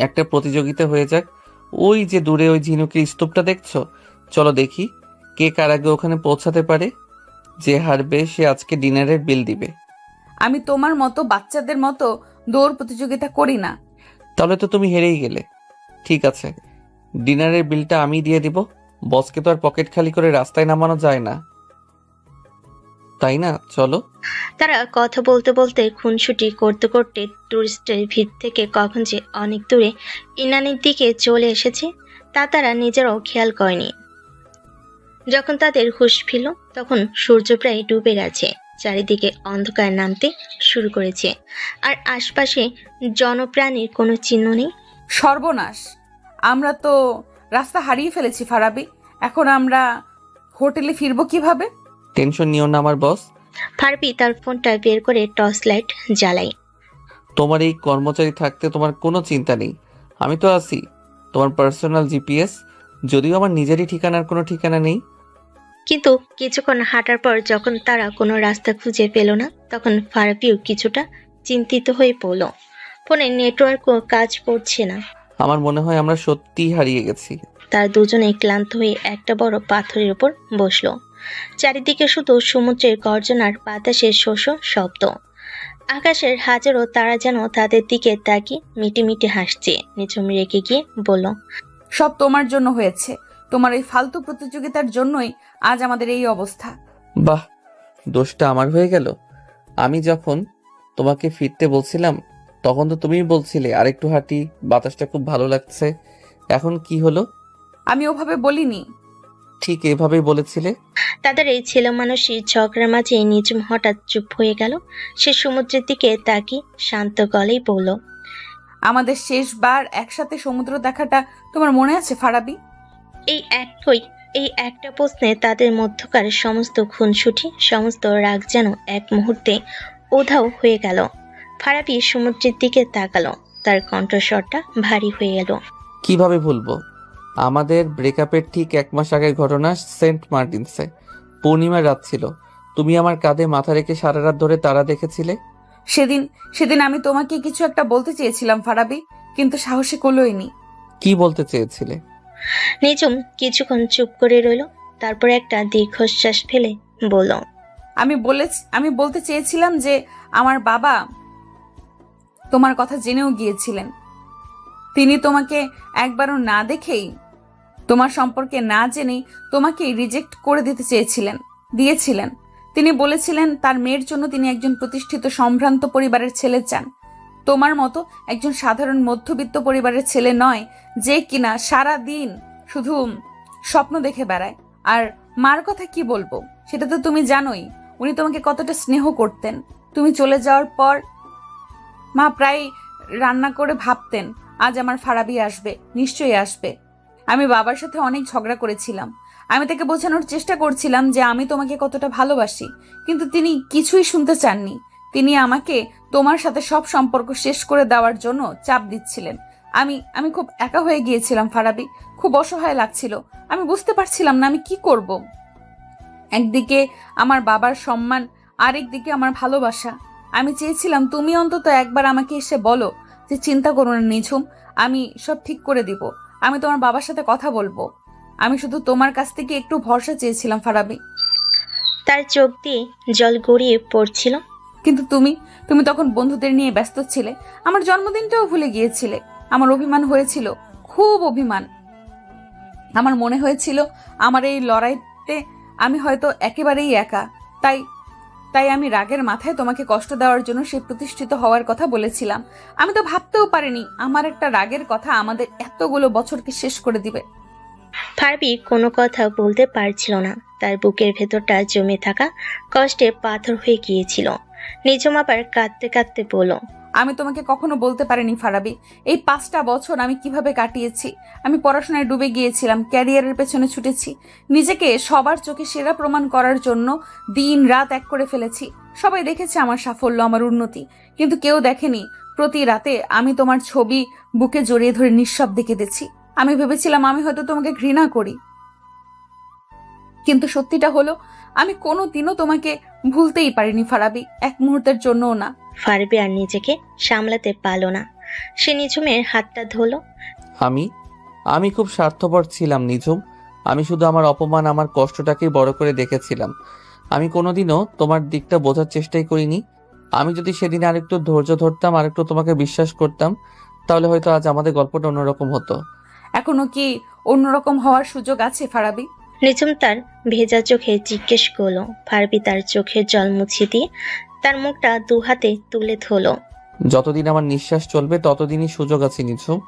একটা প্রতিযোগিতা হয়ে যাক। ওই যে দূরে ওই ঝিনুকের স্তূপটা দেখছো, চলো দেখি কে কার আগে ওখানে পৌঁছাতে পারে। যে হারবে সে আজকে ডিনারের বিল দিবে। আমি তোমার মতো বাচ্চাদের মতো দৌড় প্রতিযোগিতা করি না। তাহলে তো তুমি হেরেই গেলে। ঠিক আছে, ডিনারের বিলটা আমি দিয়ে দিব। বসকে তো আর পকেট খালি করে রাস্তায় নামানো যায় না, তাই না? চলো। তারা কথা বলতে বলতে খুনসুটি করতে করতে টুরিস্টের ভিড় থেকে কখন যে অনেক দূরে ইনানির দিকে চলে এসেছে তা তারা নিজেরাও খেয়াল করেনি। যখন তাদের হুঁশ ফিরল তখন সূর্য প্রায় ডুবে গেছে, চারিদিকে অন্ধকার নামতে শুরু করেছে, আর আশপাশে জনপ্রাণীর কোনো চিহ্ন নেই। সর্বনাশ, আমরা তো রাস্তা হারিয়ে ফেলেছি ফারাবি। এখন আমরা হোটেলে ফিরবো কিভাবে? টেনশন নিও না আমার বস। ফারাবি তার ফোনটা বের করে টর্চ লাইট জ্বালায়। তোমার এই কর্মচারী থাকতে তোমার কোনো চিন্তা নেই। আমি তো আছি, তোমার পার্সোনাল জিপিএস। যদিও আমার নিজেরই ঠিকানার কোনো ঠিকানা নেই। কিন্তু কিছুক্ষণ হাঁটার পর যখন তারা কোনো রাস্তা খুঁজে পেল না তখন ফারাবিও কিছুটা চিন্তিত হয়ে পড়ল। ফোনে নেটওয়ার্কও কাজ করছে না। আমার মনে হয় আমরা সত্যিই হারিয়ে গেছি। তার দুজনেই ক্লান্ত হয়ে একটা বড় পাথরের উপর বসলো। চারিদিকে শুধু সমুদ্রের গর্জনার বাতাসের শোষ শব্দ। আকাশের হাজারো তারা যেন তাদের দিকে তাকিয়ে মিটিমিটি হাসছে। নিঝুম রেগে গিয়ে বলল, সব তোমার জন্য হয়েছে। তোমার এই ফালতু প্রতিযোগিতার জন্যই আজ আমাদের এই অবস্থা। বাহ, দোষটা আমার হয়ে গেল। আমি যখন তোমাকে ফিরতে বলছিলাম তখন তো তুমিই বলছিলে আরেকটু হাঁটি, বাতাসটা খুব ভালো লাগছে। এখন কি হলো? আমি ওভাবে বলিনি। ঠিক এভাবেই বলেছিলে। তাদের এই ছেলে মানুষই ঝগড়ার মাঝে নিঝুম হঠাৎ চুপ হয়ে গেল। সে সমুদ্রের দিকে তাকিয়ে শান্ত গলেই বলল, আমাদের শেষবার একসাথে সমুদ্র দেখাটা তোমার মনে আছে ফারাবি? এই একটা প্রশ্নে তাদের মধ্যকার সমস্ত খুনসুটি, সমস্ত রাগ যেন এক মুহূর্তে উধাও হয়ে গেল। ফারাবি সমুদ্রের দিকে তাকালো, তার কণ্ঠস্বরটা ভারী হয়ে এলো। কিভাবে ভুলবো? আমাদের ব্রেকআপের ঠিক 1 মাস আগের ঘটনা। সেন্ট মার্টিনসে পূর্ণিমার রাত ছিল। তুমি আমার কাঁধে মাথা রেখে সারা রাত ধরে তারা দেখেছিলে। সেদিন আমি তোমাকে কিছু একটা বলতে চেয়েছিলাম ফারাবি, কিন্তু সাহসে কুলোইনি। কি বলতে চেয়েছিলে? নিঝুম কিছুক্ষণ চুপ করে রইল, তারপর একটা দীর্ঘশ্বাস ফেলে বলল, আমি বলতে চেয়েছিলাম যে আমার বাবা তোমার কথা জেনেও গিয়েছিলেন। তিনি তোমাকে একবারও না দেখেই, তোমার সম্পর্কে না জেনেই তোমাকে রিজেক্ট করে দিয়েছিলেন। তিনি বলেছিলেন তার মেয়ের জন্য তিনি একজন প্রতিষ্ঠিত সম্ভ্রান্ত পরিবারের ছেলে চান, তোমার মতো একজন সাধারণ মধ্যবিত্ত পরিবারের ছেলে নয়, যে কিনা সারা দিন শুধু স্বপ্ন দেখে বেড়ায়। আর মার কথা কি বলবো, সেটা তো তুমি জানোই। উনি তোমাকে কতটা স্নেহ করতেন। তুমি চলে যাওয়ার পর মা প্রায় রান্না করে ভাবতেন আজ আমার ফারাবি আসবে, নিশ্চয়ই আসবে। আমি বাবার সাথে অনেক ঝগড়া করেছিলাম। আমি তাকে বোঝানোর চেষ্টা করছিলাম যে আমি তোমাকে কতটা ভালোবাসি, কিন্তু তিনি কিছুই শুনতে চাননি। তিনি আমাকে তোমার সাথে সব সম্পর্ক শেষ করে দেওয়ার জন্য চাপ দিচ্ছিলেন। আমি আমি খুব একা হয়ে গিয়েছিলাম ফারাবি, খুব অসহায় লাগছিল। আমি বুঝতে পারছিলাম না আমি কি করব। একদিকে আমার বাবার সম্মান, আরেকদিকে আমার ভালোবাসা। আমি চেয়েছিলাম তুমি অন্তত একবার আমাকে এসে বলো যে চিন্তা করো না নিঝুম, আমি সব ঠিক করে দিব, আমি তোমার বাবার সাথে কথা বলবো। আমি শুধু তোমার কাছ থেকে একটু ভরসা চেয়েছিলাম ফারাবি। তার চোখ দিয়ে জল গড়িয়ে পড়ছিল। কিন্তু তুমি তুমি তখন বন্ধুদের নিয়ে ব্যস্ত ছিলে, আমার জন্মদিনটাও ভুলে গিয়েছিলে। আমার অভিমান হয়েছিল, খুব অভিমান। আমার মনে হয়েছিল আমার এই লড়াইতে আমি হয়তো একেবারেই একা। তাই তাই আমি রাগের মাথায় তোমাকে কষ্ট দেওয়ার জন্য সে প্রতিষ্ঠিত হওয়ার কথা বলেছিলাম। আমি তো ভাবতেও পারিনি আমার একটা রাগের কথা আমাদের এতগুলো বছরকে শেষ করে দিবে। ফারাবি কোনো কথা বলতে পারছিল না। তার বুকের ভেতরটা জমে থাকা কষ্টে পাথর হয়ে গিয়েছিল। নিঝুম আবার কাঁদতে কাঁদতে বলল, আমি তোমাকে কখনো বলতে পারিনি ফারাবি, এই 5টা বছর আমি কিভাবে কাটিয়েছি। আমি পড়াশোনায় ডুবে গিয়েছিলাম, ক্যারিয়ারের পেছনে ছুটেছি, নিজেকে সবার চোখে সেরা প্রমাণ করার জন্য দিন রাত এক করে ফেলেছি। সবাই দেখেছে আমার সাফল্য, আমার উন্নতি, কিন্তু কেউ দেখেনি প্রতি রাতে আমি তোমার ছবি বুকে জড়িয়ে ধরে নিঃশব্দে কেঁদেছি। আমি ভেবেছিলাম আমি হয়তো তোমাকে ঘৃণা করি, কিন্তু সত্যিটা হলো আমি কোনোদিনও তোমাকে ভুলতেই পারিনি ফারাবি, এক মুহূর্তের জন্যও না। ফারাবি আর নিজেকে সামলাতে পারল না। সে নিঝুমের হাতটা ধরল। আমি আমি খুব স্বার্থপর ছিলাম নিঝুম। আমি শুধু আমার অপমান, আমার কষ্টটাকেই বড় করে দেখেছিলাম। আমি কোনোদিনও তোমার দিকটা বোঝার চেষ্টাই করিনি। আমি যদি সেদিন আরেকটু ধৈর্য ধরতাম, আরেকটু তোমাকে বিশ্বাস করতাম, তাহলে হয়তো আজ আমাদের গল্পটা অন্যরকম হতো। এখনো কি অন্যরকম হওয়ার সুযোগ আছে ফারাবি? নিঝুম তার ভেজা চোখে জিজ্ঞেস করলো। ফারাবি তার চোখের জল মুছে দিয়ে তার মুখটা দু হাতে তুলে ধরল। যতদিন আমার নিঃশ্বাস চলবে ততদিনই সুযোগ আছে নিঝুম।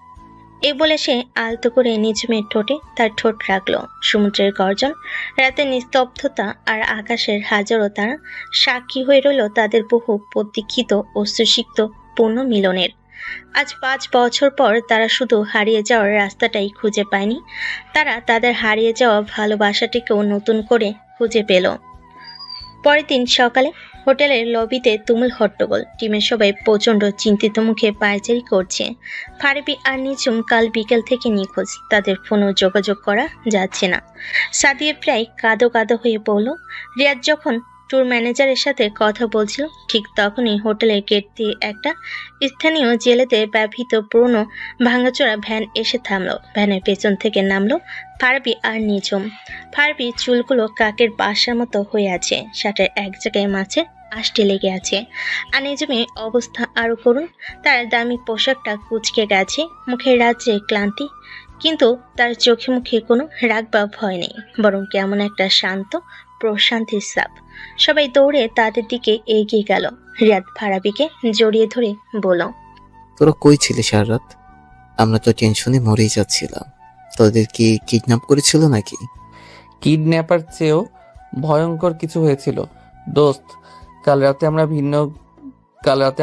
এই বলে সে আলতো করে নিঝুমের ঠোঁটে তার ঠোঁট রাখলো। সমুদ্রের গর্জন, রাতের নিস্তব্ধতা আর আকাশের হাজারো তারা সাক্ষী হয়ে রইল তাদের বহু প্রতীক্ষিত অশ্রুসিক্ত পূর্ণ মিলনের। আজ 5 বছর পর তারা শুধু হারিয়ে যাওয়ার রাস্তাটাই খুঁজে পায়নি, তারা তাদের হারিয়ে যাওয়া ভালোবাসাটিকেও নতুন করে খুঁজে পেল। পরের দিন সকালে হোটেলের লবিতে তুমুল হট্টগোল। টিমের সবাই প্রচন্ড চিন্তিত মুখে পায়চারি করছে। ফারাবি আর নিঝুম কাল বিকেল থেকে নিখোঁজ, তাদের ফোনও যোগাযোগ করা যাচ্ছে না। সাদিয়া প্রায় কাঁদো কাঁদো হয়ে পড়ল। রিয়াজ যখন ট্যুর ম্যানেজারের সাথে কথা বলছিল, ঠিক তখনই হোটেলের গেট দিয়ে একটা স্থানীয় জেলেতে ব্যবহৃত পুরনো ভাঙাচোরা ভ্যান এসে থামলো। ভ্যানের পেছন থেকে নামলো ফারাবি আর নিঝুম। ফারাবি চুলগুলো কাকের বাসার মতো হয়ে আছে, শার্টের এক জায়গায় মাঝে আষ্টে লেগে আছে। আর নিঝুমের অবস্থা আরো করুণ, তার দামি পোশাকটা কুঁচকে গেছে, মুখের রাজ্যে ক্লান্তি, কিন্তু তার চোখে মুখে কোনো রাগ বা ভয় নেই, বরং কেমন একটা শান্ত প্রশান্তির ছাপ। সবাই দৌড়ে তাদের দিকে এগিয়ে গেল। রিয়াদ ফারাবিকে জড়িয়ে ধরে বলল, তোরা কই ছিলি সারা রাত? আমরা তো টেনশনে মরেই যাচ্ছিলাম। তোদের কি কিডন্যাপ করেছিল নাকি? কিডন্যাপার চেয়েও ভয়ঙ্কর কিছু হয়েছিল দোস্ত। কাল রাতে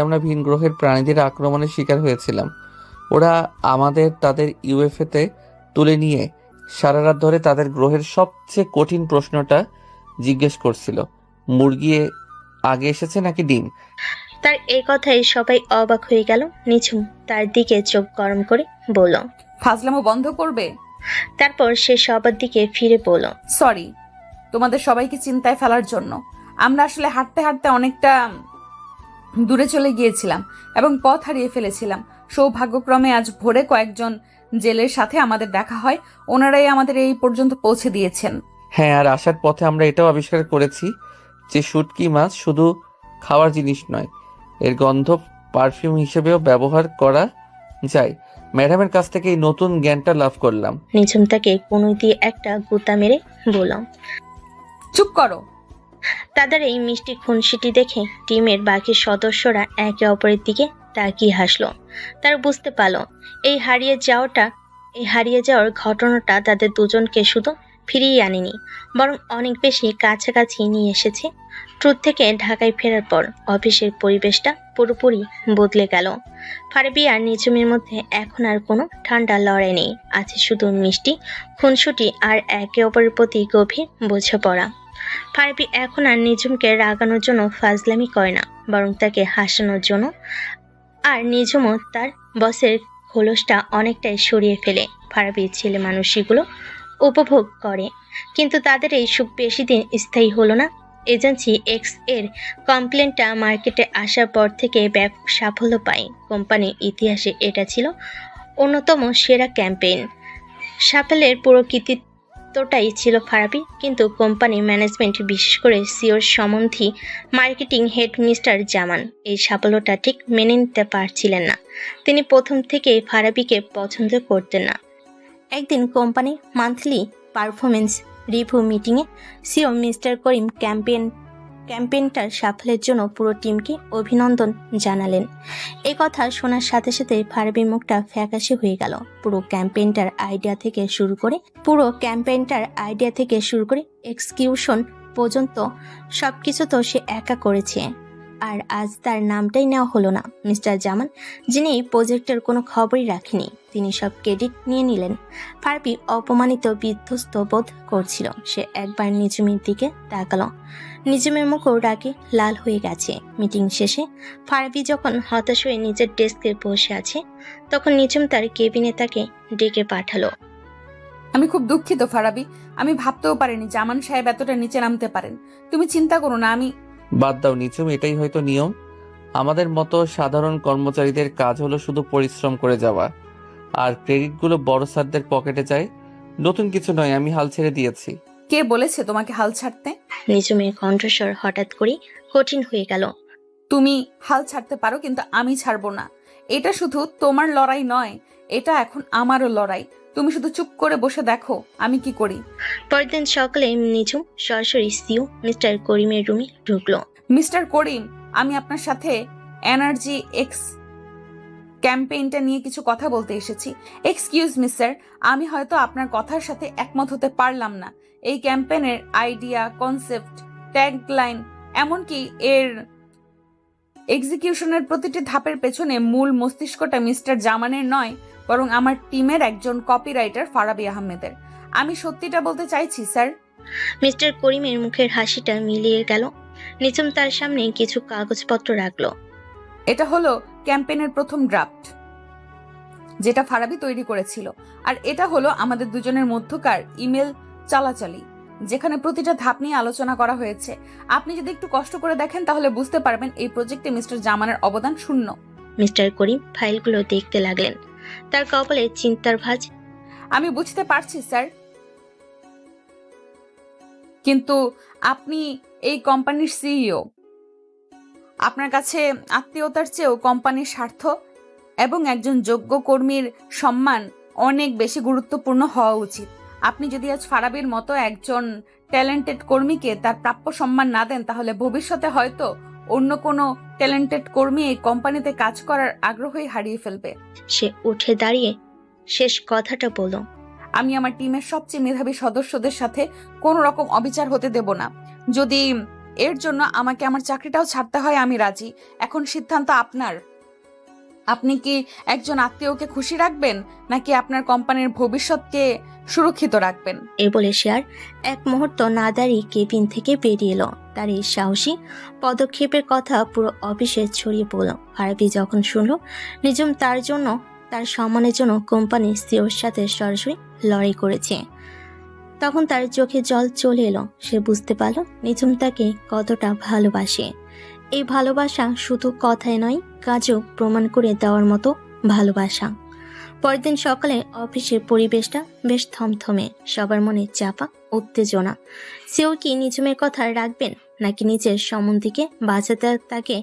আমরা ভিন গ্রহের প্রাণীদের আক্রমণের শিকার হয়েছিলাম। ওরা আমাদের তাদের ইউএফএতে তুলে নিয়ে সারা রাত ধরে তাদের গ্রহের সবচেয়ে কঠিন প্রশ্নটা জিজ্ঞেস করছিল, মুরগি আগে এসেছে নাকি ডিম। তার এই কথায় সবাই অবাক হয়ে গেল। নিঝুম তার দিকে চোখ গরম করে বলল, ফাজলামো বন্ধ করবে? তারপর সে সবার দিকে ফিরে বলল, সরি তোমাদের সবাইকে চিন্তায় ফেলার জন্য। আমরা আসলে হাঁটতে হাঁটতে অনেকটা দূরে চলে গিয়েছিলাম এবং পথ হারিয়ে ফেলেছিলাম। সৌভাগ্যক্রমে আজ ভোরে কয়েকজন জেলের সাথে আমাদের দেখা হয়, ওনারাই আমাদের এই পর্যন্ত পৌঁছে দিয়েছেন। হ্যাঁ, আর আসার পথে আমরা এটাও আবিষ্কার করেছি যে শুটকি মাছ শুধু খাওয়ার জিনিস নয়, এর গন্ধ পারফিউম হিসেবেও ব্যবহার করা যায়। ম্যাডামের কাছ থেকে এই নতুন জ্ঞানটা লাভ করলাম। নিঝুম তাকে কোনো দিয়ে একটা গুতা মেরে বলল, চুপ করো। তাদের এই মিষ্টি খুনসিটি দেখে টিমের বাকি সদস্যরা একে অপরের দিকে তাকিয়ে হাসলো। তারা বুঝতে পারলো এই হারিয়ে যাওয়ার ঘটনাটা তাদের দুজনকে শুধু ফিরিয়ে আনেনি, বরং অনেক বেশি কাছাকাছি নিয়ে এসেছে। ট্রুথ থেকে ঢাকায় ফেরার পর অফিসের পরিবেশটা পুরোপুরি বদলে গেল। ফারাবি আর নিঝুমের মধ্যে এখন আর কোনো ঠান্ডা লড়াই নেই, আছে শুধু মিষ্টি খুনসুটি আর একে অপরের প্রতি গভীর বোঝাপড়া। ফারাবি এখন আর নিঝুমকে রাগানোর জন্য ফাজলামি করে না, বরং তাকে হাসানোর জন্য। আর নিঝুমও তার বসের খোলসটা অনেকটাই সরিয়ে ফেলে ফারাবি ছেলে মানুষগুলো উপভোগ করে। কিন্তু তাদের এই সুখ বেশি দিন স্থায়ী হলো না। এজেন্সি এক্স এর কমপ্লেনটা মার্কেটে আসার পর থেকে ব্যাপক সাফল্য পায়। কোম্পানির ইতিহাসে এটা ছিল অন্যতম সেরা ক্যাম্পেইন। সাফল্যের পুরো কৃতিত্বটাই ছিল ফারাবি, কিন্তু কোম্পানি ম্যানেজমেন্ট, বিশেষ করে সিওর সম্বন্ধী মার্কেটিং হেড মিস্টার জামান এই সাফল্যটা ঠিক মেনে নিতে পারছিলেন না। তিনি প্রথম থেকেই ফারাবিকে পছন্দ করতেন না। একদিন কোম্পানির মান্থলি পারফরমেন্স রিভিউ মিটিংয়ে সিও মিস্টার করিম ক্যাম্পেইনটার সাফল্যের জন্য পুরো টিমকে অভিনন্দন জানালেন। এ কথা শোনার সাথে সাথে ফারাবির মুখটা ফ্যাকাশে হয়ে গেল। পুরো ক্যাম্পেইনটার আইডিয়া থেকে শুরু করে এক্সিকিউশন পর্যন্ত সবকিছু তো সে একা করেছে, আর আজ তার নামটাই নেওয়া হলো না। মিস্টার জামান, যিনি এই প্রজেক্টের কোনো খবরই রাখেনি, তিনি সব ক্রেডিট নিয়ে নিলেন। ফারাবি অপমানিত বিধ্বস্ত বোধ করছিল। সে একবার নিঝুমের দিকে তাকালো। নিঝুমের মুখও রাগে লাল হয়ে গেছে। মিটিং শেষে ফারাবি যখন হতাশ হয়ে নিজের ডেস্কে বসে আছে, তখন নিঝুম তার কেবিনে তাকে ডেকে পাঠালো। আমি খুব দুঃখিত ফারাবি, আমি ভাবতেও পারিনি জামান সাহেব এতটা নিচে নামতে পারেন। তুমি চিন্তা করো না, আমি বাদ দাও নিঝুম, এটাই হয়তো নিয়ম। আমাদের মতো সাধারণ কর্মচারীদের কাজ হলো শুধু পরিশ্রম করে যাওয়া, আর ক্রেডিটগুলো বড় স্যারদের পকেটে যায়। নতুন কিছু নয়, আমি হাল ছেড়ে দিয়েছি। কে বলেছে তোমাকে হাল ছাড়তে? নিঝুমের কণ্ঠস্বর হঠাৎ করে কঠিন হয়ে গেল। তুমি হাল ছাড়তে পারো, কিন্তু আমি ছাড়বো না। এটা শুধু তোমার লড়াই নয়, এটা এখন আমারও লড়াই। তুমি শুধু চুপ করে বসে দেখো আমি কি করি। পরদিন সকালে নিঝুম সরাসরি সিও মিস্টার করিমের রুমে ঢুকলো। মিস্টার করিম, আমি আপনার সাথে এনার্জি এক্স ক্যাম্পেইনটা নিয়ে কিছু কথা বলতে এসেছি। এক্সকিউজ মি স্যার, আমি হয়তো আপনার কথার সাথে একমত হতে পারলাম না। এই ক্যাম্পেইনের আইডিয়া, কনসেপ্ট, ট্যাগলাইন, এমনকি এর এক্সিকিউশনের প্রতিটি ধাপের পেছনে মূল মস্তিষ্কটা মিস্টার জামানের নয়, বরং আমার টিমের একজন কপিরাইটার ফারাবি আহমেদের। আমি সত্যিটা বলতে চাইছি স্যার। মিস্টার করিমের মুখের হাসিটা মিলিয়ে গেল। নিঝুম তার সামনে কিছু কাগজপত্র রাখলো। এটা হলো ক্যাম্পেইনের প্রথম ড্রাফট, যেটা ফারাবি তৈরি করেছিল। আর এটা হলো আমাদের দুজনের মধ্যকার ইমেল চালাচালি, যেখানে প্রতিটা ধাপ নিয়ে আলোচনা করা হয়েছে। আপনি যদি একটু কষ্ট করে দেখেন তাহলে বুঝতে পারবেন এই প্রজেক্টে মিস্টার জামানের অবদান শূন্য। মিস্টার করিম ফাইলগুলো দেখতে লাগলেন। তার কপালে চিন্তার ভাঁজ। আমি বুঝতে পারছি স্যার, কিন্তু আপনি এই কোম্পানির সিইও। আপনার কাছে আত্মীয়তার চেয়েও কোম্পানির স্বার্থ এবং একজন যোগ্য কর্মীর সম্মান অনেক বেশি গুরুত্বপূর্ণ হওয়া উচিত। আপনি যদি আজ ফারাবির মতো একজন ট্যালেন্টেড কর্মীকে তার প্রাপ্য সম্মান না দেন, তাহলে ভবিষ্যতে হয়তো অন্য কোনো ট্যালেন্টেড কর্মী এই কোম্পানিতে কাজ করার আগ্রহই হারিয়ে ফেলবে। সে উঠে দাঁড়িয়ে শেষ কথাটা বলল। আমি আমার টিমের সবচেয়ে মেধাবী সদস্যদের সাথে কোনো রকম অবিচার হতে দেব না। যদি এর জন্য আমাকে আমার চাকরিটাও ছাড়তে হয়, আমি রাজি। এখন সিদ্ধান্ত আপনার। আপনি কি একজন আত্মীয়কে খুশি রাখবেন, নাকি আপনার কোম্পানির ভবিষ্যৎকে সুরক্ষিত রাখবেন? এ বলে সে আর এক মুহূর্ত না দাঁড়িয়ে কেবিন থেকে বেরিয়ে এলো। তার এই সাহসী পদক্ষেপের কথা পুরো অফিসে ছড়িয়ে পড়ল। ফারাবি যখন শুনল নিঝুম তার সম্মানের জন্য কোম্পানির সিওর সাথে সরাসরি লড়াই করেছে, তখন তার চোখে জল চলে এলো। সে বুঝতে পারল নিঝুম তাকে কতটা ভালোবাসে। এই ভালোবাসা শুধু কথায় নয়, কাজও প্রমাণ করে দেওয়ার মতো ভালোবাসা। পরদিন সকালে অফিসের পরিবেশটা বেশ থমথমে, সবার মনে চাপা উত্তেজনা। সেও কি নিঝুমের কথা রাখবেন, নাকি নিজের সম্বন্ধীকে বাঁচাতে তাকে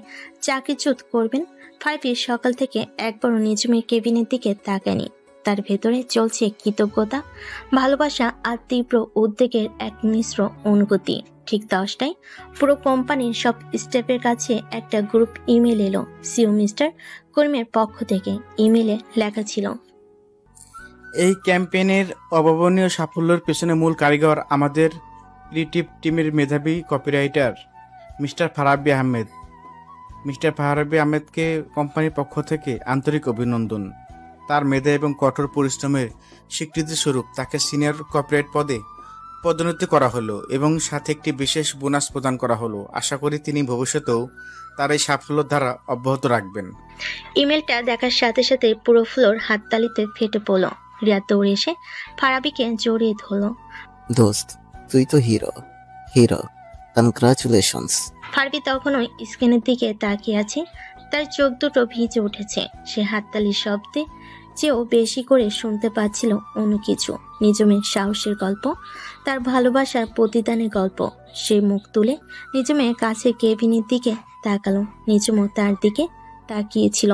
চাকরিচ্যুত করবেন? ফারাবি সকাল থেকে একবারও নিঝুমের কেবিনের দিকে তাকায়নি। তার ভেতরে চলছে কৃতজ্ঞতা, ভালোবাসা আর তীব্র উদ্বেগের এক মিশ্র অনুভূতি। ঠিক 10টায় পুরো কোম্পানির সব স্টাফের কাছে একটা গ্রুপ ইমেল এলো সিও মিস্টার করিমের পক্ষ থেকে। ইমেলে লেখা ছিল, এই ক্যাম্পেইনের অভাবনীয় সাফল্যের পেছনে মূল কারিগর আমাদের ক্রিয়েটিভ টিমের মেধাবী copywriter mister Farabi Ahmed. Mister Farabi আহমেদকে কোম্পানির পক্ষ থেকে আন্তরিক অভিনন্দন। তার মেধা এবং কঠোর পরিশ্রমের স্বীকৃতিস্বরূপ তাকে সিনিয়র কর্পোরেট পদে পদোন্নতি করা হলো এবং সাথে একটি বিশেষ বোনাস প্রদান করা হলো। আশা করি তিনি ভবিষ্যতেও তার এই সাফল্যের ধারা অব্যাহত রাখবেন। ইমেলটা দেখার সাথে সাথে পুরো ফ্লোর হাততালিতে ফেটে পড়ল। রিয়া দৌড়ে এসে ফারাবিকে জড়িয়ে ধরল। দোস্ত, তুই তো হিরো। Hero, congratulations. ফারাবি তখনও স্ক্রিনের দিকে তাকিয়ে আছে। তার চোখ দুটো ভিজে উঠেছে। সে হাততালির শব্দে চেয়েও বেশি করে শুনতে পাচ্ছিল অন্য কিছু। নিজমের সাহসের গল্প, তার ভালোবাসার প্রতিদানের গল্প। সে মুখ তুলে নিজমের কাছে কেবিনের দিকে তাকালো। নিজমও তার দিকে তাকিয়েছিল।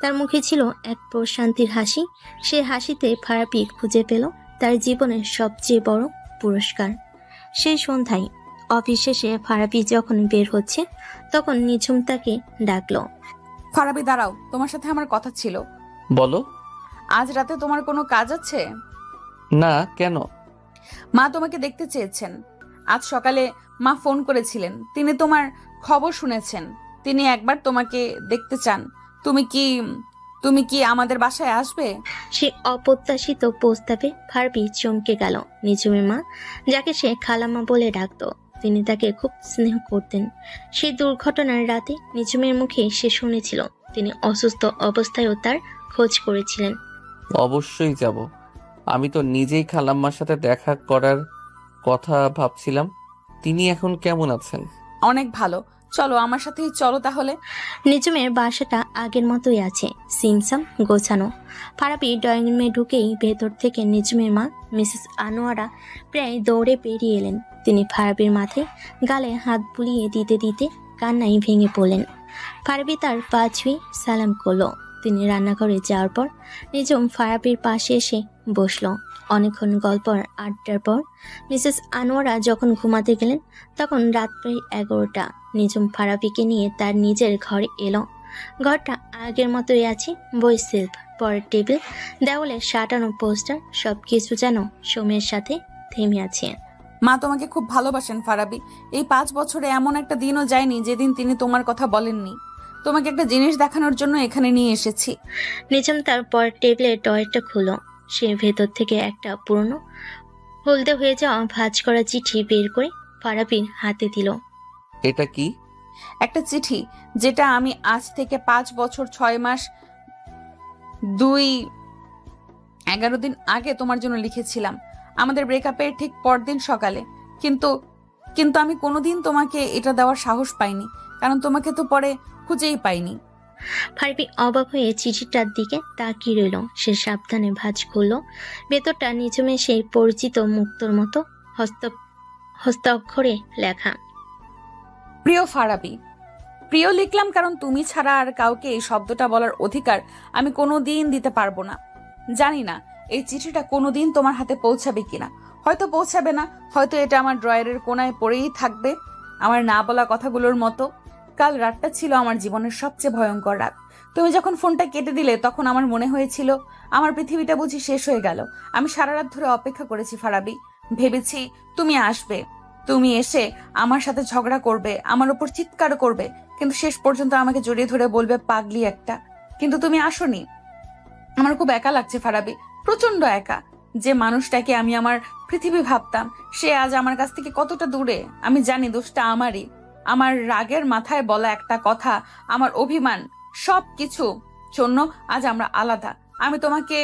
তার মুখে ছিল এক প্রশান্তির হাসি। সে হাসিতে ফারাবি খুঁজে পেল তার জীবনের সবচেয়ে বড় পুরস্কার। সেই সন্ধ্যায় অফিস শেষে ফারাবি যখন বের হচ্ছে তখন নিঝুম তাকে ডাকলো। ফারাবি দাঁড়াও, তোমার সাথে আমার কথা ছিল। বলো। আজ রাতে তোমার কোনো কাজ আছে? না, কেন? মা তোমাকে দেখতে চেয়েছেন। আজ সকালে মা ফোন করেছিলেন, তিনি তোমার খবর শুনেছেন, তিনি একবার তোমাকে দেখতে চান। তুমি কি আমাদের বাসায় আসবে? সে অপ্রত্যাশিত প্রস্তাবে ফারাবি চমকে গেল। নিঝুমের মা, যাকে সে খালাম্মা বলে ডাকতো, তিনি তাকে খুব স্নেহ করতেন। সেই দুর্ঘটনার রাতে নিঝুমের মুখে সে শুনেছিল তিনি অসুস্থ অবস্থায়ও তার খোঁজ করেছিলেন। অবশ্যই যাব। আমি তো নিজেই খালাম্মার সাথে দেখা করার কথা ভাবছিলাম। তিনি এখন কেমন আছেন? অনেক ভালো। চলো আমার সাথেই চলো তাহলে। নিঝুমের বাসাটা আগের মতোই আছে, সিমসাম গোছানো। ফারাবি ড্রয়িং রুমে ঢুকেই ভেতর থেকে নিঝুমের মা মিসেস আনোয়ারা প্রায় দৌড়ে বেরিয়ে এলেন। তিনি ফারাবির মাথায় গালে হাত বুলিয়ে দিতে দিতে কান্নায় ভেঙে পড়লেন। ফারাবি তার পা ছুঁয়ে সালাম করলো। তিনি রান্নাঘরে যাওয়ার পর নিঝুম ফারাবির পাশে এসে বসলো। অনেকক্ষণ গল্প আর আড্ডার পর মিসেস আনোয়ারা যখন ঘুমাতে গেলেন তখন রাত প্রায় 11টা। নিঝুম ফারাবিকে নিয়ে তার নিজের ঘরে এলো। ঘরটা আগের মতোই আছে, বই সেলফ, পরের টেবিল, দেওয়ালে সাঁটানো পোস্টার, সবকিছু যেন সময়ের সাথে থেমে আছে। মা তোমাকে খুব ভালোবাসেন ফারাবি। এই 5 বছরে এমন একটা দিনও যায়নি যেদিন তিনি তোমার কথা বলেননি। তোমাকে একটা জিনিস দেখানোর জন্য এখানে নিয়ে এসেছি। নিঝুম তার পরের টেবিলের ডয়ারটা খুলো। সে ভেতর থেকে একটা পুরনো হলদে হয়ে যাওয়া ভাঁজ করা চিঠি বের করে ফারাবির হাতে দিল। এটা কি? একটা চিঠি যেটা আমি আজ থেকে 5 বছর 6 মাস 11 দিন আগে তোমার জন্য লিখেছিলাম, আমাদের ব্রেকআপের ঠিক পরদিন সকালে। কিন্তু আমি কোনোদিন তোমাকে এটা দেওয়ার সাহস পাইনি, কারণ তোমাকে তো পরে খুঁজেই পাইনি। ফারাবি অবাক হয়ে চিঠিটার দিকে তাকিয়ে রইল। সে সাবধানে ভাঁজ খুলল। ভেতরটা নিঝুমে সেই পরিচিত মুক্তোর মতো হস্তাক্ষরে লেখা। প্রিয় ফারাবি, প্রিয় লিখলাম কারণ তুমি ছাড়া আর কাউকে এই শব্দটা বলার অধিকার আমি কোনোদিন দিতে পারবো না। জানি না এই চিঠিটা কোনোদিন তোমার হাতে পৌঁছাবে কিনা। হয়তো পৌঁছাবে না, হয়তো এটা আমার ড্রয়ারের কোনায় পড়েই থাকবে, আমার না বলা কথাগুলোর মতো। কাল রাতটা ছিল আমার জীবনের সবচেয়ে ভয়ঙ্কর রাত। তুমি যখন ফোনটা কেটে দিলে তখন আমার মনে হয়েছিল আমার পৃথিবীটা বুঝি শেষ হয়ে গেল। আমি সারা রাত ধরে অপেক্ষা করেছি ফারাবি, ভেবেছি তুমি আসবে, তুমি এসে আমার সাথে ঝগড়া করবে, আমার উপর চিৎকার করবে, কিন্তু শেষ পর্যন্ত আমাকে জড়িয়ে ধরে বলবে পাগলি একটা। কিন্তু তুমি আসোনি। আমার খুব একা লাগছে ফারাবি, প্রচন্ড একা। যে মানুষটাকে আমি আমার পৃথিবী ভাবতাম সে আজ আমার কাছ থেকে কতটা দূরে। আমি জানি দোষটা আমারই, আমার রাগের মাথায় বলা একটা কথা, আমার অভিমান, সব কিছু জন্য আজ আমরা আলাদা। আমি তোমাকে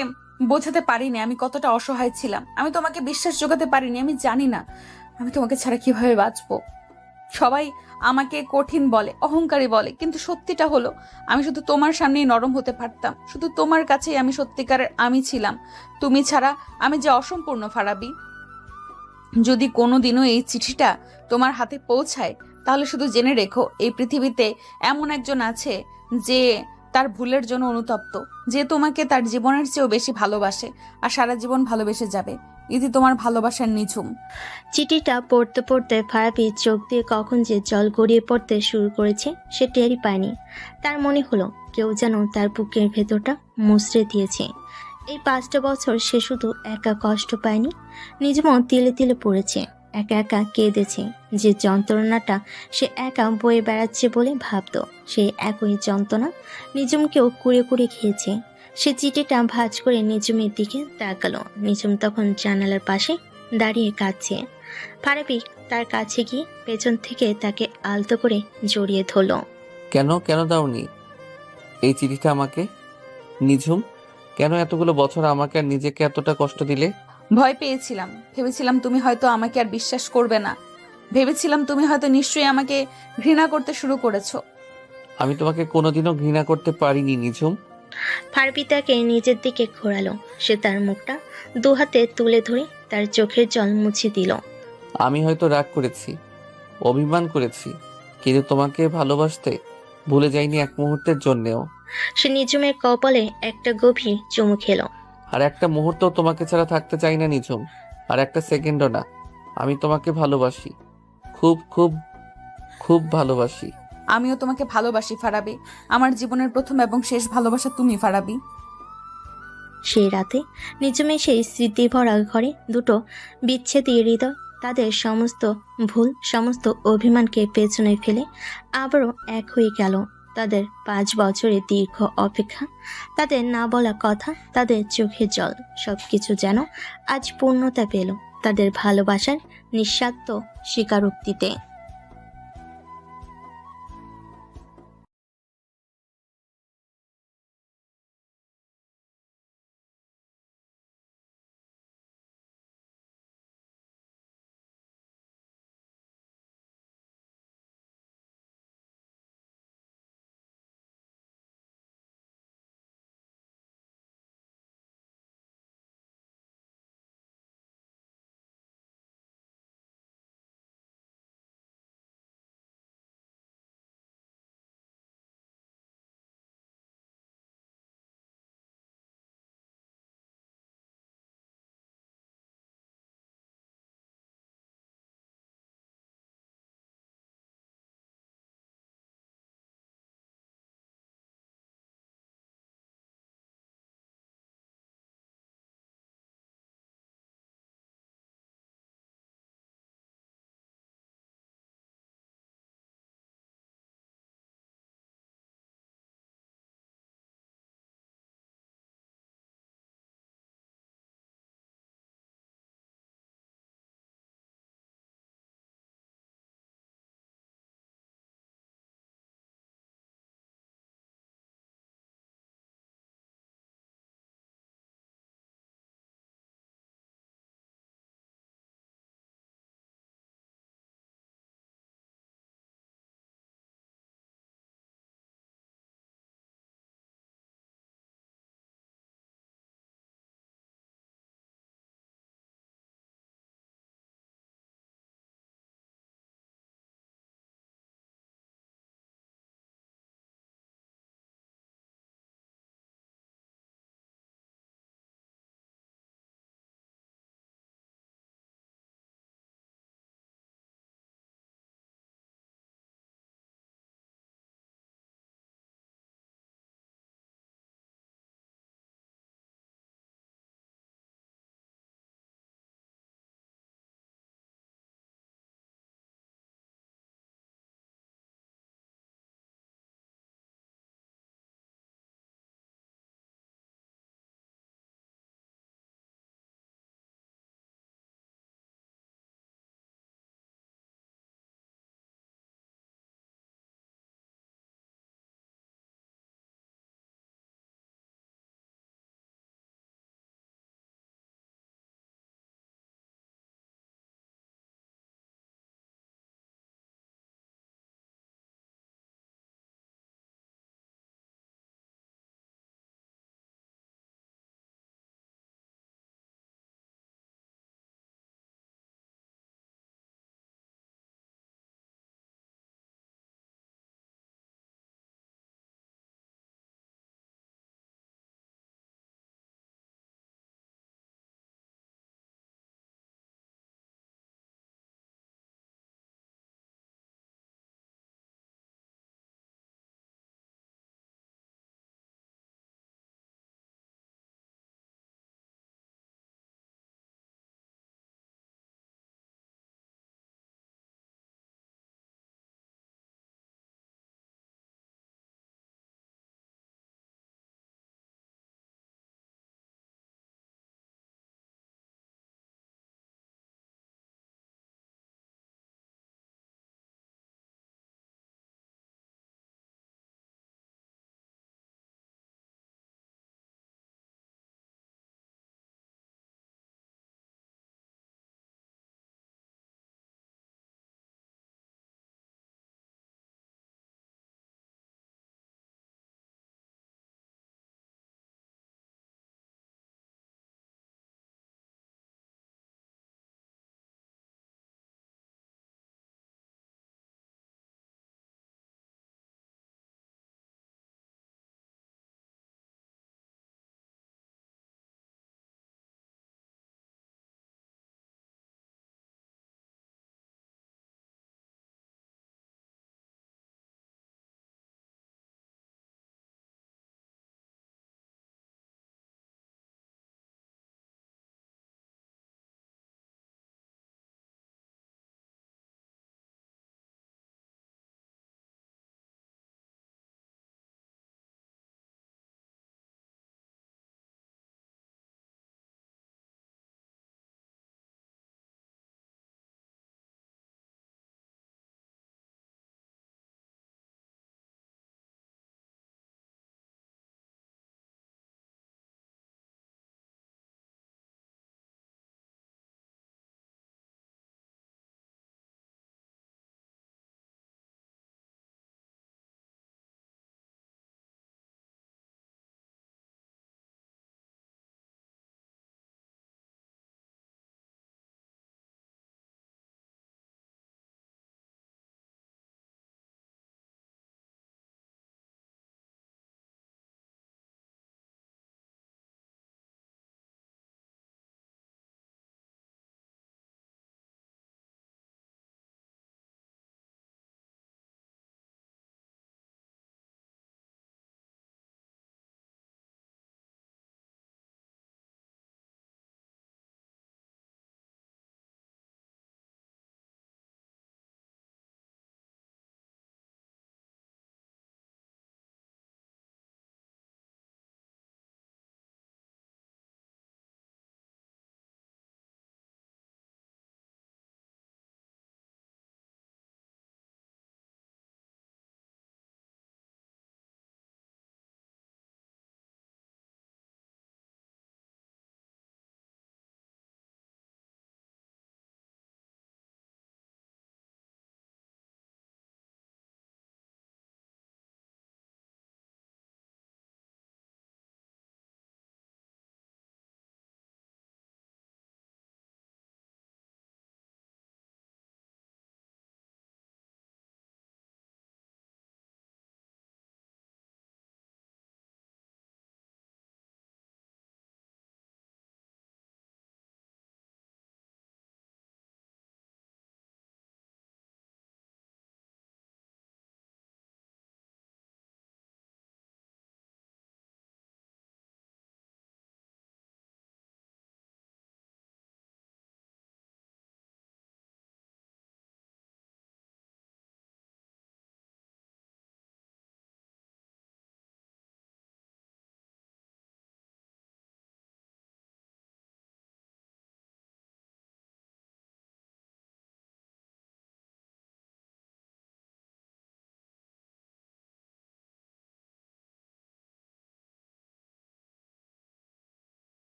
বোঝাতে পারিনি আমি কতটা অসহায় ছিলাম, আমি তোমাকে বিশ্বাস জোগাতে পারিনি। আমি জানি না আমি তোমাকে ছাড়া কিভাবে বাঁচবো। সবাই আমাকে কঠিন বলে, অহংকারী বলে, কিন্তু সত্যিটা হলো আমি শুধু তোমার সামনেই নরম হতে পারতাম। শুধু তোমার কাছেই আমি সত্যিকারের আমি ছিলাম। তুমি ছাড়া আমি যে অসম্পূর্ণ ফারাবি। যদি কোনোদিনও এই চিঠিটা তোমার হাতে পৌঁছায় তাহলে শুধু জেনে রেখো এই পৃথিবীতে এমন একজন আছে যে তার ভুলের জন্য অনুতপ্ত, যে তোমাকে তার জীবনের চেয়েও বেশি ভালোবাসে আর সারা জীবন ভালোবেসে যাবে। ইতি তোমার ভালোবাসার নিঝুম। চিঠিটা পড়তে পড়তে ফারাবির চোখ দিয়ে কখন যে জল গড়িয়ে পড়তে শুরু করেছে সে টেরই পায়নি। তার মনে হলো কেউ যেন তার বুকের ভেতরটা মুচড়ে দিয়েছে। এই 5টা বছর সে শুধু একা কষ্ট পায়নি, নিঝুমও তিলে তিলে পড়েছে। একা একা কেঁদেছে। যে যন্ত্রণাটা সে একা বয়ে বেড়াচ্ছে বলে ভাবতো, সে একই যন্ত্রণা নিজুমকেও কুড়ে কুড়ে খেয়েছে। সে চিঠিটা ভাঁজ করে নিজুমের দিকে তাকালো। নিজুম তখন জানালার পাশে দাঁড়িয়ে কাঁদছে। ফারাবি তার কাছে গিয়ে পেছন থেকে তাকে আলতো করে জড়িয়ে ধরল। কেন দাওনি এই চিঠিটা আমাকে? নিঝুম, কেন এতগুলো বছর আমাকে আর নিজেকে এতটা কষ্ট দিলে? ভয় পেয়েছিলাম, ভেবেছিলাম তুমি হয়তো আমাকে আর বিশ্বাস করবে না, ভেবেছিলাম তুমি হয়তো নিশ্চয়ই আমাকে ঘৃণা করতে শুরু করেছো। আমি তোমাকে কোনোদিনও ঘৃণা করতে পারিনি নিঝুম। ফারাবি তাকে নিজের দিকে ঘোরালো। সে তার মুখটা দুহাতে তুলে ধরে তার চোখের জল মুছে দিল। আমি হয়তো রাগ করেছি, অভিমান করেছি, কিন্তু তোমাকে ভালোবাসতে ভুলে যাইনি এক মুহূর্তের জন্যেও। সে নিজুমের কপালে একটা গভীর চুমু খেলো। আর একটা মুহূর্ত তোমাকে ছাড়া থাকতে চাই না নিঝুম, আর একটা সেকেন্ডও না। আমি তোমাকে ভালোবাসি, খুব খুব খুব ভালোবাসি। আমিও তোমাকে ভালোবাসি ফারাবি। আমার জীবনের প্রথম এবং শেষ ভালোবাসা তুমি ফারাবি। সেই রাতে নিজুমের সেই স্মৃতি ভরা ঘরে দুটো বিচ্ছেদী হৃদয় তাদের সমস্ত ভুল, সমস্ত অভিমানকে পেছনে ফেলে আবারও এক হয়ে গেল। তাদের 5 বছরের দীর্ঘ অপেক্ষা, তাদের না বলা কথা, তাদের চোখের জল, সবকিছু যেন আজ পূর্ণতা পেল তাদের ভালোবাসার নিঃস্বার্থ স্বীকারোক্তিতে।